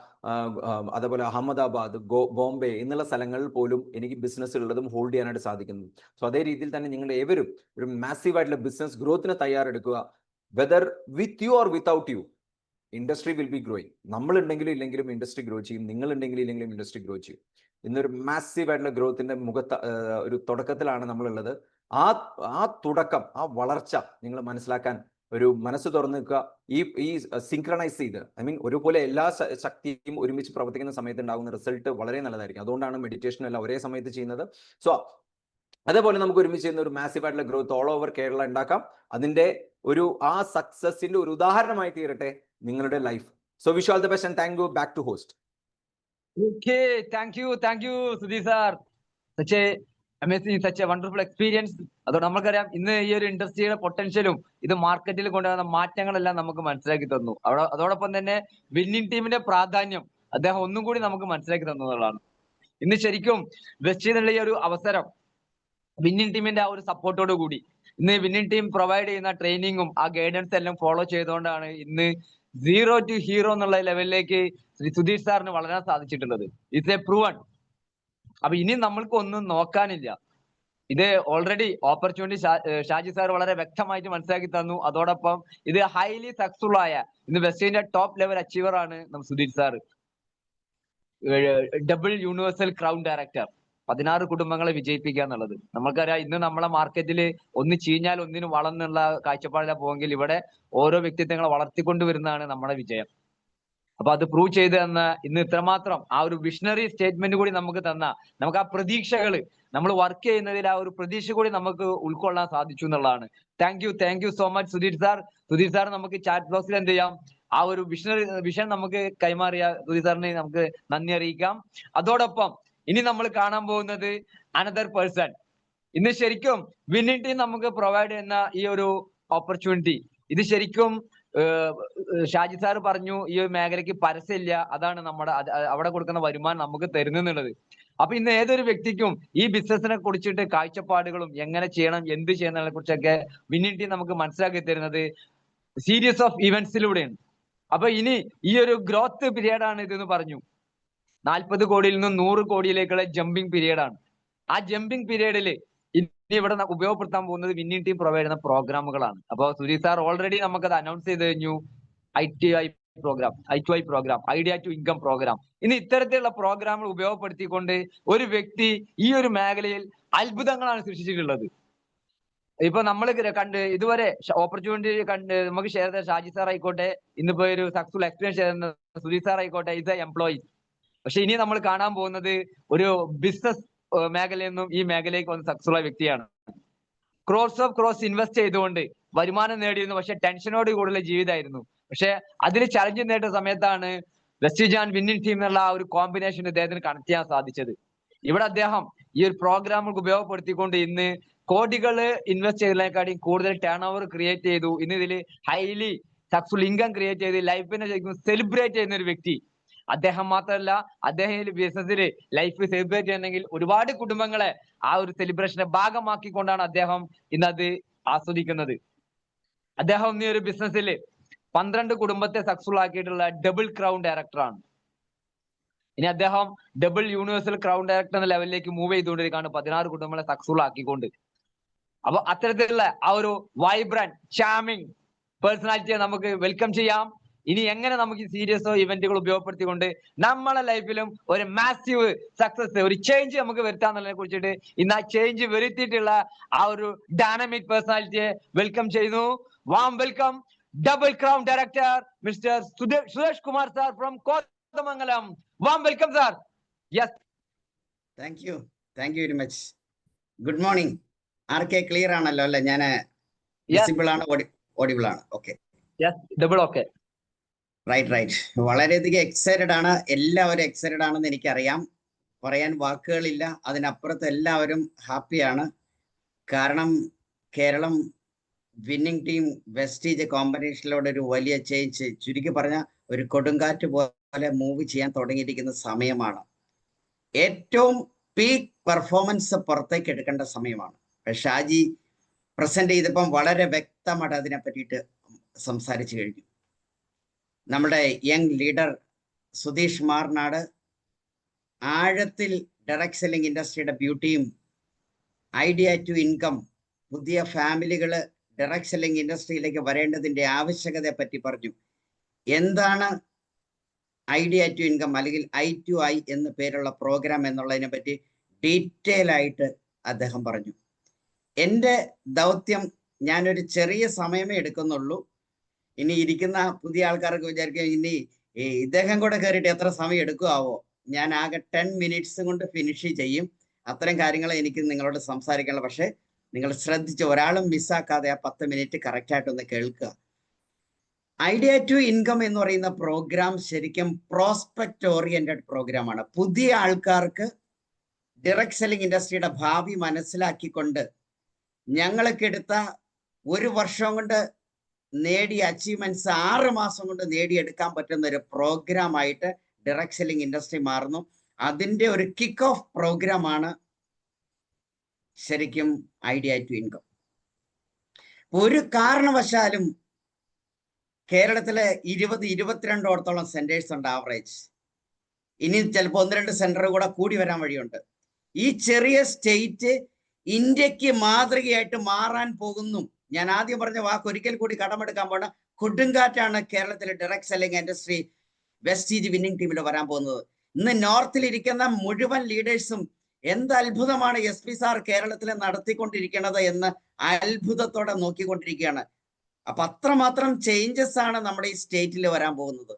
അതേപോലെ അഹമ്മദാബാദ്, ബോംബെ എന്നുള്ള സ്ഥലങ്ങളിൽ പോലും എനിക്ക് ബിസിനസ് ഉള്ളതും ഹോൾഡ് ചെയ്യാനായിട്ട് സാധിക്കുന്നത്. സോ അതേ രീതിയിൽ തന്നെ നിങ്ങൾ ഏവരും ഒരു മാസീവ് ആയിട്ടുള്ള ബിസിനസ് ഗ്രോത്തിന് തയ്യാറെടുക്കുക. Whether with you or without you, industry will be growing. നമ്മൾ ഉണ്ടെങ്കിലും ഇല്ലെങ്കിലും ഇൻഡസ്ട്രി ഗ്രോ ചെയ്യും, നിങ്ങൾ ഉണ്ടെങ്കിലും ഇല്ലെങ്കിലും ഇൻഡസ്ട്രി ഗ്രോ ചെയ്യും. ഇന്നൊരു മാസീവ് ആയിട്ടുള്ള ഗ്രോത്തിന്റെ ഒരു തുടക്കത്തിലാണ് നമ്മളുള്ളത്. ആ തുടക്കം, ആ വളർച്ച നിങ്ങൾ മനസ്സിലാക്കാൻ ഒരു മനസ്സ് തുറന്നു നിൽക്കുക. ഈ സിങ്ക്രണൈസ് ചെയ്ത്, ഒരുപോലെ എല്ലാ ശക്തിയും ഒരുമിച്ച് പ്രവർത്തിക്കുന്ന സമയത്ത് ഉണ്ടാകുന്ന റിസൾട്ട് വളരെ നല്ലതായിരിക്കും. അതുകൊണ്ടാണ് മെഡിറ്റേഷൻ എല്ലാം ഒരേ സമയത്ത് ചെയ്യുന്നത്. സോ അതേപോലെ നമുക്ക് ഒരുമിച്ച് ചെയ്യുന്ന ഒരു മാസീവ് ആയിട്ടുള്ള ഗ്രോത്ത് ഓൾ ഓവർ കേരള ഉണ്ടാക്കാം. അതിന്റെ ആ സക്സസിന്റെ ഒരു ഉദാഹരണമായി തീരട്ടെ നിങ്ങളുടെ life. So wish all the best and thank you. Back to host. Okay, thank you, Sudhir sir. Such a amazing, such a wonderful experience. അതുകൊണ്ട് നമുക്കറിയാം ഇന്ന് ഈ ഒരു ഇൻഡസ്ട്രിയുടെ പൊട്ടൻഷ്യലും ഇത് മാർക്കറ്റിൽ കൊണ്ടുവരുന്ന മാറ്റങ്ങളെല്ലാം നമുക്ക് മനസ്സിലാക്കി തന്നു. അതോടൊപ്പം തന്നെ വിന്നിംഗ് ടീമിന്റെ പ്രാധാന്യം അദ്ദേഹം ഒന്നും കൂടി നമുക്ക് മനസ്സിലാക്കി തന്നതാണ്. ഇന്ന് ശരിക്കും വെസ്റ്റിനുള്ള ഈ ഒരു അവസരം വിന്നിംഗ് ടീമിന്റെ ആ ഒരു സപ്പോർട്ടോട് കൂടി ഇന്ന് വിന്നിംഗ് ടീം പ്രൊവൈഡ് ചെയ്യുന്ന ട്രെയിനിങ്ങും ആ ഗൈഡൻസ് എല്ലാം ഫോളോ ചെയ്തുകൊണ്ടാണ് ഇന്ന് 0 to hero എന്നുള്ള ലെവലിലേക്ക് ശ്രീ സുധീർ സാറിന് വളരാൻ സാധിച്ചിട്ടുള്ളത്. It's a proven. അപ്പൊ ഇനി നമ്മൾക്ക് ഒന്നും നോക്കാനില്ല. ഇത് ഓൾറെഡി ഓപ്പർച്യൂണിറ്റി ഷാജി സാർ വളരെ വ്യക്തമായിട്ട് മനസ്സിലാക്കി തന്നു. അതോടൊപ്പം ഇത് ഹൈലി സക്സസ്ഫുൾ ആയ ഇന്ന് വെസ്റ്റിന്റെ ടോപ്പ് ലെവൽ അച്ചീവർ ആണ് നമ്മുടെ Sudheer sir. Double universal crown director, 16 കുടുംബങ്ങളെ വിജയിപ്പിക്കുക എന്നുള്ളത്. നമുക്കറിയാം ഇന്ന് നമ്മളെ മാർക്കറ്റിൽ ഒന്ന് ചീഞ്ഞാൽ ഒന്നിന് വളർന്നുള്ള കാഴ്ചപ്പാടില്ല പോയെങ്കിൽ ഇവിടെ ഓരോ വ്യക്തിത്വങ്ങളെ വളർത്തിക്കൊണ്ടുവരുന്നതാണ് നമ്മുടെ വിജയം. അപ്പൊ അത് പ്രൂവ് ചെയ്ത് തന്ന ഇന്ന് ഇത്രമാത്രം ആ ഒരു വിഷണറി സ്റ്റേറ്റ്മെന്റ് കൂടി നമുക്ക് തന്ന, നമുക്ക് ആ പ്രതീക്ഷകള് നമ്മൾ വർക്ക് ചെയ്യുന്നതിൽ ആ ഒരു പ്രതീക്ഷ കൂടി നമുക്ക് ഉൾക്കൊള്ളാൻ സാധിച്ചു എന്നുള്ളതാണ്. Thank you so much Sudheer sir. Sudheer sir നമുക്ക് ചാറ്റ് ബോക്സിൽ എന്ത് ചെയ്യാം, ആ ഒരു വിഷൻ നമുക്ക് കൈമാറിയ സുധീർ സാറിന് നമുക്ക് നന്ദി അറിയിക്കാം. അതോടൊപ്പം ഇനി നമ്മൾ കാണാൻ പോകുന്നത് അനദർ പേഴ്സൺ. ഇന്ന് ശരിക്കും വിന്നിംഗ് ടീം നമുക്ക് പ്രൊവൈഡ് ചെയ്യുന്ന ഈ ഒരു ഓപ്പർച്യൂണിറ്റി, ഇത് ശരിക്കും ഷാജി സാർ പറഞ്ഞു ഈ ഒരു മേഖലയ്ക്ക് പരസ്യമില്ല, അതാണ് നമ്മുടെ അവിടെ കൊടുക്കുന്ന വരുമാനം നമുക്ക് തരുന്നുള്ളത്. അപ്പൊ ഇന്ന് ഏതൊരു വ്യക്തിക്കും ഈ ബിസിനസിനെ കുറിച്ചിട്ട് കാഴ്ചപ്പാടുകളും എങ്ങനെ ചെയ്യണം, എന്ത് ചെയ്യുന്നതിനെ കുറിച്ചൊക്കെ വിന്നിംഗ് ടീം നമുക്ക് മനസ്സിലാക്കി തരുന്നത് സീരീസ് ഓഫ് ഇവന്റ്സിലൂടെയാണ്. അപ്പൊ ഇനി ഈ ഒരു ഗ്രോത്ത് പീരീഡ് ആണ് ഇതെന്ന് പറഞ്ഞു. 40 കോടിയിൽ നിന്നും 100 കോടിയിലേക്കുള്ള ജമ്പിംഗ് പീരീഡ് ആണ്. ആ ജമ്പിംഗ് പീരീഡിൽ ഇനി ഇവിടെ ഉപയോഗപ്പെടുത്താൻ പോകുന്നത് വിന്നിംഗ് ടീം പ്രൊവൈഡ് ചെയ്യുന്ന പ്രോഗ്രാമുകളാണ്. അപ്പോൾ സുധീർ സാർ ഓൾറെഡി നമുക്കത് അനൗൺസ് ചെയ്ത് കഴിഞ്ഞു. I2I program, idea to income program. ഇനി ഇത്തരത്തിലുള്ള പ്രോഗ്രാമുകൾ ഉപയോഗപ്പെടുത്തിക്കൊണ്ട് ഒരു വ്യക്തി ഈ ഒരു മേഖലയിൽ അത്ഭുതങ്ങളാണ് സൃഷ്ടിച്ചിട്ടുള്ളത്. ഇപ്പൊ നമ്മൾ ഇതുവരെ ഓപ്പർച്യൂണിറ്റി നമുക്ക് ഷെയർ ചെയ്ത ഷാജി സാർ ആയിക്കോട്ടെ, ഇന്നിപ്പോ ഒരു സക്സസ്ഫുൾ എക്സ്പീരിയൻസ് ചെയ്യുന്ന സുധീർ സാർ ആയിക്കോട്ടെ, ഇത് എംപ്ലോയി. പക്ഷെ ഇനി നമ്മൾ കാണാൻ പോകുന്നത് ഒരു ബിസിനസ് മേഖലയിൽ നിന്നും ഈ മേഖലയിലേക്ക് വന്ന സക്സസ്ഫുൾ ആയ വ്യക്തിയാണ്. ക്രോസ് ഇൻവെസ്റ്റ് ചെയ്തുകൊണ്ട് വരുമാനം നേടിയിരുന്നു. പക്ഷെ ടെൻഷനോട് കൂടുതൽ ജീവിതമായിരുന്നു. പക്ഷെ അതിൽ ചലഞ്ച് നേടിയ സമയത്താണ് വെസ്റ്റീജ് ആൻഡ് വിന്നിംഗ് ടീം എന്നുള്ള ആ ഒരു കോമ്പിനേഷൻ ഇദ്ദേഹത്തിന് കണക്ട് ചെയ്യാൻ സാധിച്ചത്. ഇവിടെ അദ്ദേഹം ഈ ഒരു പ്രോഗ്രാമുകൾ ഉപയോഗപ്പെടുത്തിക്കൊണ്ട് ഇന്ന് കോടികൾ ഇൻവെസ്റ്റ് ചെയ്തതിനേക്കാളും കൂടുതൽ ടേൺ ഓവർ ക്രിയേറ്റ് ചെയ്തു. ഇന്ന് ഇതിൽ ഹൈലി സക്സസ്ഫുൾ ഇൻകം ക്രിയേറ്റ് ചെയ്ത് ലൈഫിനെ സെലിബ്രേറ്റ് ചെയ്യുന്ന ഒരു വ്യക്തി. അദ്ദേഹം മാത്രമല്ല, അദ്ദേഹം ബിസിനസ്സിൽ ലൈഫ് സെലിബ്രേറ്റ് ചെയ്യണമെങ്കിൽ ഒരുപാട് കുടുംബങ്ങളെ ആ ഒരു സെലിബ്രേഷന്റെ ഭാഗമാക്കിക്കൊണ്ടാണ് അദ്ദേഹം ഇന്നത് ആസ്വദിക്കുന്നത്. അദ്ദേഹം ഈ ഒരു ബിസിനസ്സിൽ 12 കുടുംബത്തെ സക്സസ്ഫുൾ ആക്കിയിട്ടുള്ള ഡബിൾ ക്രൗൺ ഡയറക്ടറാണ്. ഇനി അദ്ദേഹം ഡബിൾ യൂണിവേഴ്സൽ ക്രൗൺ ഡയറക്ടർ എന്ന ലെവലിലേക്ക് മൂവ് ചെയ്തുകൊണ്ടിരിക്കുകയാണ്, 16 കുടുംബങ്ങളെ സക്സസ്ഫുൾ ആക്കിക്കൊണ്ട്. അപ്പൊ അത്തരത്തിലുള്ള ആ ഒരു വൈബ്രന്റ് ചാമിങ് പേഴ്സണാലിറ്റിയെ നമുക്ക് വെൽക്കം ചെയ്യാം. ഇനി എങ്ങനെ നമുക്ക് ഈ സീരീസോ ഇവന്റുകൾ ഉപയോഗപ്പെടുത്തിക്കൊണ്ട് നമ്മളെ ലൈഫിലും ഒരു മാസീവ് സക്സസ്, ഒരു ചേഞ്ച് നമുക്ക് വരുത്താന്നുള്ളതിനെ കുറിച്ചിട്ട് ഇന്ന് ആ ചേഞ്ച് വരുത്തിയിട്ടുള്ള ആ ഒരു ഡൈനാമിക് പേഴ്സണാലിറ്റിയെ വെൽക്കം ചെയ്യുന്നു. Warm welcome double crown director mister Suresh Kumar sir from Kothamangalam. Warm welcome sir. Yes, thank you very much. Good morning. ആർക്കെ ക്ലിയർ ആണല്ലോ അല്ലെ? ഞാൻ വിസിബിൾ ആണ്, ഓഡിബിൾ ആണ്? Okay, double okay. റൈറ്റ്. വളരെയധികം എക്സൈറ്റഡ് ആണ്, എല്ലാവരും എക്സൈറ്റഡ് ആണെന്ന് എനിക്കറിയാം. പറയാൻ വാക്കുകളില്ല. അതിനപ്പുറത്ത് എല്ലാവരും ഹാപ്പിയാണ്. കാരണം കേരളം വിന്നിംഗ് ടീം വെസ്റ്റീജ് കോമ്പറ്റീഷനിലൂടെ ഒരു വലിയ ചേഞ്ച്, ചുരുക്കി പറഞ്ഞ ഒരു കൊടുങ്കാറ്റ് പോലെ മൂവ് ചെയ്യാൻ തുടങ്ങിയിരിക്കുന്ന സമയമാണ്. ഏറ്റവും പീക്ക് പെർഫോമൻസ് പുറത്തേക്ക് എടുക്കേണ്ട സമയമാണ്. ഷാജി പ്രസന്റ് ചെയ്തപ്പം വളരെ വ്യക്തമായിട്ട് അതിനെ പറ്റിയിട്ട് സംസാരിച്ചു കഴിഞ്ഞു. നമ്മുടെ യങ് ലീഡർ സുധീഷ് മാർനാട് ആഴത്തിൽ ഡയറക്ട് സെല്ലിംഗ് ഇൻഡസ്ട്രിയുടെ ബ്യൂട്ടിയും ഐഡിയ ടു ഇൻകം, പുതിയ ഫാമിലികൾ ഡയറക്ട് സെല്ലിംഗ് ഇൻഡസ്ട്രിയിലേക്ക് വരേണ്ടതിൻ്റെ ആവശ്യകതയെ പറ്റി പറഞ്ഞു. എന്താണ് ഐഡിയ ടു ഇൻകം അല്ലെങ്കിൽ I2I എന്ന പേരുള്ള പ്രോഗ്രാം എന്നുള്ളതിനെ പറ്റി ഡീറ്റെയിൽ ആയിട്ട് അദ്ദേഹം പറഞ്ഞു. എൻ്റെ ദൗത്യം, ഞാനൊരു ചെറിയ സമയമേ എടുക്കുന്നുള്ളൂ. ഇനി ഇരിക്കുന്ന പുതിയ ആൾക്കാർക്ക് വിചാരിക്കും ഇനി ഇദ്ദേഹം കൂടെ കയറിയിട്ട് എത്ര സമയം എടുക്കുമാവോ. ഞാൻ ആകെ 10 മിനിറ്റ്സ് കൊണ്ട് ഫിനിഷ് ചെയ്യും. അത്തരം കാര്യങ്ങൾ എനിക്ക് നിങ്ങളോട് സംസാരിക്കാനുള്ള. പക്ഷേ നിങ്ങൾ ശ്രദ്ധിച്ച് ഒരാളും മിസ്സാക്കാതെ ആ 10 മിനിറ്റ് കറക്റ്റായിട്ടൊന്ന് കേൾക്കുക. ഐഡിയ ടു ഇൻകം എന്ന് പറയുന്ന പ്രോഗ്രാം ശരിക്കും പ്രോസ്പെക്ട് ഓറിയന്റഡ് പ്രോഗ്രാമാണ്. പുതിയ ആൾക്കാർക്ക് ഡയറക്ട് സെല്ലിംഗ് ഇൻഡസ്ട്രിയുടെ ഭാവി മനസ്സിലാക്കിക്കൊണ്ട് ഞങ്ങളൊക്കെ എടുത്ത 1 വർഷം കൊണ്ട് നേടിയ അച്ചീവ്മെന്റ്സ് 6 മാസം കൊണ്ട് നേടിയെടുക്കാൻ പറ്റുന്ന ഒരു പ്രോഗ്രാമായിട്ട് ഡയറക്ട് സെല്ലിംഗ് ഇൻഡസ്ട്രി മാറുന്നു. അതിൻ്റെ ഒരു കിക്ക് ഓഫ് പ്രോഗ്രാമാണ് ശരിക്കും ഐഡിയ ടു ഇൻകം. ഒരു കാരണവശാലും കേരളത്തിലെ 20-22 സെന്റേഴ്സ് ഉണ്ട് ആവറേജ്. ഇനി ചിലപ്പോൾ 1-2 സെന്റർ കൂടെ കൂടി വരാൻ വഴിയുണ്ട്. ഈ ചെറിയ സ്റ്റേറ്റ് ഇന്ത്യക്ക് മാതൃകയായിട്ട് മാറാൻ പോകുന്നു. ഞാൻ ആദ്യം പറഞ്ഞ വാക്ക് ഒരിക്കൽ കൂടി കടമെടുക്കാൻ പോണ കൊടുങ്കാറ്റാണ് കേരളത്തിലെ direct selling industry Vestige winning ടീമിൽ വരാൻ പോകുന്നത്. ഇന്ന് നോർത്തിൽ ഇരിക്കുന്ന മുഴുവൻ ലീഡേഴ്സും എന്ത് അത്ഭുതമാണ് SP സാർ കേരളത്തിൽ നടത്തിക്കൊണ്ടിരിക്കുന്നത് എന്ന് അത്ഭുതത്തോടെ നോക്കിക്കൊണ്ടിരിക്കുകയാണ്. അപ്പൊ അത്രമാത്രം ചേഞ്ചസ് ആണ് നമ്മുടെ ഈ സ്റ്റേറ്റിൽ വരാൻ പോകുന്നത്.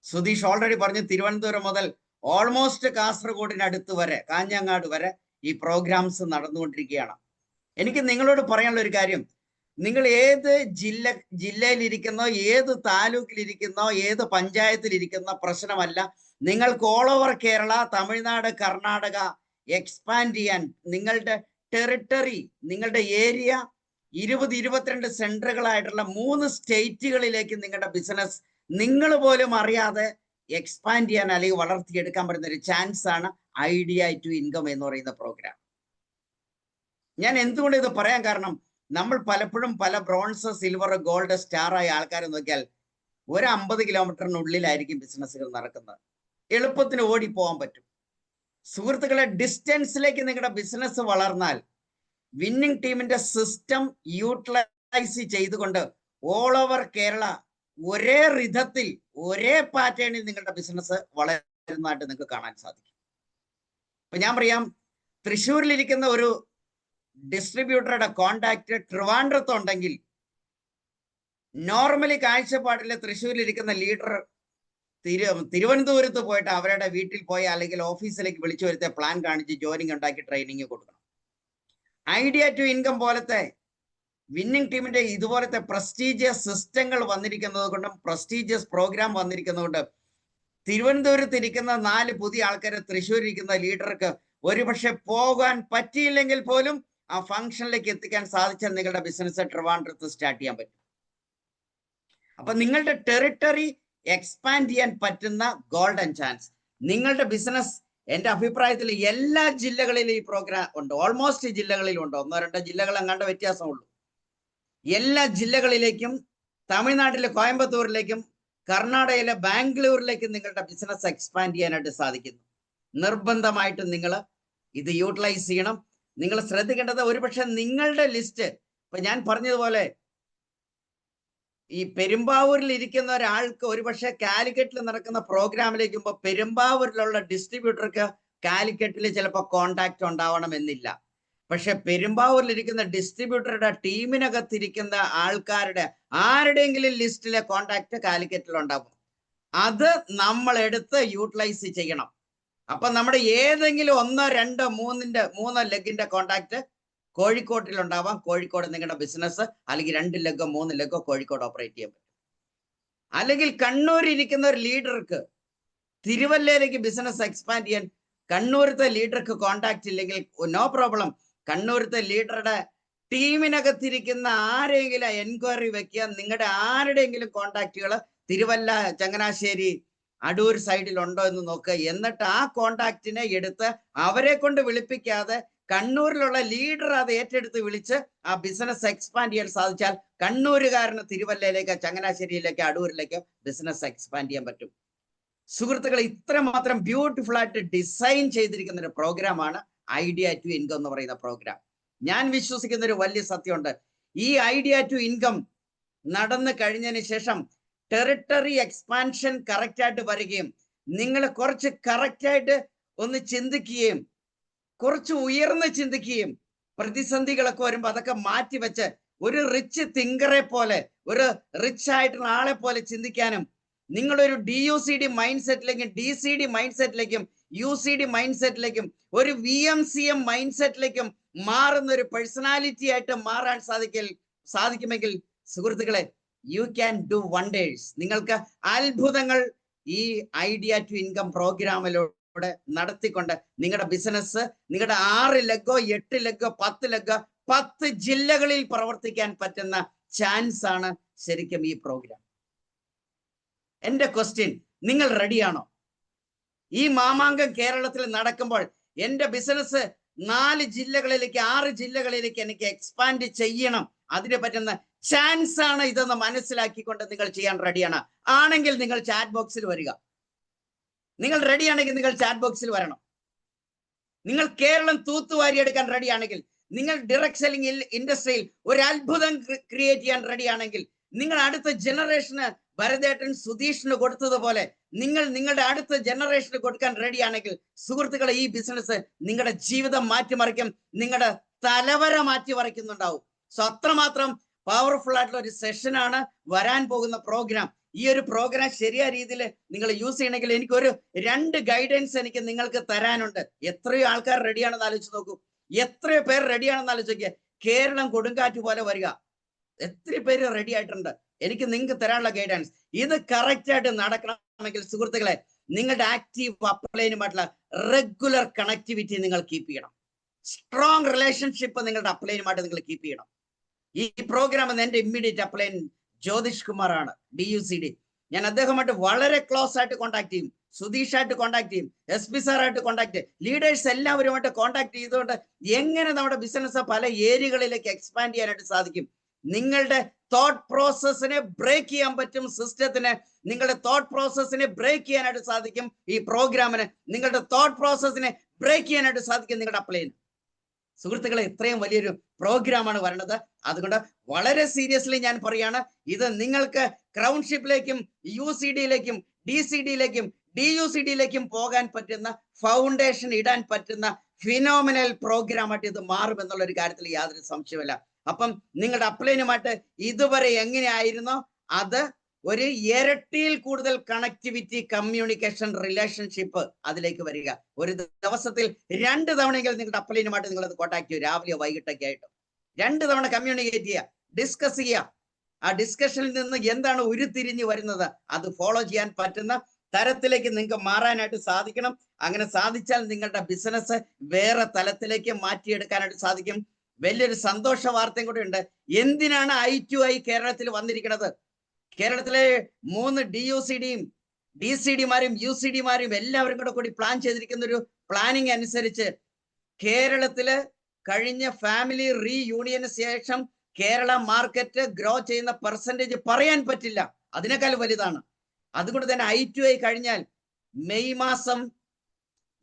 സുധീഷ് ഓൾറെഡി പറഞ്ഞു, തിരുവനന്തപുരം മുതൽ ഓൾമോസ്റ്റ് കാസർഗോഡിനടുത്ത് വരെ, കാഞ്ഞങ്ങാട് വരെ ഈ പ്രോഗ്രാംസ് നടന്നുകൊണ്ടിരിക്കുകയാണ്. എനിക്ക് നിങ്ങളോട് പറയാനുള്ള ഒരു കാര്യം, നിങ്ങൾ ഏത് ജില്ലയിലിരിക്കുന്നോ, ഏത് താലൂക്കിലിരിക്കുന്നോ, ഏത് പഞ്ചായത്തിലിരിക്കുന്ന പ്രശ്നമല്ല. നിങ്ങൾക്ക് all over Kerala, Tamil Nadu, Karnataka expand ചെയ്യാൻ നിങ്ങളുടെ ടെറിട്ടറി, നിങ്ങളുടെ ഏരിയ 20-22 സെന്ററുകളായിട്ടുള്ള 3 സ്റ്റേറ്റുകളിലേക്ക് നിങ്ങളുടെ ബിസിനസ് നിങ്ങൾ പോലും അറിയാതെ എക്സ്പാൻഡ് ചെയ്യാൻ അല്ലെങ്കിൽ വളർത്തിയെടുക്കാൻ പറ്റുന്ന ഒരു ചാൻസ് ആണ് ഐഡിയ ടു ഇൻകം എന്ന് പറയുന്ന പ്രോഗ്രാം. ഞാൻ എന്തുകൊണ്ട് ഇത് പറയാൻ കാരണം, നമ്മൾ പലപ്പോഴും പല ബ്രോൺസ്, സിൽവർ, ഗോൾഡ്, സ്റ്റാർ ആയ ആൾക്കാരെ നോക്കിയാൽ ഒരു 50 കിലോമീറ്ററിനുള്ളിലായിരിക്കും ബിസിനസ്സുകൾ നടക്കുന്നത്. എളുപ്പത്തിന് ഓടിപ്പോകാൻ പറ്റും. സുഹൃത്തുക്കളെ, ഡിസ്റ്റൻസിലേക്ക് നിങ്ങളുടെ ബിസിനസ് വളർന്നാൽ വിന്നിംഗ് ടീമിന്റെ സിസ്റ്റം യൂട്ടിലൈസ് ചെയ്തുകൊണ്ട് ഓൾ ഓവർ കേരള ഒരേ റിഥത്തിൽ, ഒരേ പാറ്റേണിൽ നിങ്ങളുടെ ബിസിനസ് വളരുന്നതായിട്ട് നിങ്ങൾക്ക് കാണാൻ സാധിക്കും. ഇപ്പൊ ഞാൻ പറയാം, തൃശ്ശൂരിലിരിക്കുന്ന ഒരു ഡിസ്ട്രിബ്യൂട്ടറുടെ കോണ്ടാക്ട് ട്രിവാൻഡ്രത്തുണ്ടെങ്കിൽ നോർമലി കാഴ്ചപ്പാടില് തൃശ്ശൂരിലിരിക്കുന്ന ലീഡർ തിരുവനന്തപുരത്ത് പോയിട്ട് അവരുടെ വീട്ടിൽ പോയി അല്ലെങ്കിൽ ഓഫീസിലേക്ക് വിളിച്ചു വരുത്തിയ പ്ലാൻ കാണിച്ച് ജോയിനിങ് ഉണ്ടാക്കി ട്രെയിനിങ് കൊടുക്കണം. ഐഡിയ ടു ഇൻകം പോലത്തെ വിന്നിംഗ് ടീമിന്റെ ഇതുപോലത്തെ പ്രസ്റ്റീജിയസ് സിസ്റ്റങ്ങൾ വന്നിരിക്കുന്നത് കൊണ്ടും പ്രസ്റ്റീജിയസ് പ്രോഗ്രാം വന്നിരിക്കുന്നത് കൊണ്ട് തിരുവനന്തപുരത്ത് ഇരിക്കുന്ന 4 പുതിയ ആൾക്കാരെ തൃശ്ശൂരിരിക്കുന്ന ലീഡർക്ക് ഒരുപക്ഷെ പോകാൻ പറ്റിയില്ലെങ്കിൽ പോലും ആ ഫംഗ്ഷനിലേക്ക് എത്തിക്കാൻ സാധിച്ചാൽ നിങ്ങളുടെ ബിസിനസ് ട്രിവാൻഡ്രത്ത് സ്റ്റാർട്ട് ചെയ്യാൻ പറ്റും. അപ്പൊ നിങ്ങളുടെ ടെറിട്ടറി എക്സ്പാൻഡ് ചെയ്യാൻ പറ്റുന്ന ഗോൾഡൻ ചാൻസ്. നിങ്ങളുടെ ബിസിനസ് എന്റെ അഭിപ്രായത്തിൽ എല്ലാ ജില്ലകളിലും ഈ പ്രോഗ്രാം ഉണ്ട്. ഓൾമോസ്റ്റ് ജില്ലകളിലും ഉണ്ട്. 1-2 ജില്ലകൾ അങ്ങാണ്ട് വ്യത്യാസമുള്ളൂ. എല്ലാ ജില്ലകളിലേക്കും തമിഴ്നാട്ടിലെ കോയമ്പത്തൂരിലേക്കും കർണാടകയിലെ ബാംഗ്ലൂരിലേക്കും നിങ്ങളുടെ ബിസിനസ് എക്സ്പാൻഡ് ചെയ്യാനായിട്ട് സാധിക്കുന്നു. നിർബന്ധമായിട്ടും നിങ്ങൾ ഇത് യൂട്ടിലൈസ് ചെയ്യണം. നിങ്ങൾ ശ്രദ്ധിക്കേണ്ടത് ഒരുപക്ഷെ നിങ്ങളുടെ ലിസ്റ്റ്, ഇപ്പൊ ഞാൻ പറഞ്ഞതുപോലെ ഈ പെരുമ്പാവൂരിൽ ഇരിക്കുന്ന ഒരാൾക്ക് ഒരുപക്ഷെ കാലിക്കറ്റിൽ നടക്കുന്ന പ്രോഗ്രാമിലേക്ക് പോകുമ്പോൾ പെരുമ്പാവൂരിലുള്ള ഡിസ്ട്രിബ്യൂട്ടർക്ക് കാലിക്കറ്റിൽ ചിലപ്പോൾ കോണ്ടാക്ട് ഉണ്ടാവണമെന്നില്ല. പക്ഷെ പെരുമ്പാവൂരിൽ ഇരിക്കുന്ന ഡിസ്ട്രിബ്യൂട്ടറുടെ ടീമിനകത്തിരിക്കുന്ന ആൾക്കാരുടെ ആരുടെയെങ്കിലും ലിസ്റ്റിലെ കോണ്ടാക്ട് കാലിക്കറ്റിൽ ഉണ്ടാവും. അത് നമ്മൾ എടുത്ത് യൂട്ടിലൈസ് ചെയ്യണം. അപ്പൊ നമ്മുടെ ഏതെങ്കിലും 1, 2, 3 ലെഗിന്റെ കോണ്ടാക്ട് കോഴിക്കോട്ടിൽ ഉണ്ടാവാം. കോഴിക്കോട് നിങ്ങളുടെ ബിസിനസ് അല്ലെങ്കിൽ 2 ലെഗോ 3 ലെഗോ കോഴിക്കോട് ഓപ്പറേറ്റ് ചെയ്യാൻ പറ്റും. അല്ലെങ്കിൽ കണ്ണൂരിൽ ഇരിക്കുന്ന ഒരു ലീഡർക്ക് തിരുവല്ലയിലേക്ക് ബിസിനസ് എക്സ്പാൻഡ് ചെയ്യാൻ കണ്ണൂരത്തെ ലീഡർക്ക് കോണ്ടാക്ട് ഇല്ലെങ്കിൽ നോ പ്രോബ്ലം. കണ്ണൂരത്തെ ലീഡറുടെ ടീമിനകത്തിരിക്കുന്ന ആരെങ്കിലും എൻക്വയറി വെക്കുക. നിങ്ങളുടെ ആരുടെയെങ്കിലും കോണ്ടാക്റ്റുകൾ തിരുവല്ല, ചങ്ങനാശ്ശേരി, അടൂർ സൈഡിൽ ഉണ്ടോ എന്ന് നോക്കുക. എന്നിട്ട് ആ കോണ്ടാക്റ്റിനെ എടുത്ത് അവരെ കൊണ്ട് വിളിപ്പിക്കാതെ കണ്ണൂരിലുള്ള ലീഡർ അത് ഏറ്റെടുത്ത് വിളിച്ച് ആ ബിസിനസ് എക്സ്പാൻഡ് ചെയ്യാൻ സാധിച്ചാൽ കണ്ണൂരുകാരന് തിരുവല്ലയിലേക്ക്, ചങ്ങനാശ്ശേരിയിലേക്ക്, അടൂരിലേക്ക് ബിസിനസ് എക്സ്പാൻഡ് ചെയ്യാൻ പറ്റും. സുഹൃത്തുക്കളെ, ഇത്രമാത്രം ബ്യൂട്ടിഫുൾ ആയിട്ട് ഡിസൈൻ ചെയ്തിരിക്കുന്ന ഒരു പ്രോഗ്രാമാണ് ഐഡിയ ടു ഇൻകം എന്ന് പറയുന്ന പ്രോഗ്രാം. ഞാൻ വിശ്വസിക്കുന്ന ഒരു വലിയ സത്യമുണ്ട്. ഈ ഐഡിയ ടു ഇൻകം നടന്നു കഴിഞ്ഞതിന് ശേഷം ടെറിട്ടറി എക്സ്പാൻഷൻ കറക്റ്റ് ആയിട്ട് വരികയും നിങ്ങൾ കുറച്ച് കറക്റ്റ് ആയിട്ട് ഒന്ന് ചിന്തിക്കുകയും കുറച്ച് ഉയർന്ന് ചിന്തിക്കുകയും പ്രതിസന്ധികളൊക്കെ വരുമ്പോൾ അതൊക്കെ മാറ്റിവെച്ച് ഒരു റിച്ച് തിങ്കറെ പോലെ, ഒരു റിച്ച് ആയിട്ടുള്ള ആളെ പോലെ ചിന്തിക്കാനും നിങ്ങളൊരു DUCD മൈൻഡ് സെറ്റിലേക്കും DCD മൈൻഡ് സെറ്റിലേക്കും UCD മൈൻഡ് സെറ്റിലേക്കും ഒരു VMCM മൈൻഡ് സെറ്റിലേക്കും മാറുന്ന ഒരു പേഴ്സണാലിറ്റി ആയിട്ട് മാറാൻ സാധിക്കുമെങ്കിൽ സുഹൃത്തുക്കളെ, യു ക്യാൻ ഡു വണ്ടേഴ്സ്. നിങ്ങൾക്ക് അത്ഭുതങ്ങൾ ഈ ഐഡിയ ടു ഇൻകം പ്രോഗ്രാമിലൂടെ നടത്തിക്കൊണ്ട് നിങ്ങളുടെ ബിസിനസ് നിങ്ങളുടെ 6 ലെഗോ 8 ലെഗോ 10 ലെഗോ 10 ജില്ലകളിൽ പ്രവർത്തിക്കാൻ പറ്റുന്ന ചാൻസ് ആണ് ശരിക്കും ഈ പ്രോഗ്രാം. എന്റെ ക്വസ്റ്റ്യൻ, നിങ്ങൾ റെഡിയാണോ? ഈ മാമാങ്കം കേരളത്തിൽ നടക്കുമ്പോൾ എന്റെ ബിസിനസ് 4 ജില്ലകളിലേക്ക് 6 ജില്ലകളിലേക്ക് എനിക്ക് എക്സ്പാൻഡ് ചെയ്യണം, അതിന് പറ്റുന്ന ചാൻസ് ആണ് ഇതെന്ന് മനസ്സിലാക്കിക്കൊണ്ട് നിങ്ങൾ ചെയ്യാൻ റെഡിയാണ് ആണെങ്കിൽ നിങ്ങൾ ചാറ്റ് ബോക്സിൽ വരിക. നിങ്ങൾ റെഡിയാണെങ്കിൽ നിങ്ങൾ ചാറ്റ് ബോക്സിൽ വരണം. നിങ്ങൾ കേരളം തൂത്തുവാരിയെടുക്കാൻ റെഡിയാണെങ്കിൽ, നിങ്ങൾ ഡയറക്ട് സെല്ലിംഗ് ഇൻഡസ്ട്രിയിൽ ഒരു അത്ഭുതം ക്രിയേറ്റ് ചെയ്യാൻ റെഡിയാണെങ്കിൽ, നിങ്ങൾ അടുത്ത ജനറേഷന് ഭരതേട്ടൻ സുധീഷിന് കൊടുത്തതുപോലെ നിങ്ങൾ നിങ്ങളുടെ അടുത്ത ജനറേഷന് കൊടുക്കാൻ റെഡിയാണെങ്കിൽ സുഹൃത്തുക്കളെ, ഈ ബിസിനസ് നിങ്ങളുടെ ജീവിതം മാറ്റിമറിക്കും, നിങ്ങളുടെ തലവര മാറ്റിമറിക്കുന്നുണ്ടാവും. സോ അത്രമാത്രം പവർഫുൾ ആയിട്ടുള്ള ഒരു സെഷനാണ് വരാൻ പോകുന്ന പ്രോഗ്രാം. ഈ ഒരു പ്രോഗ്രാം ശരിയായ രീതിയിൽ നിങ്ങൾ യൂസ് ചെയ്യണമെങ്കിൽ എനിക്കൊരു 2 ഗൈഡൻസ് എനിക്ക് നിങ്ങൾക്ക് തരാനുണ്ട്. എത്രയോ ആൾക്കാർ റെഡിയാണെന്ന് ആലോചിച്ച് നോക്കൂ. എത്രയോ പേർ റെഡിയാണെന്ന് ആലോചിക്കുക. കേരളം കൊടുങ്കാറ്റ് പോലെ വരിക. എത്ര പേര് റെഡി ആയിട്ടുണ്ട്? എനിക്ക് നിങ്ങൾക്ക് തരാനുള്ള ഗൈഡൻസ് ഇത് കറക്റ്റ് ആയിട്ട് നടക്കണമെങ്കിൽ സുഹൃത്തുക്കളെ, നിങ്ങളുടെ ആക്റ്റീവ് അപ്ലൈനുമായിട്ടുള്ള റെഗുലർ കണക്ടിവിറ്റി നിങ്ങൾ കീപ്പ് ചെയ്യണം. സ്ട്രോങ് റിലേഷൻഷിപ്പ് നിങ്ങളുടെ അപ്ലൈനുമായിട്ട് നിങ്ങൾ കീപ്പ് ചെയ്യണം. ഈ പ്രോഗ്രാം എന്റെ ഇമ്മീഡിയറ്റ് അപ്ലൈൻ ജ്യോതിഷ് കുമാർ ആണ്, DUCD. ഞാൻ അദ്ദേഹമായിട്ട് വളരെ ക്ലോസ് ആയിട്ട് കോൺടാക്ട് ചെയ്യും, സുധീഷായിട്ട് കോൺടാക്ട് ചെയ്യും, SP സാറായിട്ട് കോൺടാക്ട് ചെയ്യും, ലീഡേഴ്സ് എല്ലാവരുമായിട്ട് കോൺടാക്ട് ചെയ്തുകൊണ്ട് എങ്ങനെ നമ്മുടെ ബിസിനസ് പല ഏരിയകളിലേക്ക് എക്സ്പാൻഡ് ചെയ്യാനായിട്ട് സാധിക്കും. നിങ്ങളുടെ തോട്ട് പ്രോസസ്സിനെ ബ്രേക്ക് ചെയ്യാൻ പറ്റും. സിസ്റ്റത്തിന് നിങ്ങളുടെ തോട്ട് പ്രോസസ്സിനെ ബ്രേക്ക് ചെയ്യാനായിട്ട് സാധിക്കും. ഈ പ്രോഗ്രാമിന് നിങ്ങളുടെ തോട്ട് പ്രോസസ്സിനെ ബ്രേക്ക് ചെയ്യാനായിട്ട് സാധിക്കും നിങ്ങളുടെ അപ്ലൈന്. സുഹൃത്തുക്കളെ, ഇത്രയും വലിയൊരു പ്രോഗ്രാമാണ് വരുന്നത്. അതുകൊണ്ട് വളരെ സീരിയസ്ലി ഞാൻ പറയാണ്, ഇത് നിങ്ങൾക്ക് ക്രൗൺഷിപ്പിലേക്കും UCDയിലേക്കും DCDയിലേക്കും DUCDയിലേക്കും പോകാൻ പറ്റുന്ന, ഫൗണ്ടേഷൻ ഇടാൻ പറ്റുന്ന ഫിനോമിനൽ പ്രോഗ്രാമായിട്ട് ഇത് മാറുമെന്നുള്ള ഒരു കാര്യത്തിൽ യാതൊരു സംശയമില്ല. അപ്പം നിങ്ങളുടെ അപ്ലൈനുമായിട്ട് ഇതുവരെ എങ്ങനെയായിരുന്നോ അത് ഒരു ഇരട്ടിയിൽ കൂടുതൽ കണക്ടിവിറ്റി, കമ്മ്യൂണിക്കേഷൻ, റിലേഷൻഷിപ്പ് അതിലേക്ക് വരിക. ഒരു ദിവസത്തിൽ 2 തവണയെങ്കിലും നിങ്ങളുടെ അപ്ലൈനുമായിട്ട് നിങ്ങൾ അത് കോൺടാക്ട് ചെയ്യുക. രാവിലെയോ വൈകിട്ടൊക്കെ ആയിട്ട് 2 തവണ കമ്മ്യൂണിക്കേറ്റ് ചെയ്യുക, ഡിസ്കസ് ചെയ്യുക. ആ ഡിസ്കഷനിൽ നിന്ന് എന്താണ് ഉരുത്തിരിഞ്ഞു വരുന്നത് അത് ഫോളോ ചെയ്യാൻ പറ്റുന്ന തരത്തിലേക്ക് നിങ്ങൾക്ക് മാറാനായിട്ട് സാധിക്കണം. അങ്ങനെ സാധിച്ചാൽ നിങ്ങളുടെ ബിസിനസ് വേറെ തലത്തിലേക്ക് മാറ്റിയെടുക്കാനായിട്ട് സാധിക്കും. വലിയൊരു സന്തോഷ വാർത്തയും കൂടെ ഉണ്ട്. എന്തിനാണ് I2I കേരളത്തിൽ വന്നിരിക്കുന്നത്? കേരളത്തിലെ 3 DUCDയും DCDമാരും UCDമാരും എല്ലാവരും കൂടി പ്ലാൻ ചെയ്തിരിക്കുന്ന ഒരു പ്ലാനിങ് അനുസരിച്ച് കേരളത്തില് കഴിഞ്ഞ ഫാമിലി റീയൂണിയന് ശേഷം കേരള മാർക്കറ്റ് ഗ്രോ ചെയ്യുന്ന പെർസെൻറ്റേജ് പറയാൻ പറ്റില്ല, അതിനേക്കാൾ വലുതാണ്. അതുകൊണ്ട് തന്നെ I2I കഴിഞ്ഞാൽ മെയ് മാസം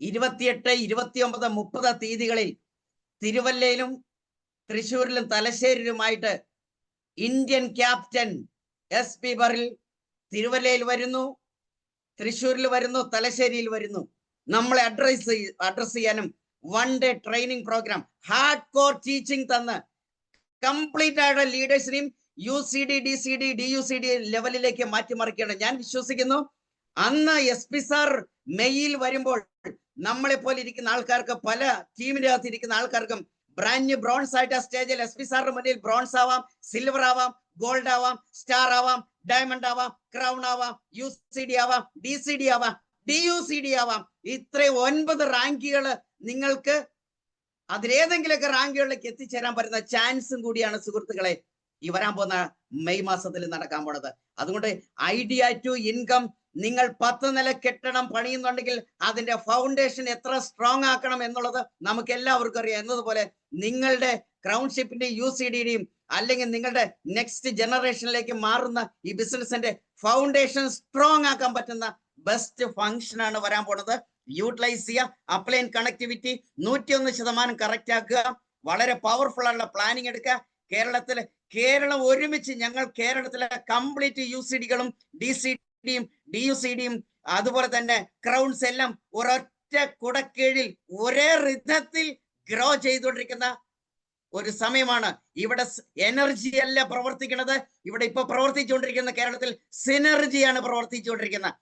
28, 29, 30 തീയതികളിൽ തിരുവല്ലയിലും തൃശ്ശൂരിലും തലശ്ശേരിയിലുമായിട്ട് ഇന്ത്യൻ ക്യാപ്റ്റൻ SP ബറിൽ തിരുവല്ലയിൽ വരുന്നു, തൃശ്ശൂരിൽ വരുന്നു, തലശ്ശേരിയിൽ വരുന്നു. നമ്മളെ അഡ്രസ് ചെയ്യാനും 1 day training program, hard core teaching തന്ന് കംപ്ലീറ്റ് ആയിട്ട് ലീഡേഴ്സിനെയും UCD, DCD, DUCD ലെവലിലേക്ക് മാറ്റിമറിക്കണം. ഞാൻ വിശ്വസിക്കുന്നു അന്ന് SP സാർ മെയ്യിൽ വരുമ്പോൾ നമ്മളെ പോലെ ഇരിക്കുന്ന ആൾക്കാർക്ക്, പല ടീമിന്റെ അകത്ത് ഇരിക്കുന്ന ആൾക്കാർക്കും ബ്രാൻഡ് ബ്രോൺസ് ആയിട്ട് ആ സ്റ്റേജിൽ SP സാറിന്റെ മുന്നിൽ ബ്രോൺസ് ആവാം, സിൽവർ ആവാം, ഗോൾഡ് ആവാം, സ്റ്റാർ ആവാം, ഡയമണ്ട് ആവാം, ക്രൗൺ ആവാം, UCD ആവാം, DCD ആവാം, DUCD ആവാം. ഇത്രയും 9 റാങ്കുകൾ നിങ്ങൾക്ക് അതിലേതെങ്കിലുമൊക്കെ റാങ്കുകളിലേക്ക് എത്തിച്ചേരാൻ പറ്റുന്ന ചാൻസും കൂടിയാണ് സുഹൃത്തുക്കളെ ഈ വരാൻ പോകുന്ന മെയ് മാസത്തിൽ നടക്കാൻ പോണത്. അതുകൊണ്ട് ഐഡിയ ടു ഇൻകം നിങ്ങൾ 10 നില കെട്ടിടം പണിയുന്നുണ്ടെങ്കിൽ അതിന്റെ ഫൗണ്ടേഷൻ എത്ര സ്ട്രോങ് ആക്കണം എന്നുള്ളത് നമുക്ക് എല്ലാവർക്കും അറിയാം. എന്നതുപോലെ നിങ്ങളുടെ ക്രൗൺഷിപ്പിന്റെ UCDയുടെയും അല്ലെങ്കിൽ നിങ്ങളുടെ നെക്സ്റ്റ് ജനറേഷനിലേക്ക് മാറുന്ന ഈ ബിസിനസിന്റെ ഫൗണ്ടേഷൻ സ്ട്രോങ് ആക്കാൻ പറ്റുന്ന ബെസ്റ്റ് ഫംഗ്ഷൻ ആണ് വരാൻ പോണത്. യൂട്ടിലൈസ് ചെയ്യുക. അപ്ലൈൻ കണക്ടിവിറ്റി 101% കറക്റ്റ് ആക്കുക. വളരെ പവർഫുൾ ആയിട്ടുള്ള പ്ലാനിങ് എടുക്കുക. കേരളം ഒരുമിച്ച്, ഞങ്ങൾ കേരളത്തിലെ കംപ്ലീറ്റ് UCDകളും DCDയും DUCDയും അതുപോലെ തന്നെ ക്രൗൺസ് എല്ലാം ഒരൊറ്റ കുടക്കീഴിൽ ഒരേ റിഥത്തിൽ ഗ്രോ ചെയ്തുകൊണ്ടിരിക്കുന്ന ഒരു സമയമാണ്. ഇവിടെ എനർജി അല്ല പ്രവർത്തിക്കുന്നത്, ഇവിടെ ഇപ്പൊ പ്രവർത്തിച്ചുകൊണ്ടിരിക്കുന്ന കേരളത്തിൽ സിനർജിയാണ് പ്രവർത്തിച്ചുകൊണ്ടിരിക്കുന്നത്.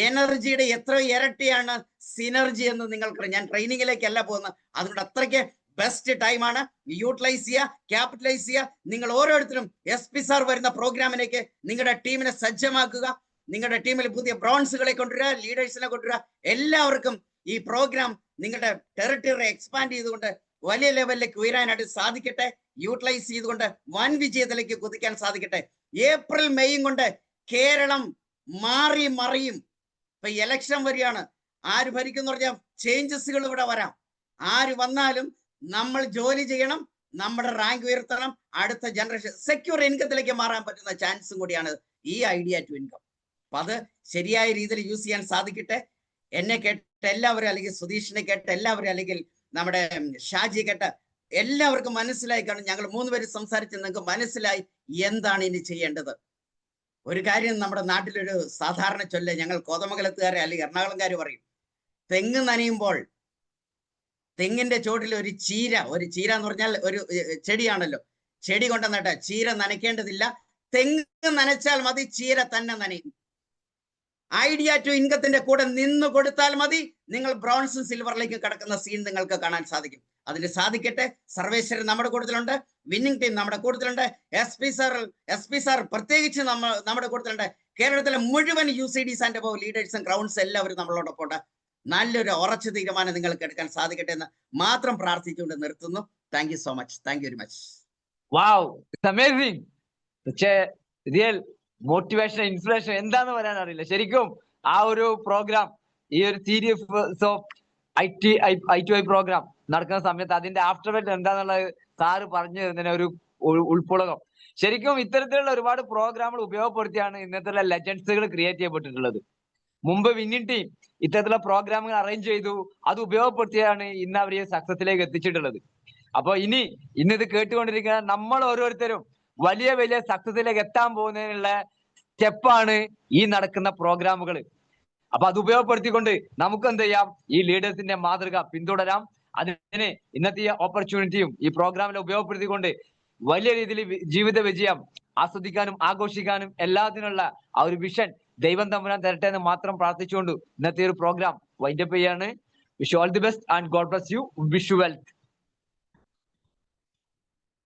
എനർജിയുടെ എത്ര ഇരട്ടിയാണ് സിനർജി എന്ന് നിങ്ങൾക്കറിയാം. ഞാൻ ട്രെയിനിങ്ങിലേക്കല്ല പോകുന്നത്, അതുകൊണ്ട് അത്രയ്ക്ക് ബെസ്റ്റ് ടൈമാണ്. യൂട്ടിലൈസ് ചെയ്യുക, ക്യാപിറ്റലൈസ് ചെയ്യുക. നിങ്ങൾ ഓരോരുത്തരും SP സാർ വരുന്ന പ്രോഗ്രാമിലേക്ക് നിങ്ങളുടെ ടീമിനെ സജ്ജമാക്കുക. നിങ്ങളുടെ ടീമിൽ പുതിയ ബ്രോൺസുകളെ കൊണ്ടുവരിക, ലീഡേഴ്സിനെ കൊണ്ടുവരിക. എല്ലാവർക്കും ഈ പ്രോഗ്രാം നിങ്ങളുടെ ടെറിട്ടറി എക്സ്പാൻഡ് ചെയ്തുകൊണ്ട് വലിയ ലെവലിലേക്ക് ഉയരാനായിട്ട് സാധിക്കട്ടെ. യൂട്ടിലൈസ് ചെയ്തുകൊണ്ട് വൻ വിജയത്തിലേക്ക് കുതിക്കാൻ സാധിക്കട്ടെ. ഏപ്രിൽ മെയ്യും കൊണ്ട് കേരളം മാറി മറിയും. ഇപ്പൊ ഇലക്ഷൻ വരികയാണ്. ആര് ഭരിക്കും പറഞ്ഞാൽ ചേഞ്ചസുകൾ ഇവിടെ വരാം. ആര് വന്നാലും നമ്മൾ ജോലി ചെയ്യണം, നമ്മുടെ റാങ്ക് ഉയർത്തണം. അടുത്ത ജനറേഷൻ സെക്യൂർ ഇൻകത്തിലേക്ക് മാറാൻ പറ്റുന്ന ചാൻസും കൂടിയാണ് ഈ ഐഡിയ ടു ഇൻകം. അപ്പൊ അത് ശരിയായ രീതിയിൽ യൂസ് ചെയ്യാൻ സാധിക്കട്ടെ. എന്നെ കേട്ട എല്ലാവരും, അല്ലെങ്കിൽ സുധീഷിനെ കേട്ട എല്ലാവരും, അല്ലെങ്കിൽ നമ്മുടെ ഷാജി കേട്ട എല്ലാവർക്കും മനസ്സിലായി കാണും. ഞങ്ങൾ 3 പേര് സംസാരിച്ച് നിങ്ങൾക്ക് മനസ്സിലായി എന്താണ് ഇനി ചെയ്യേണ്ടത്. ഒരു കാര്യം, നമ്മുടെ നാട്ടിലൊരു സാധാരണ ചൊല്ല്, ഞങ്ങൾ കോതമംഗലത്തുകാരെ അല്ലെങ്കിൽ എറണാകുളംകാർ പറയും, തെങ്ങ് നനയുമ്പോൾ തെങ്ങിന്റെ ചോട്ടിൽ ഒരു ചീര എന്ന് പറഞ്ഞാൽ ഒരു ചെടിയാണല്ലോ, ചെടി കൊണ്ടുവന്നിട്ട് ചീര നനയ്ക്കേണ്ടതില്ല, തെങ്ങ് നനച്ചാൽ മതി, ചീര തന്നെ നനയും. ഐഡിയ ടു ഇൻകത്തിന്റെ കൂടെ നിന്ന് കൊടുത്താൽ മതി, നിങ്ങൾ ബ്രോൺസും സിൽവറിലേക്കും കടക്കുന്ന സീൻ നിങ്ങൾക്ക് കാണാൻ സാധിക്കും. അതിന് സാധിക്കട്ടെ. സർവേശ്വരൻ നമ്മുടെ കൂട്ടത്തിലുണ്ട്, വിന്നിംഗ് ടീം നമ്മുടെ കൂട്ടത്തിലുണ്ട്, SP സാർ പ്രത്യേകിച്ച് നമ്മുടെ കൂട്ടത്തിലുണ്ട്. കേരളത്തിലെ മുഴുവൻ UCDs ആൻഡ് അബോവ് ലീഡേഴ്സും ക്രൗൺസ് എല്ലാവരും നമ്മളോടൊപ്പം ഉണ്ട്. നല്ലൊരു ഉറച്ച തീരുമാനം നിങ്ങൾക്ക് എടുക്കാൻ സാധിക്കട്ടെ എന്ന് മാത്രം പ്രാർത്ഥിച്ചുകൊണ്ട് നിർത്തുന്നു. Thank you so much. Thank you very much. Wow, it's amazing. പക്ഷേ റിയൽ മോട്ടിവേഷൻ, ഇൻസ്പിറേഷൻ എന്താന്ന് പറയാൻ അറിയില്ല. ശരിക്കും ആ ഒരു പ്രോഗ്രാം, ഈ ഒരു സീരീസ് ഓഫ് I2I പ്രോഗ്രാം നടക്കുന്ന സമയത്ത് അതിന്റെ ആഫ്റ്റർ എഫക്ട് എന്താന്നുള്ളത് സാറ് പറഞ്ഞു തരുന്നതിന് ഒരു ഉൾപ്പൊളകം. ശരിക്കും ഇത്തരത്തിലുള്ള ഒരുപാട് പ്രോഗ്രാമുകൾ ഉപയോഗപ്പെടുത്തിയാണ് ഇന്നത്തെ ലെജൻഡ്സുകൾ ക്രിയേറ്റ് ചെയ്യപ്പെട്ടിട്ടുള്ളത്. മുമ്പ് വിന്നിംഗ് ടീം ഇത്തരത്തിലുള്ള പ്രോഗ്രാമുകൾ അറേഞ്ച് ചെയ്തു, അത് ഉപയോഗപ്പെടുത്തിയാണ് ഇന്ന് അവർ സക്സസിലേക്ക് എത്തിച്ചിട്ടുള്ളത്. അപ്പൊ ഇന്നിത് കേട്ടുകൊണ്ടിരിക്കുന്ന നമ്മൾ ഓരോരുത്തരും വലിയ വലിയ സക്സസിലേക്ക് എത്താൻ പോകുന്നതിനുള്ള സ്റ്റെപ്പാണ് ഈ നടക്കുന്ന പ്രോഗ്രാമുകൾ. അപ്പൊ അത് ഉപയോഗപ്പെടുത്തിക്കൊണ്ട് നമുക്ക് എന്ത് ചെയ്യാം, ഈ ലീഡേഴ്സിന്റെ മാതൃക പിന്തുടരാം. അതിന് ഇന്നത്തെ ഓപ്പർച്യൂണിറ്റിയും ഈ പ്രോഗ്രാമിനെ ഉപയോഗപ്പെടുത്തിക്കൊണ്ട് വലിയ രീതിയിൽ ജീവിത വിജയം ആസ്വദിക്കാനും ആഘോഷിക്കാനും എല്ലാത്തിനുള്ള ആ ഒരു വിഷൻ ദൈവം തമ്പുരാൻ തരട്ടെ എന്ന് മാത്രം പ്രാർത്ഥിച്ചുകൊണ്ട് ഇന്നത്തെ ഒരു പ്രോഗ്രാം വൈൻഡപ്പ് ചെയ്യാണ്. Wish you all the best and God bless you. Wish you wealth.